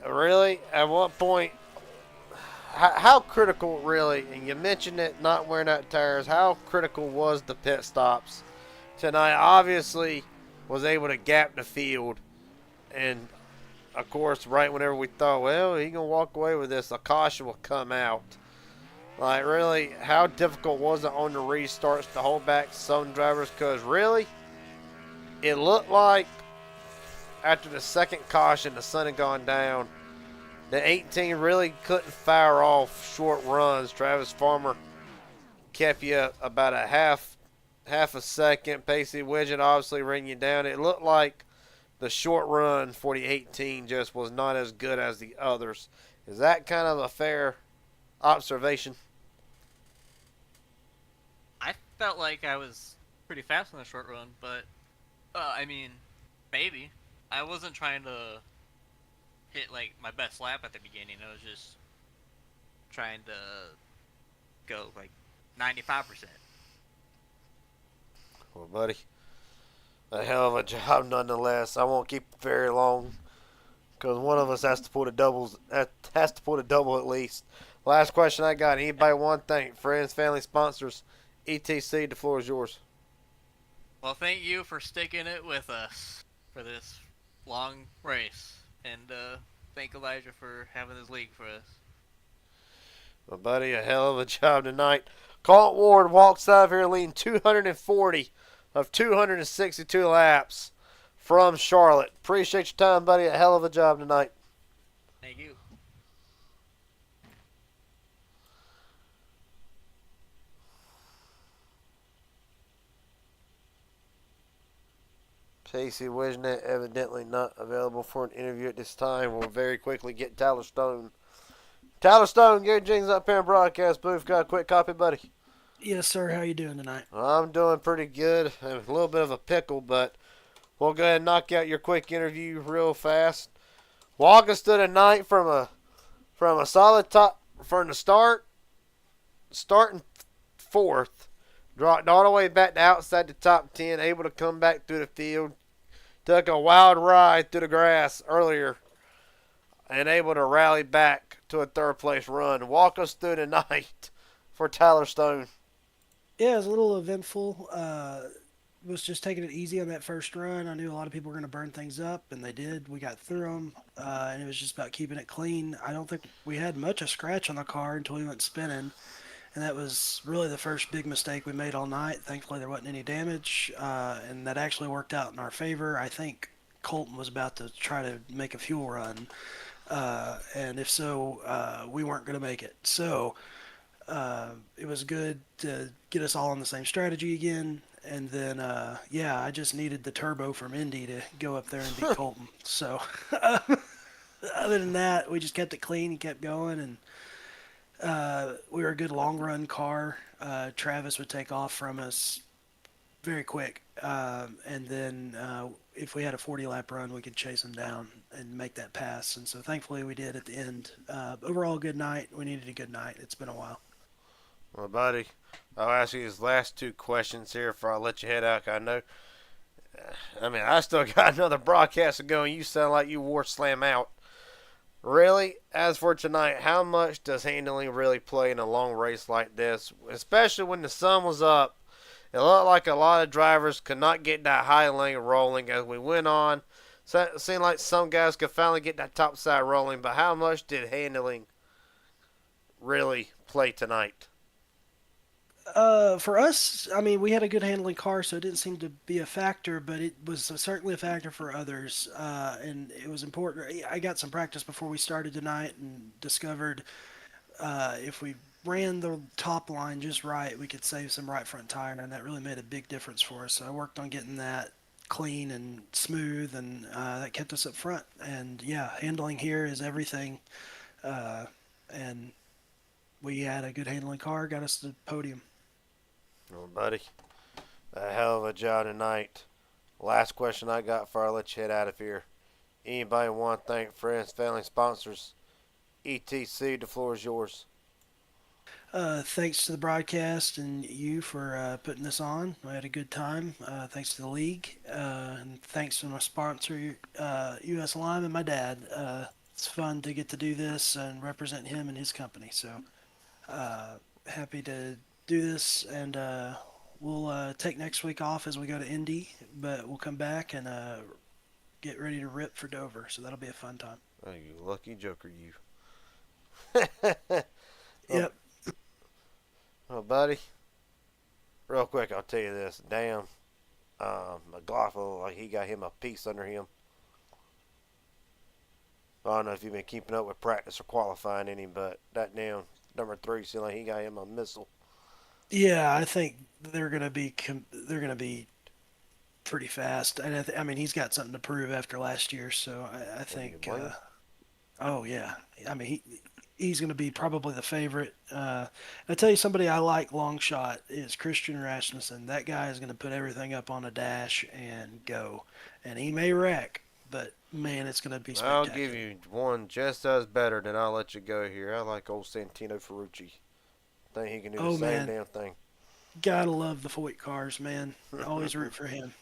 Really? At what point? How critical, really? And you mentioned it, not wearing out tires. How critical was the pit stops tonight? Obviously, was able to gap the field, and of course, right whenever we thought, well, he gonna walk away with this, a caution will come out. Like, really, how difficult was it on the restarts to hold back some drivers? Because really, it looked like after the second caution, the sun had gone down. The 18 really couldn't fire off short runs. Travis Farmer kept you about a half a second. Pacey Widget obviously ran you down. It looked like the short run for the 18 just was not as good as the others. Is that kind of a fair observation? I felt like I was pretty fast on the short run, but, I mean, maybe. I wasn't trying to hit, like, my best lap at the beginning. I was just trying to go, like, 95%. Well, buddy, a hell of a job nonetheless. I won't keep it very long because one of us has to pull the doubles. Has to pull the double at least. Last question I got. Anybody want to thank friends, family, sponsors, etc. The floor is yours. Well, thank you for sticking it with us for this long race. And thank Elijah for having this league for us. Well, buddy, a hell of a job tonight. Colt Ward walks out of here leading 240 of 262 laps from Charlotte. Appreciate your time, buddy. A hell of a job tonight. Thank you. Pacey Wisnet evidently not available for an interview at this time. We'll very quickly get Tyler Stone. Tyler Stone, Gary Jenkins up here in broadcast booth. Got a quick copy, buddy? Yes, sir. How you doing tonight? I'm doing pretty good. I'm a little bit of a pickle, but we'll go ahead and knock out your quick interview real fast. Walk us through the night from a solid top from the starting fourth, dropped all the way back to outside the top 10, able to come back through the field. Took a wild ride through the grass earlier and able to rally back to a third place run. Walk us through the night for Tyler Stone. Yeah, it was a little eventful. Was just taking it easy on that first run. I knew a lot of people were going to burn things up, and they did. We got through them, and it was just about keeping it clean. I don't think we had much of scratch on the car until we went spinning, and that was really the first big mistake we made all night. Thankfully, there wasn't any damage, and that actually worked out in our favor. I think Colton was about to try to make a fuel run, and if so, we weren't going to make it. So it was good to get us all on the same strategy again. And then, I just needed the turbo from Indy to go up there and beat Colton. So other than that, we just kept it clean and kept going. And we were a good long-run car. Travis would take off from us very quick. And then if we had a 40 lap run, we could chase them down and make that pass. And so thankfully we did at the end. Overall, good night. We needed a good night. It's been a while. Well, buddy, I'll ask you these last two questions here before I let you head out. I know. I mean, I still got another broadcast to go, and you sound like you wore slam out. Really, as for tonight, how much does handling really play in a long race like this, especially when the sun was up? It looked like a lot of drivers could not get that high lane rolling as we went on. So it seemed like some guys could finally get that top side rolling, but how much did handling really play tonight? For us, I mean, we had a good handling car, so it didn't seem to be a factor, but it was certainly a factor for others. And it was important. I got some practice before we started tonight and discovered if we ran the top line just right, we could save some right front tire, and that really made a big difference for us. So I worked on getting that clean and smooth, and that kept us up front. And yeah, handling here is everything. Uh, and we had a good handling car, got us to the podium. Well, buddy, a hell of a job tonight. Last question I got before I let you head out of here. Anybody want to thank friends, family, sponsors, etc.? The floor is yours. Thanks to the broadcast and you for putting this on. I had a good time. Thanks to the league. And thanks to my sponsor, US Lime, and my dad. It's fun to get to do this and represent him and his company. So happy to do this. And we'll take next week off as we go to Indy, but we'll come back and get ready to rip for Dover. So that'll be a fun time. Oh, you lucky joker, you. Yep. Well, buddy, real quick, I'll tell you this. Damn, McLaughlin, like he got him a piece under him. I don't know if you've been keeping up with practice or qualifying any, but that damn number 3 seemed like he got him a missile. Yeah, I think they're gonna be pretty fast, and I mean he's got something to prove after last year, so I think. Oh yeah, I mean he's going to be probably the favorite. I tell you, somebody I like long shot is Christian Rasmussen. That guy is going to put everything up on a dash and go, and he may wreck, but man, it's going to be I'll spectacular. give you one just as better, then I'll let you go here. I like old Santino Ferrucci. Think he can do the same damn thing. Gotta love the Foyt cars, man. Always root for him.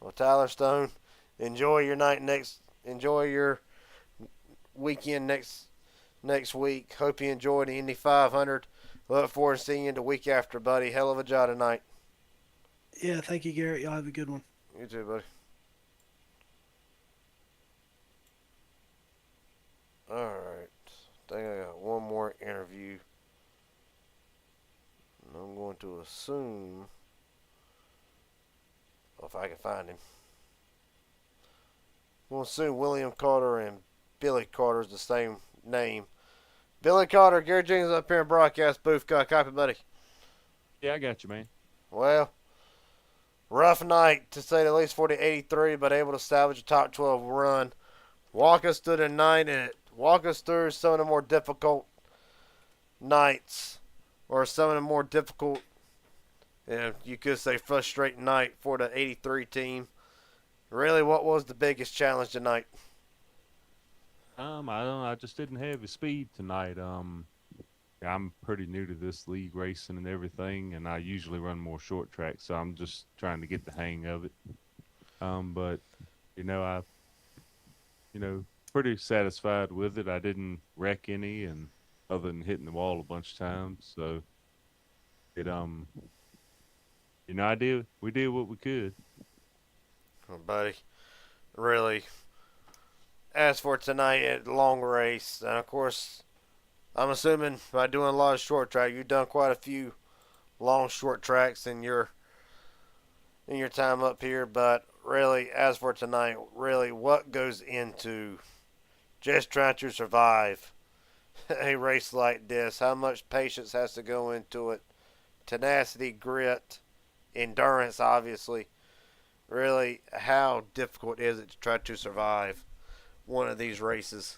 Well, Tyler Stone, enjoy your night next. Enjoy your weekend next week. Hope you enjoy the Indy 500. Look forward to seeing you the week after, buddy. Hell of a job tonight. Yeah, thank you, Garrett. Y'all have a good one. You too, buddy. Alright. I think I got one more interview. And I'm going to assume if I can find him. I'm going to assume William Carter and Billy Carter is the same name. Billy Carter, Gary Jenkins up here in broadcast booth. Got a copy, buddy? Yeah, I got you, man. Well, rough night to say the least for the 83, but able to salvage a top 12 run. Walk us through the night and walk us through some of the more difficult nights, or some of the more difficult, you could say frustrating night for the 83 team. Really, what was the biggest challenge tonight? I don't know. I just didn't have the speed tonight. I'm pretty new to this league racing and everything, and I usually run more short tracks, so I'm just trying to get the hang of it. But pretty satisfied with it. I didn't wreck any, and other than hitting the wall a bunch of times, so it we did what we could. Well, buddy, really. As for tonight at long race, and of course, I'm assuming by doing a lot of short track, you've done quite a few long short tracks in your time up here. But really, as for tonight, really, what goes into just trying to survive a race like this? How much patience has to go into it? Tenacity, grit, endurance, obviously. Really, how difficult is it to try to survive one of these races?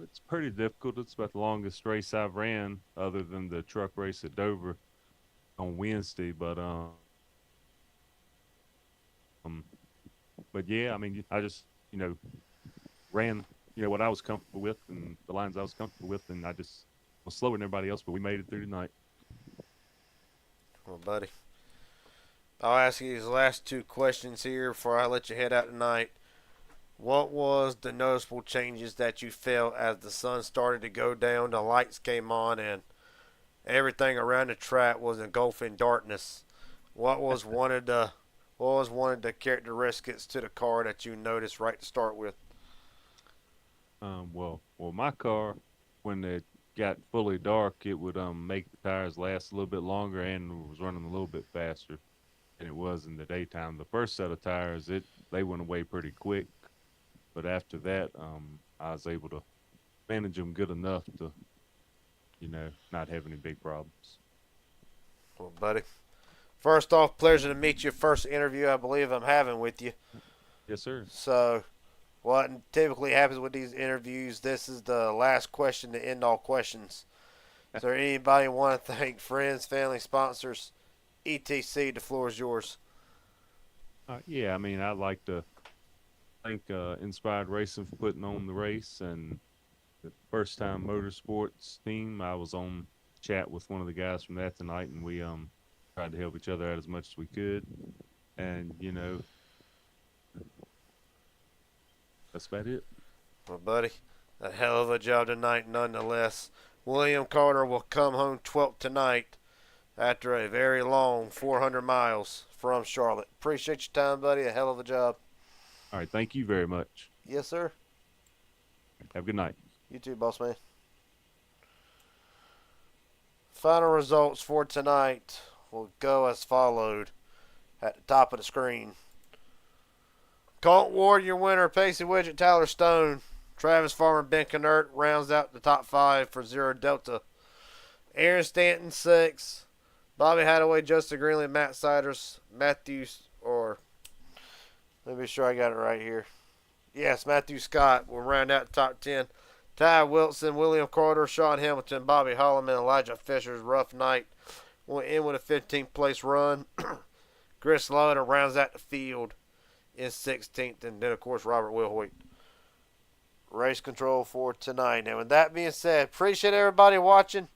It's pretty difficult. It's about the longest race I've ran, other than the truck race at Dover on Wednesday. But but yeah, I mean, I just ran what I was comfortable with and the lines I was comfortable with, and I just was slower than everybody else, but we made it through tonight. Well, buddy, I'll ask you these last two questions here before I let you head out tonight. What was the noticeable changes that you felt as the sun started to go down, the lights came on, and everything around the track was engulfing darkness? What was one of the characteristics to the car that you noticed right to start with? Well, my car, when it got fully dark, it would make the tires last a little bit longer and was running a little bit faster than it was in the daytime. The first set of tires, they went away pretty quick, but after that, I was able to manage them good enough to, not have any big problems. Well, buddy, first off, pleasure to meet you. First interview I believe I'm having with you. Yes, sir. So, what typically happens with these interviews, this is the last question to end all questions. Is there anybody want to thank friends, family, sponsors, etc.? The floor is yours. Yeah, I mean, I'd like to thank Inspired Racing for putting on the race, and the First Time Motorsports team. I was on chat with one of the guys from that tonight, and we tried to help each other out as much as we could. And that's about it. Well, buddy, a hell of a job tonight nonetheless. William Carter will come home 12th tonight after a very long 400 miles from Charlotte. Appreciate your time, buddy. A hell of a job. All right, thank you very much. Yes, sir. Have a good night. You too, boss man. Final results for tonight will go as followed at the top of the screen. Colt Ward, your winner. Pacey Widget, Tyler Stone, Travis Farmer, Ben Knert rounds out the top 5 for Zero Delta. Aaron Stanton, 6. Bobby Hadaway, Justin Greenlee, Matt Siders, Matthews, let me be sure I got it right here. Yes, Matthew Scott will round out the top 10. Ty Wilson, William Carter, Sean Hamilton, Bobby Holloman, Elijah Fisher's rough night will end with a 15th place run. Chris Loder rounds out the field in 16th, and then of course Robert Wilhoit. Race control for tonight. Now, with that being said, appreciate everybody watching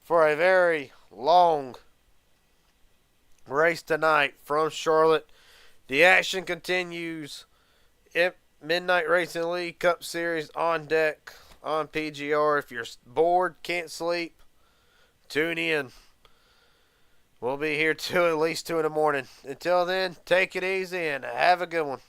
for a very long race tonight from Charlotte. The action continues. Midnight Racing League Cup Series on deck on PGR. If you're bored, can't sleep, tune in. We'll be here till at least 2 in the morning. Until then, take it easy and have a good one.